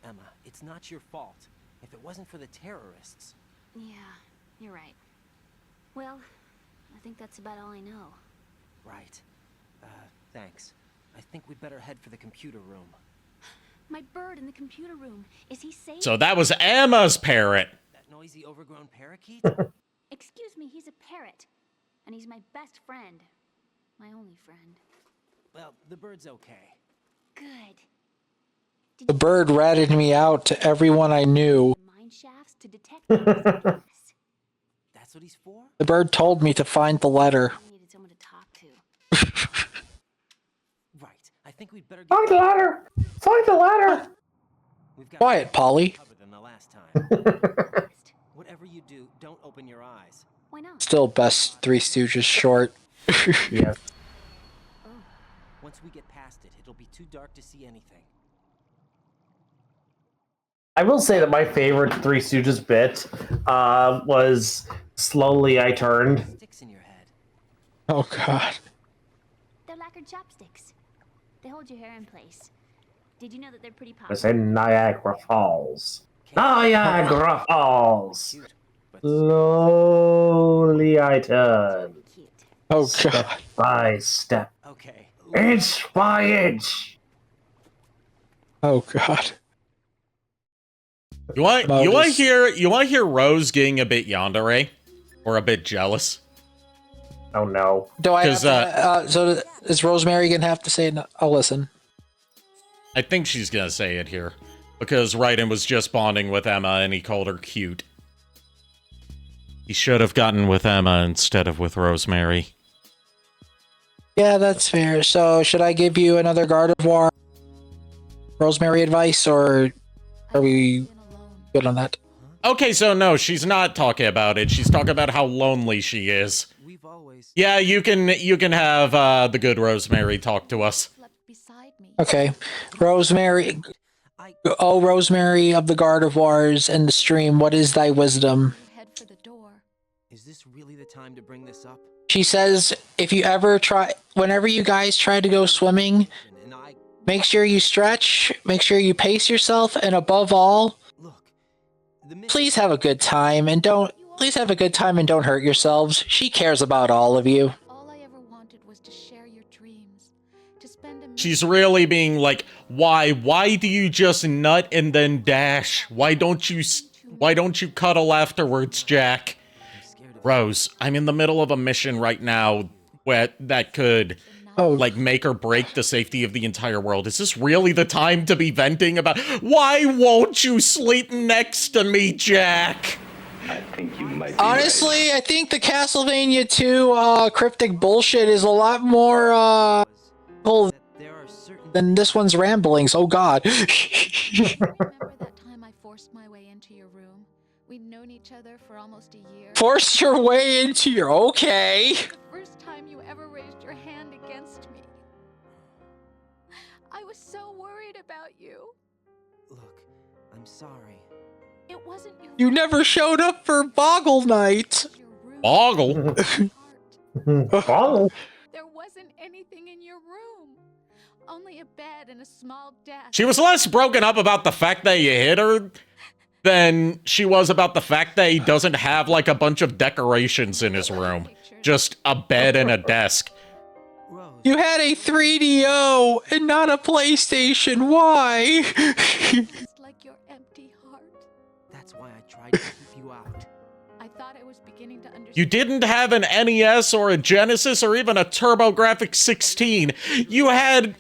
Emma, it's not your fault. If it wasn't for the terrorists... Yeah, you're right. Well, I think that's about all I know. Right. Thanks. I think we'd better head for the computer room. My bird in the computer room. Is he safe? So that was Emma's parrot. That noisy, overgrown parakeet? Excuse me, he's a parrot. And he's my best friend. My only friend. Well, the bird's okay. Good. The bird ratted me out to everyone I knew. Mine shafts to detect That's what he's for? The bird told me to find the letter. I needed someone to talk to. Right. I think we'd better Find the ladder! Find the ladder! We've got Quiet, Polly. than the last time. Whatever you do, don't open your eyes. Why not? Still best Three Stooges short. Yes. Once we get past it, it'll be too dark to see anything. I will say that my favorite Three Stooges bit was Slowly I Turned. Sticks in your head. Oh god. They're lacquered chopsticks. They hold your hair in place. Did you know that they're pretty It's popular? in Niagara Falls. Niagara Falls! Slowly I turn. Oh Step god. by step. Okay. Inch by inch. Oh god. You want to hear Rose getting a bit yandere or a bit jealous? Oh no. Do I have to, so is Rosemary gonna have to say no? I'll listen. I think she's gonna say it here because Raiden was just bonding with Emma and he called her cute. He should have gotten with Emma instead of with Rosemary. Yeah, that's fair. So, should I give you another Gardevoir Rosemary advice, or are we good on that? Okay, so no, she's not talking about it. She's talking about how lonely she is. Yeah, you can have the good Rosemary talk to us. Okay. Rosemary. Oh, Rosemary of the Gardevoirs and the stream, what is thy wisdom? Is this really the time to bring this up? She says, whenever you guys try to go swimming, make sure you stretch, make sure you pace yourself, and above all, please have a good time and don't hurt yourselves. She cares about all of you. She's really being like, why do you just nut and then dash? Why don't you cuddle afterwards, Jack? Rose, I'm in the middle of a mission right now that could like make or break the safety of the entire world. Is this really the time to be venting about why won't you sleep next to me, Jack? I think you might be Honestly, I think the Castlevania 2 cryptic bullshit is a lot more cool than this one's ramblings. Oh god. We'd known each other for almost a year. Force your way into your okay. The first time you ever raised your hand against me. I was so worried about you. Look, I'm sorry. It wasn't your You never showed up for Boggle Night. Boggle? Boggle? There wasn't anything in your room. Only a bed and a small desk. She was less broken up about the fact that you hit her than she was about the fact that he doesn't have like a bunch of decorations in his room. Just a bed and a desk. You had a 3DO and not a PlayStation. Why? It's like your empty heart. That's why I tried to keep you out. I thought I was beginning to understand. You didn't have an NES or a Genesis or even a TurboGrafx 16. You had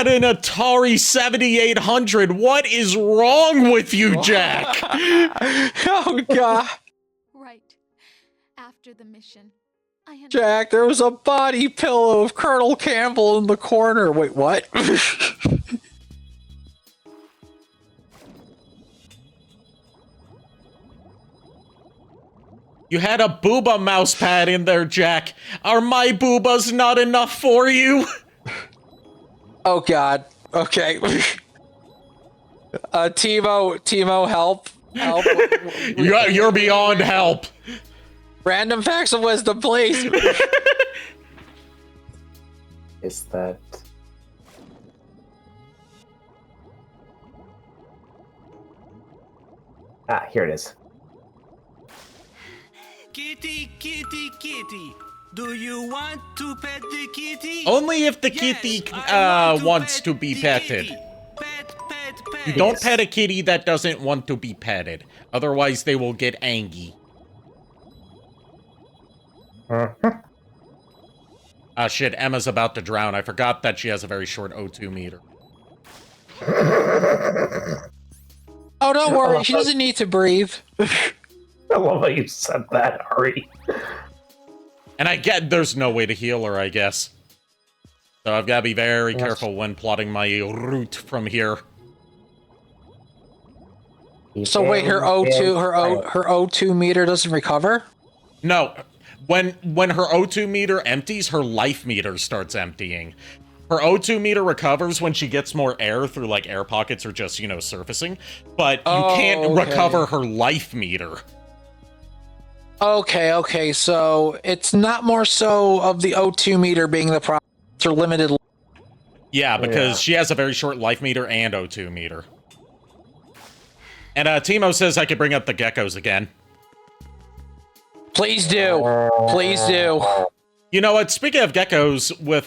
an Atari 7800. What is wrong with you, Jack? Oh god. Right. After the mission, Jack, there was a body pillow of Colonel Campbell in the corner. Wait, what? You had a booba mouse pad in there, Jack. Are my boobas not enough for you? Oh god. Okay. Timo, help. You're beyond help. Random facts of wisdom, please. Is that... Ah, here it is. Kitty, kitty, kitty. Do you want to pet the kitty? Only if the kitty wants to be petted. You don't pet a kitty that doesn't want to be petted. Otherwise, they will get angry. Ah, shit, Emma's about to drown. I forgot that she has a very short O2 meter. Oh, don't worry. She doesn't need to breathe. I love how you said that, Ari. And I get there's no way to heal her, I guess. So I've got to be very careful when plotting my route from here. So wait, her O2 meter doesn't recover? No. When her O2 meter empties, her life meter starts emptying. Her O2 meter recovers when she gets more air through, like, air pockets or just, surfacing. But you can't recover her life meter. Okay, so it's not more so of the O2 meter being the problem. It's her limited... Yeah, because she has a very short life meter and O2 meter. And Timo says I could bring up the geckos again. Please do. Please do. You know what? Speaking of geckos with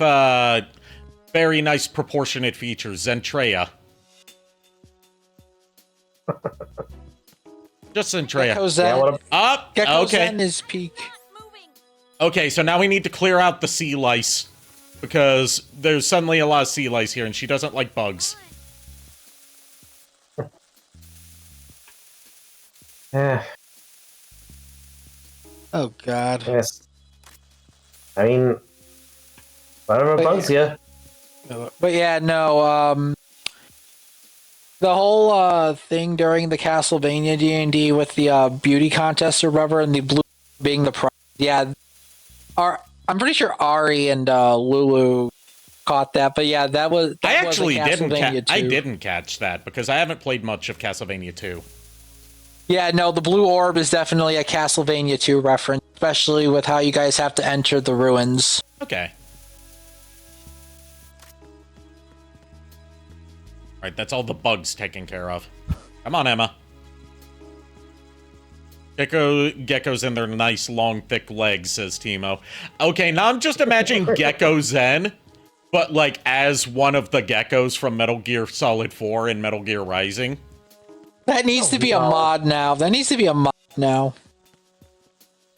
very nice proportionate features, Zentreya. Just Zentreya. Gecko okay. Zen is peak. Okay, so now we need to clear out the sea lice. Because there's suddenly a lot of sea lice here, and she doesn't like bugs. Oh, God. Yes. I mean, Whatever bugs you. But yeah, no. The whole thing during the Castlevania D&D with the beauty contest or whatever, and the blue being the prize. Yeah, I'm pretty sure Ari and Lulu caught that. But yeah, that was. I actually didn't. I didn't catch that because I haven't played much of Castlevania 2. Yeah, no, the blue orb is definitely a Castlevania 2 reference, especially with how you guys have to enter the ruins. Okay. Alright, that's all the bugs taken care of. Come on, Emma. Geckos and their nice, long, thick legs, says Timo. Okay, now I'm just imagining Gecko Zen, but like as one of the geckos from Metal Gear Solid 4 and Metal Gear Rising. That needs to be a mod now.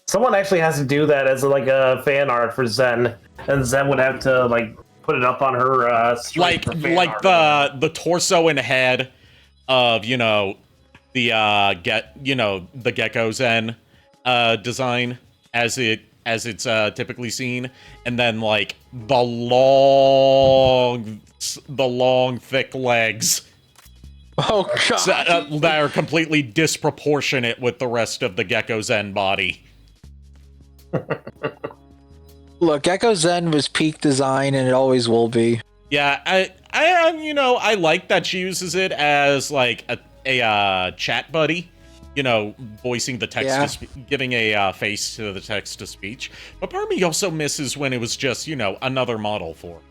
Someone actually has to do that as like a fan art for Zen, and Zen would have to like put it up on her like the torso and head of the the Gecko Zen design as it's typically seen, and then like the long thick legs. Oh god, that are completely disproportionate with the rest of the Gecko Zen body. Look, Gecko Zen was peak design, and it always will be. Yeah, I like that she uses it as like a chat buddy, voicing the text, giving a face to the text to speech. But part of me also misses when it was just another model for her.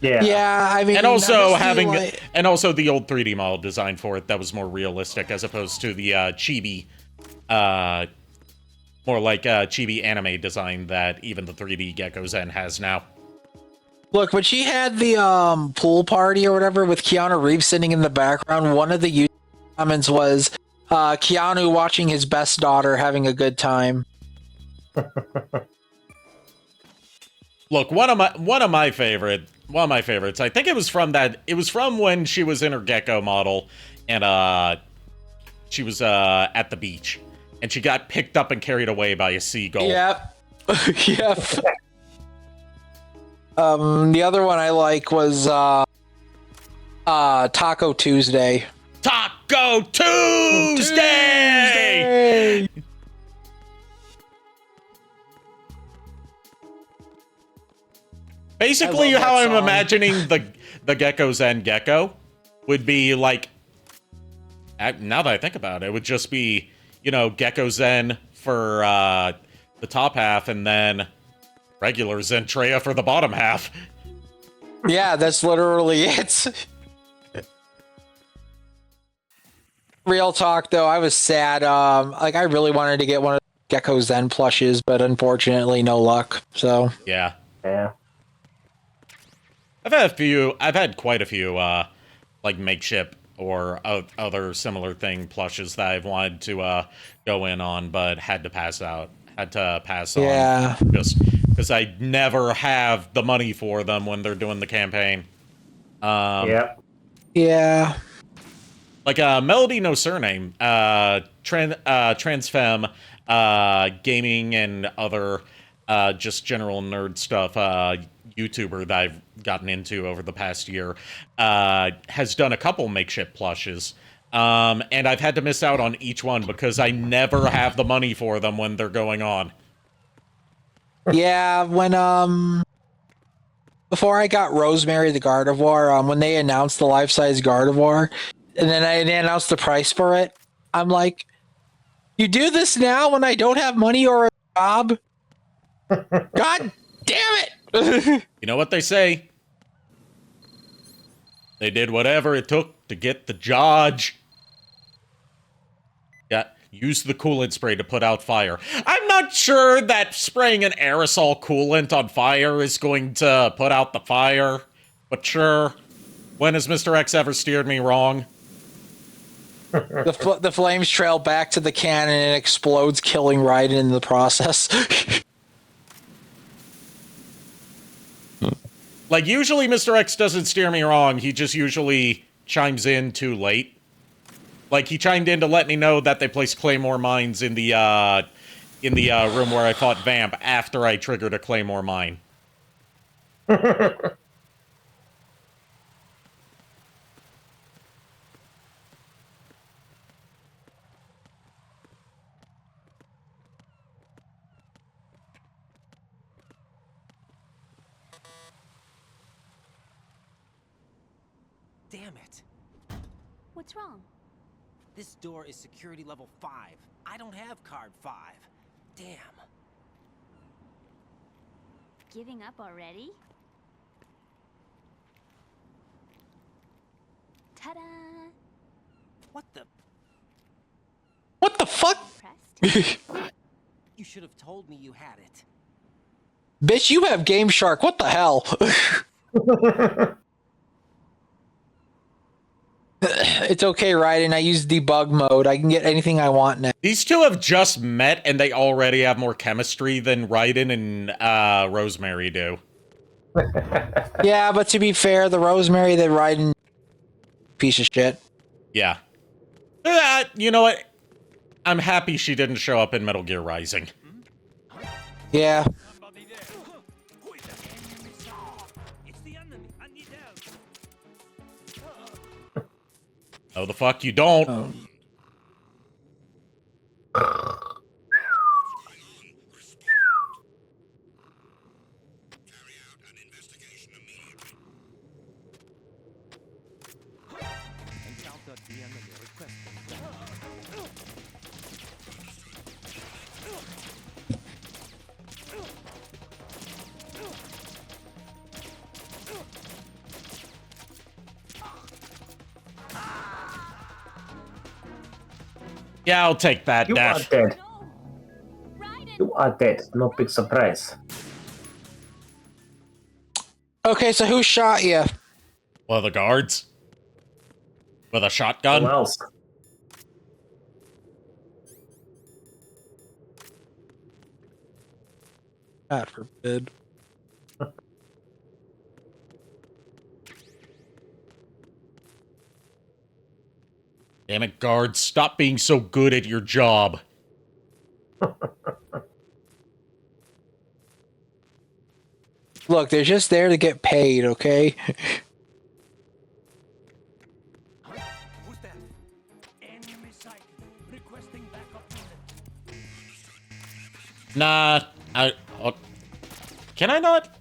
Yeah, I mean, and also and also the old 3D model design for it that was more realistic as opposed to the chibi, more like chibi anime design that even the 3D Gecko Zen has now. Look, when she had the pool party or whatever with Keanu Reeves sitting in the background, one of the YouTube comments was Keanu watching his best daughter having a good time. Look, one of my favorites. I think it was from when she was in her gecko model and she was at the beach and she got picked up and carried away by a seagull. Yep. Yep. The other one I like was Taco Tuesday. Taco Tuesday! Basically, how I'm imagining the Gecko Zen Gecko would be like, now that I think about it, it would just be, Gecko Zen for the top half and then regular Zentreya for the bottom half. Yeah, that's literally it. Real talk, though, I was sad. I really wanted to get one of the Gecko Zen plushes, but unfortunately, no luck. So yeah. Yeah. I've had quite a few, like makeshift or other similar thing plushes that I've wanted to go in on, but had to pass on. Just because I never have the money for them when they're doing the campaign. Yeah. Like Melody No Surname, Transfem, gaming and other just general nerd stuff. YouTuber that I've gotten into over the past year has done a couple makeshift plushes, and I've had to miss out on each one because I never have the money for them when they're going on. Yeah, when before I got Rosemary the Gardevoir, when they announced the life-size Gardevoir, and then they announced the price for it, I'm like, you do this now when I don't have money or a job? God damn it! You know what they say? They did whatever it took to get the Judge. Yeah, use the coolant spray to put out fire. I'm not sure that spraying an aerosol coolant on fire is going to put out the fire, but sure. When has Mr. X ever steered me wrong? The flames trail back to the cannon and it explodes, killing Raiden in the process. Like, usually Mr. X doesn't steer me wrong, he just usually chimes in too late. Like, he chimed in to let me know that they placed Claymore mines in the room where I fought Vamp after I triggered a Claymore mine. Damn it. What's wrong? This door is security level 5. I don't have card 5. Damn. Giving up already? Ta-da! What the? What the fuck? You should have told me you had it. Bitch, you have Game Shark. What the hell? It's okay, Raiden. I use debug mode. I can get anything I want now. These two have just met, and they already have more chemistry than Raiden and Rosemary do. Yeah, but to be fair, the Rosemary that Raiden piece of shit. Yeah. You know what? I'm happy she didn't show up in Metal Gear Rising. Yeah. Oh, the fuck you don't. Oh. Yeah, I'll take that, You Dash. are dead. You are dead. No big surprise. Okay, so who shot you? One of the guards. With a shotgun. Who else? God forbid. Damn it, guards. Stop being so good at your job. Look, they're just there to get paid, okay? Who's that? Enemy sighted. Requesting backup unit. Nah, can I not?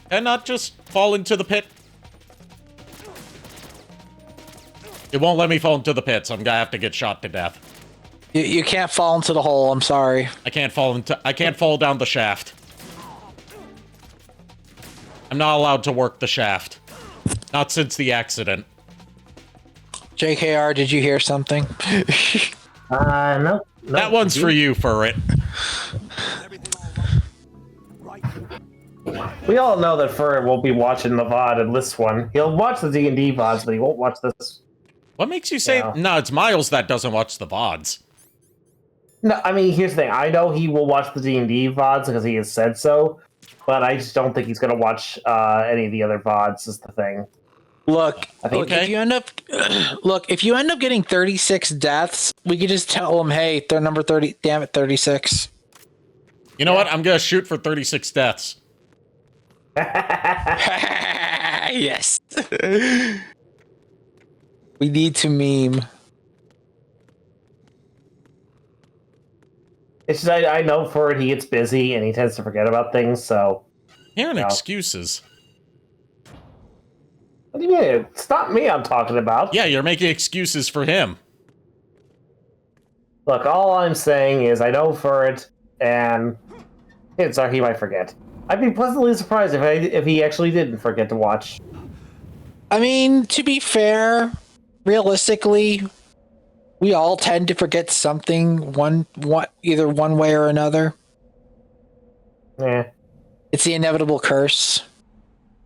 Can I not just fall into the pit? It won't let me fall into the pit, so I'm gonna have to get shot to death. You can't fall into the hole, I'm sorry. I can't fall down the shaft. I'm not allowed to work the shaft. Not since the accident. JKR, did you hear something? No. That one's for you, Furret. We all know that Furret won't be watching the VOD in this one. He'll watch the D&D VODs, but he won't watch this. What makes you say... Yeah. No, it's Miles that doesn't watch the VODs. No, I mean, here's the thing. I know he will watch the D&D VODs because he has said so, but I just don't think he's going to watch any of the other VODs is the thing. Look, Okay. if you end up getting 36 deaths, we could just tell them, hey, they're number 30. Damn it, 36. You know what? I'm gonna shoot for 36 deaths. Yes. We need to meme. It's just, I know Furret, he gets busy and he tends to forget about things, so... Hearing excuses. What do you mean? It's not me I'm talking about. Yeah, you're making excuses for him. Look, all I'm saying is I know Furret, and it's he might forget. I'd be pleasantly surprised if he actually didn't forget to watch. I mean, to be fair, realistically, we all tend to forget something either one way or another. Yeah. It's the inevitable curse.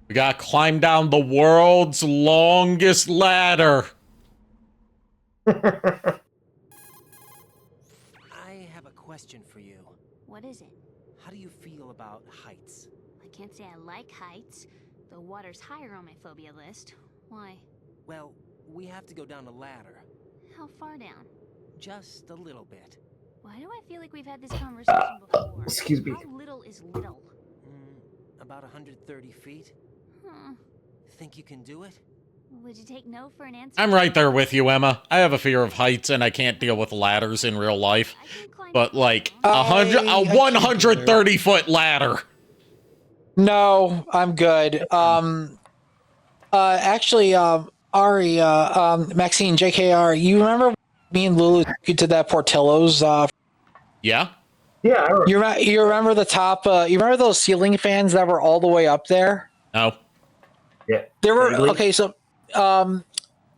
We gotta climb down the world's longest ladder. I have a question for you. What is it? How do you feel about heights? I can't say I like heights. The water's higher on my phobia list. Why? Well, we have to go down a ladder. How far down? Just a little bit. Why do I feel like we've had this conversation before? Excuse me. How little is little? About 130 feet. Think you can do it? Would you take no for an answer? I'm right there with you, Emma. I have a fear of heights, and I can't deal with ladders in real life. But like a 130-foot ladder. No, I'm good. Actually, Ari, Maxine, JKR, you remember me and Lulu took you to that Portillo's? Yeah. Yeah. You remember the top? You remember those ceiling fans that were all the way up there? No. Yeah. There were okay. So,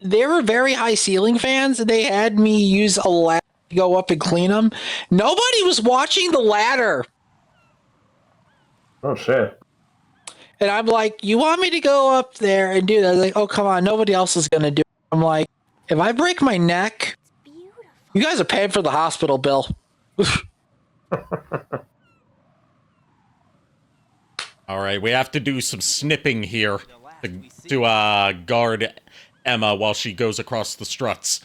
they were very high ceiling fans. They had me use a ladder to go up and clean them. Nobody was watching the ladder. Oh shit. And I'm like, you want me to go up there and do that? They're like, oh, come on. Nobody else is going to do it. I'm like, if I break my neck, you guys are paying for the hospital bill. All right, we have to do some snipping here to guard Emma while she goes across the struts.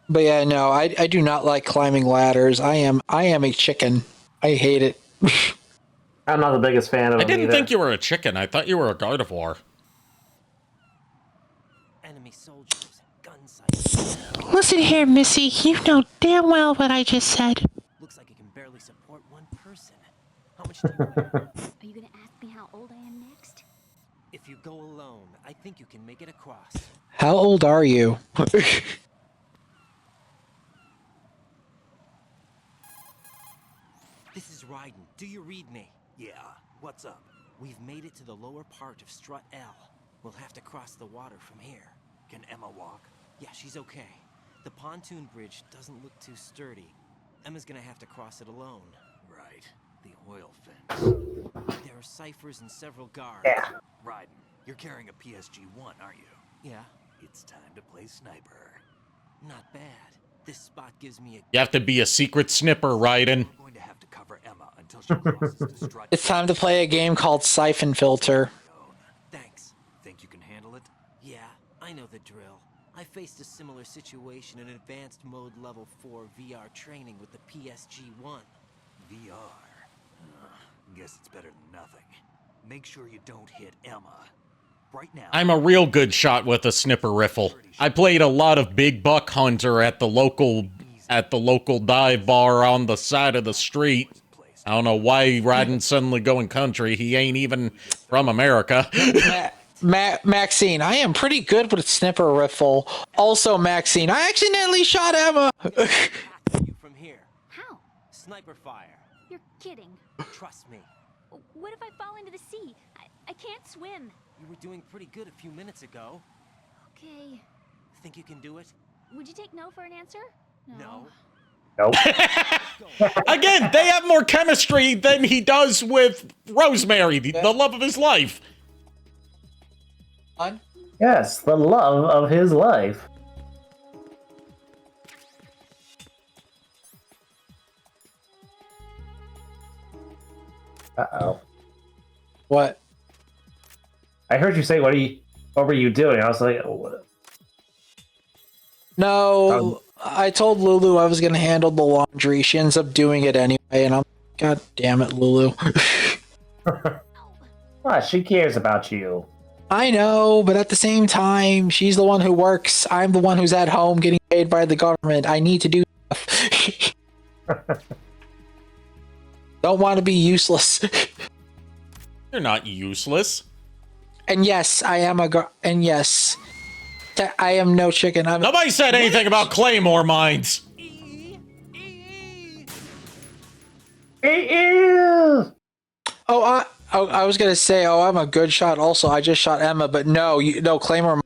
But yeah, no, I do not like climbing ladders. I am a chicken. I hate it. I'm not the biggest fan of I them didn't either. think you were a chicken. I thought you were a Gardevoir. Enemy soldiers, gun sights. Listen here, Missy. You know damn well what I just said. Looks like it can barely support one person. How much do you weigh? Are you gonna ask me how old I am next? If you go alone, I think you can make it across. How old are you? This is Raiden. Do you read me? Yeah, what's up? We've made it to the lower part of Strut L. We'll have to cross the water from here. Can Emma walk? Yeah, she's okay. The pontoon bridge doesn't look too sturdy. Emma's gonna have to cross it alone. Right. The oil fence. There are ciphers and several guards. Yeah. Raiden, you're carrying a PSG-1, aren't you? Yeah, It's time to play sniper. not bad. This spot gives me a... You have to be a secret snipper, Raiden. We're going to have to cover Emma until she crosses the strut. It's time to play a game called Siphon Filter. Thanks. Think you can handle it? Yeah, I know the drill. I faced a similar situation in advanced mode level 4 VR training with the PSG-1. VR. Guess it's better than nothing. Make sure you don't hit Emma. Right now. I'm a real good shot with a snipper rifle. I played a lot of Big Buck Hunter at the local dive bar on the side of the street. I don't know why Raiden's suddenly going country. He ain't even from America. Maxine, I am pretty good with snipper rifle. Also, Maxine, I accidentally shot Emma. You from here. How? Sniper fire. You're kidding. Trust me. What if I fall into the sea? I can't swim. You were doing pretty good a few minutes ago. Okay. Think you can do it? Would you take no for an answer? No. Nope. Again, they have more chemistry than he does with Rosemary, the love of his life. Yes, the love of his life. Uh-oh. What? I heard you say, what were you doing? I was like, oh, what? No, I told Lulu I was going to handle the laundry. She ends up doing it anyway, and I'm God damn it, Lulu. She cares about you. I know, but at the same time, she's the one who works. I'm the one who's at home getting paid by the government. I need to do stuff. Don't want to be useless. You're not useless. And yes, I am and yes, I am no chicken. Nobody said anything about Claymore mines. Oh, I was gonna say, I'm a good shot. Also, I just shot Emma, but no, Claymore.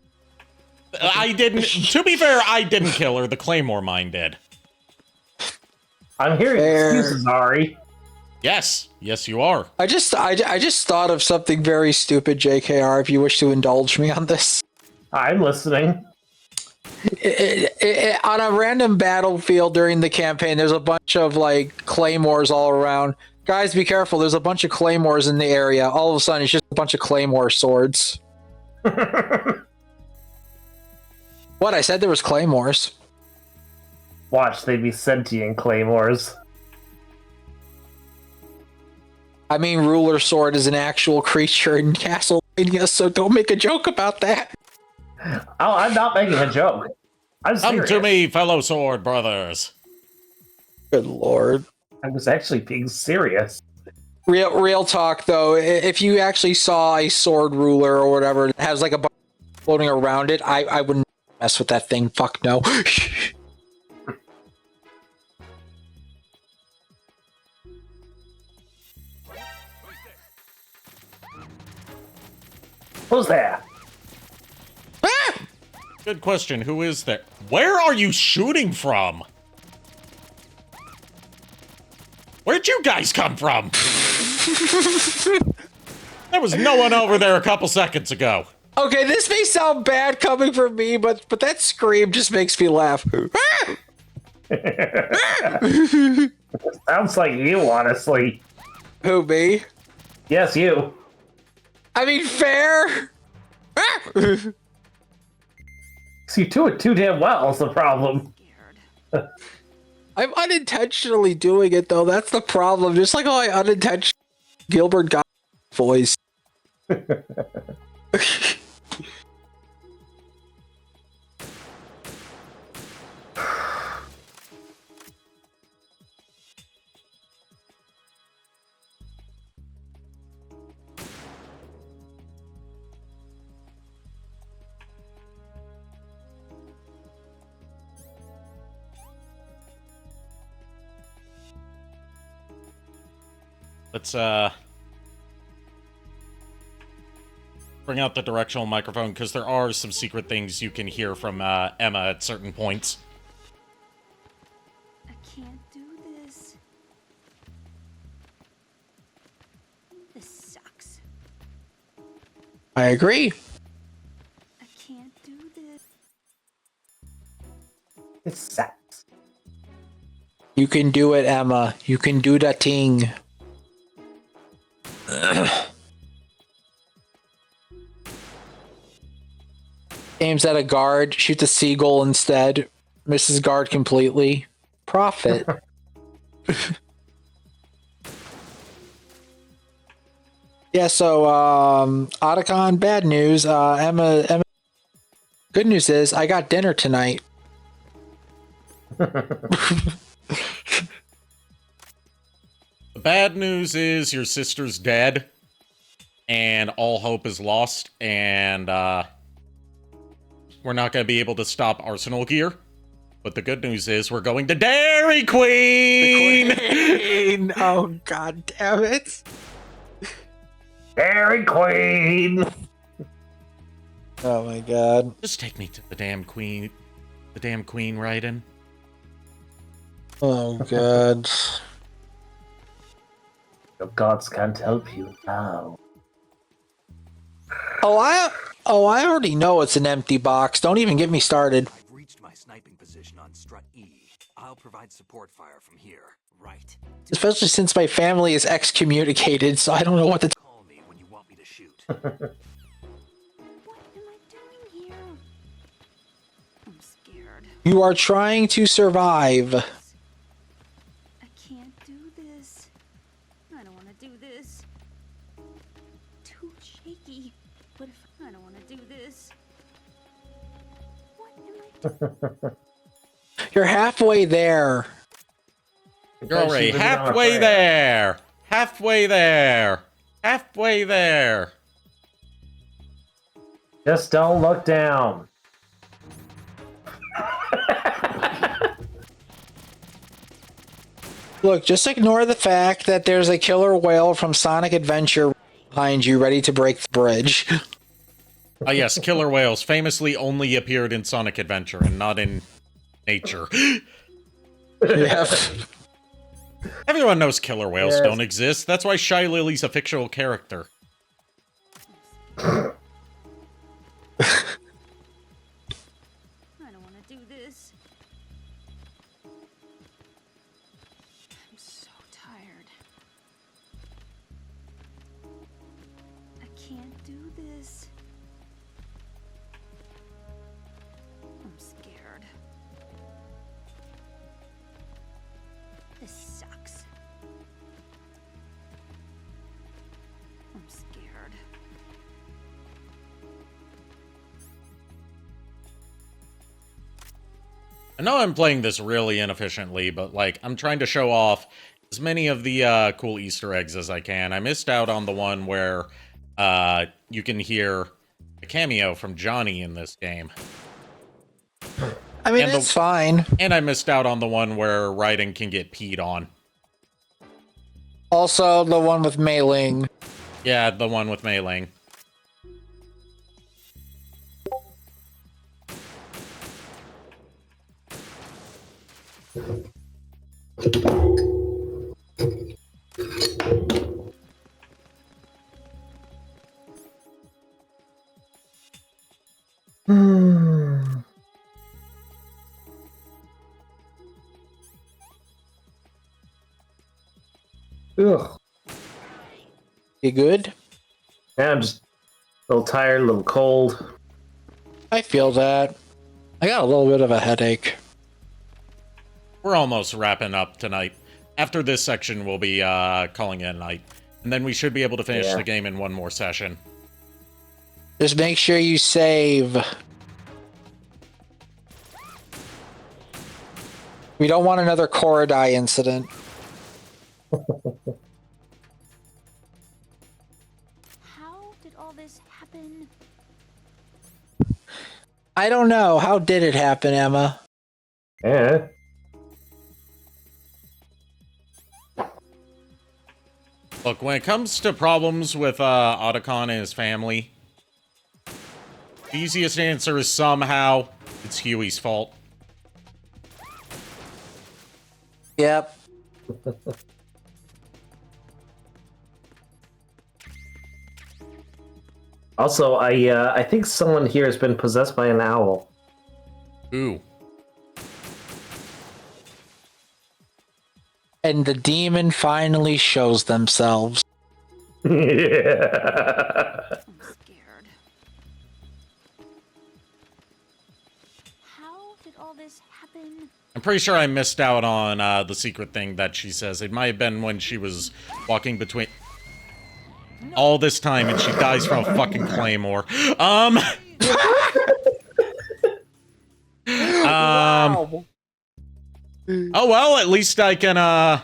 I didn't. To be fair, I didn't kill her. The Claymore mine did. I'm hearing excuses, Ari. Yes, you are. I just thought of something very stupid, JKR. If you wish to indulge me on this, I'm listening. On a random battlefield during the campaign, there's a bunch of like claymores all around. Guys, be careful. There's a bunch of claymores in the area. All of a sudden, it's just a bunch of claymore swords. What? I said there was claymores. Watch, they'd be sentient claymores. I mean, Ruler Sword is an actual creature in Castlevania, so don't make a joke about that. Oh, I'm not making a joke. I'm Come serious. to me, fellow sword brothers. Good lord. I was actually being serious. Real talk, though, if you actually saw a sword ruler or whatever that has like a bar floating around it, I wouldn't mess with that thing. Fuck no. Who's there? Good question. Who is there? Where are you shooting from? Where'd you guys come from? There was no one over there a couple seconds ago. Okay, this may sound bad coming from me, but that scream just makes me laugh. Sounds like you, honestly. Who, me? Yes, you. I mean, fair. See, you do it too damn well is the problem. I'm unintentionally doing it, though. That's the problem. Just like how I unintentionally Gilbert got voice. Let's, bring out the directional microphone, because there are some secret things you can hear from, Emma at certain points. I can't do this. This sucks. I agree. I can't do this. It sucks. You can do it, Emma. You can do that thing. Aims at a guard, shoots a seagull instead. Misses guard completely. Profit. Yeah, so Otacon, bad news. Emma good news is I got dinner tonight. The bad news is your sister's dead, and all hope is lost, and we're not going to be able to stop Arsenal gear. But the good news is we're going to Dairy Queen! Oh, god damn it. Dairy Queen! Oh my god. Just take me to the damn queen. The damn queen, Raiden. Oh god. Your gods can't help you now. Oh, I already know it's an empty box. Don't even get me started. I've reached my sniping position on strut E. I'll provide support fire from here. Right. Especially since my family is excommunicated, so I don't know what to Call me when you want me to shoot. What am I doing here? I'm scared. You are trying to survive. I can't do this. I don't want to do this. Too shaky. What if I don't want to do this? What am I doing? You're halfway there. You're already halfway there! Halfway there! Halfway there! Just don't look down. Look, just ignore the fact that there's a killer whale from Sonic Adventure behind you ready to break the bridge. Yes, killer whales famously only appeared in Sonic Adventure and not in nature. Yep. Everyone knows killer whales Yes. don't exist. That's why Shy Lily's a fictional character. I don't want to do this. I'm so tired. I can't do this. I'm scared. This sucks. I know I'm playing this really inefficiently, but, like, I'm trying to show off as many of the cool Easter eggs as I can. I missed out on the one where you can hear a cameo from Johnny in this game. I mean, it's fine. And I missed out on the one where Raiden can get peed on. Also, the one with Mei Ling. Yeah, the one with Mei Ling. Ugh. You good? Yeah, I'm just a little tired, a little cold. I feel that. I got a little bit of a headache. We're almost wrapping up tonight. After this section, we'll be calling it a night. And then we should be able to finish the game in one more session. Just make sure you save. We don't want another Korodai incident. How did all this happen? I don't know. How did it happen, Emma? Yeah. Look, when it comes to problems with Otacon and his family, the easiest answer is somehow it's Huey's fault. Yep. Also, I think someone here has been possessed by an owl. Ooh. And the demon finally shows themselves. Yeah. How did all this happen? I'm pretty sure I missed out on the secret thing that she says. It might have been when she was walking between... all this time and she dies from a fucking claymore. Wow. Oh well, at least I can I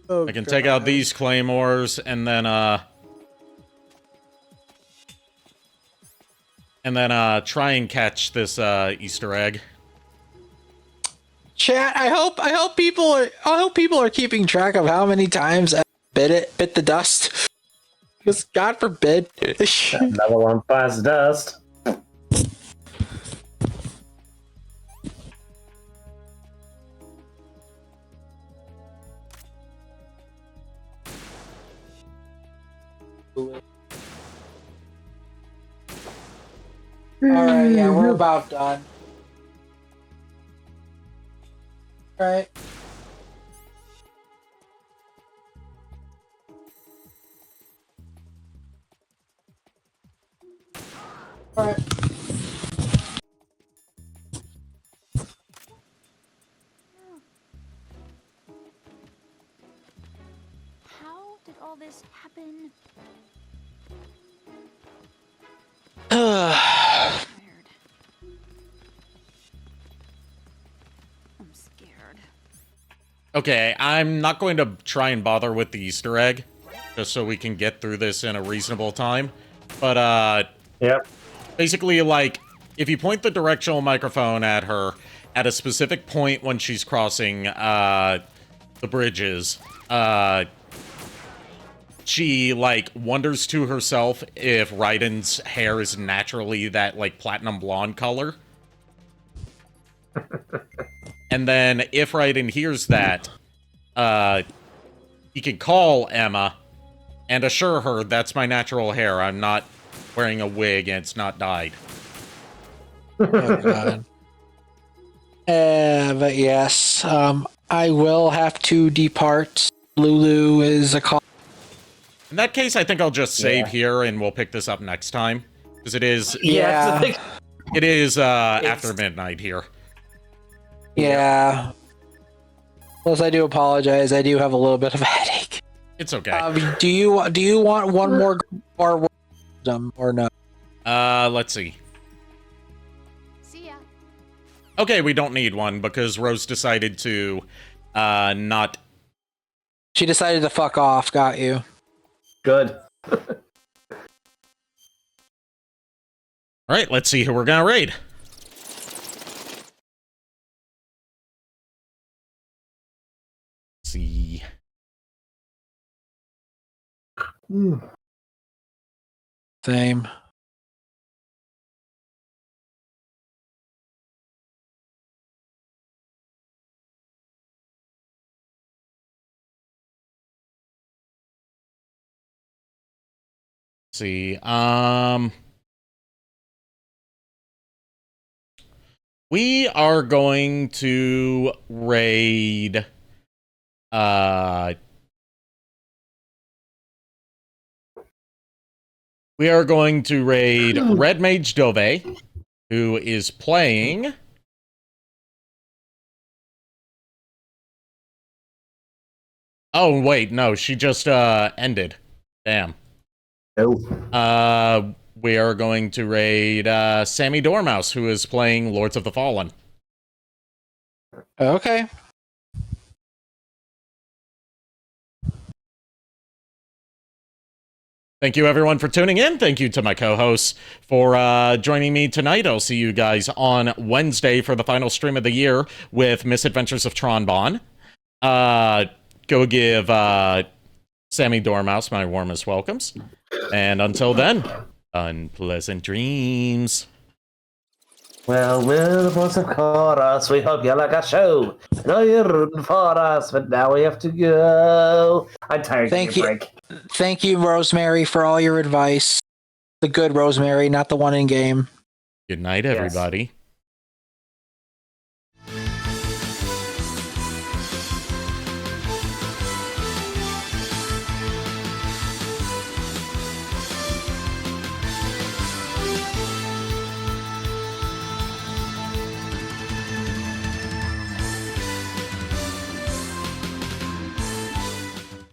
can take out these claymores and then try and catch this Easter egg. Chat, I hope people are keeping track of how many times I bit the dust. Because God forbid. Level 1 fast dust. Alright, yeah, we're about done. Alright. Alright. How did all this happen? I'm scared. Okay, I'm not going to try and bother with the Easter egg, just so we can get through this in a reasonable time. But, yep. Basically, like, if you point the directional microphone at her at a specific point when she's crossing, the bridges, she, like, wonders to herself if Raiden's hair is naturally that, like, platinum blonde color. And then, if Raiden hears that, he can call Emma and assure her that's my natural hair. I'm not wearing a wig and it's not dyed. Oh, God. But yes, I will have to depart. Lulu is a call. In that case, I think I'll just save here and we'll pick this up next time. Because it is... Yeah. It is, after midnight here. Yeah. Plus, I do apologize. I do have a little bit of a headache. It's okay. Do you want one more or no? Let's see. See ya. Okay, we don't need one because Rose decided to not. She decided to fuck off. Got you. Good. All right, let's see who we're gonna raid. Let's see. Same. Let's see. We are going to raid. We are going to raid Red Mage Dove, who is playing. Oh wait, no, she just ended. Damn. Oh. We are going to raid Sammy Dormouse, who is playing Lords of the Fallen. Okay. Thank you, everyone, for tuning in. Thank you to my co-hosts for joining me tonight. I'll see you guys on Wednesday for the final stream of the year with Misadventures of Tronbon. Go give Sammy Dormouse my warmest welcomes. And until then, unpleasant dreams. Well, the boys have caught us. We hope you like our show. I know you're rooting for us, but now we have to go. I'm tired. Thank Give me you. a break. Thank you, Rosemary, for all your advice. The good Rosemary, not the one in game. Good night, everybody.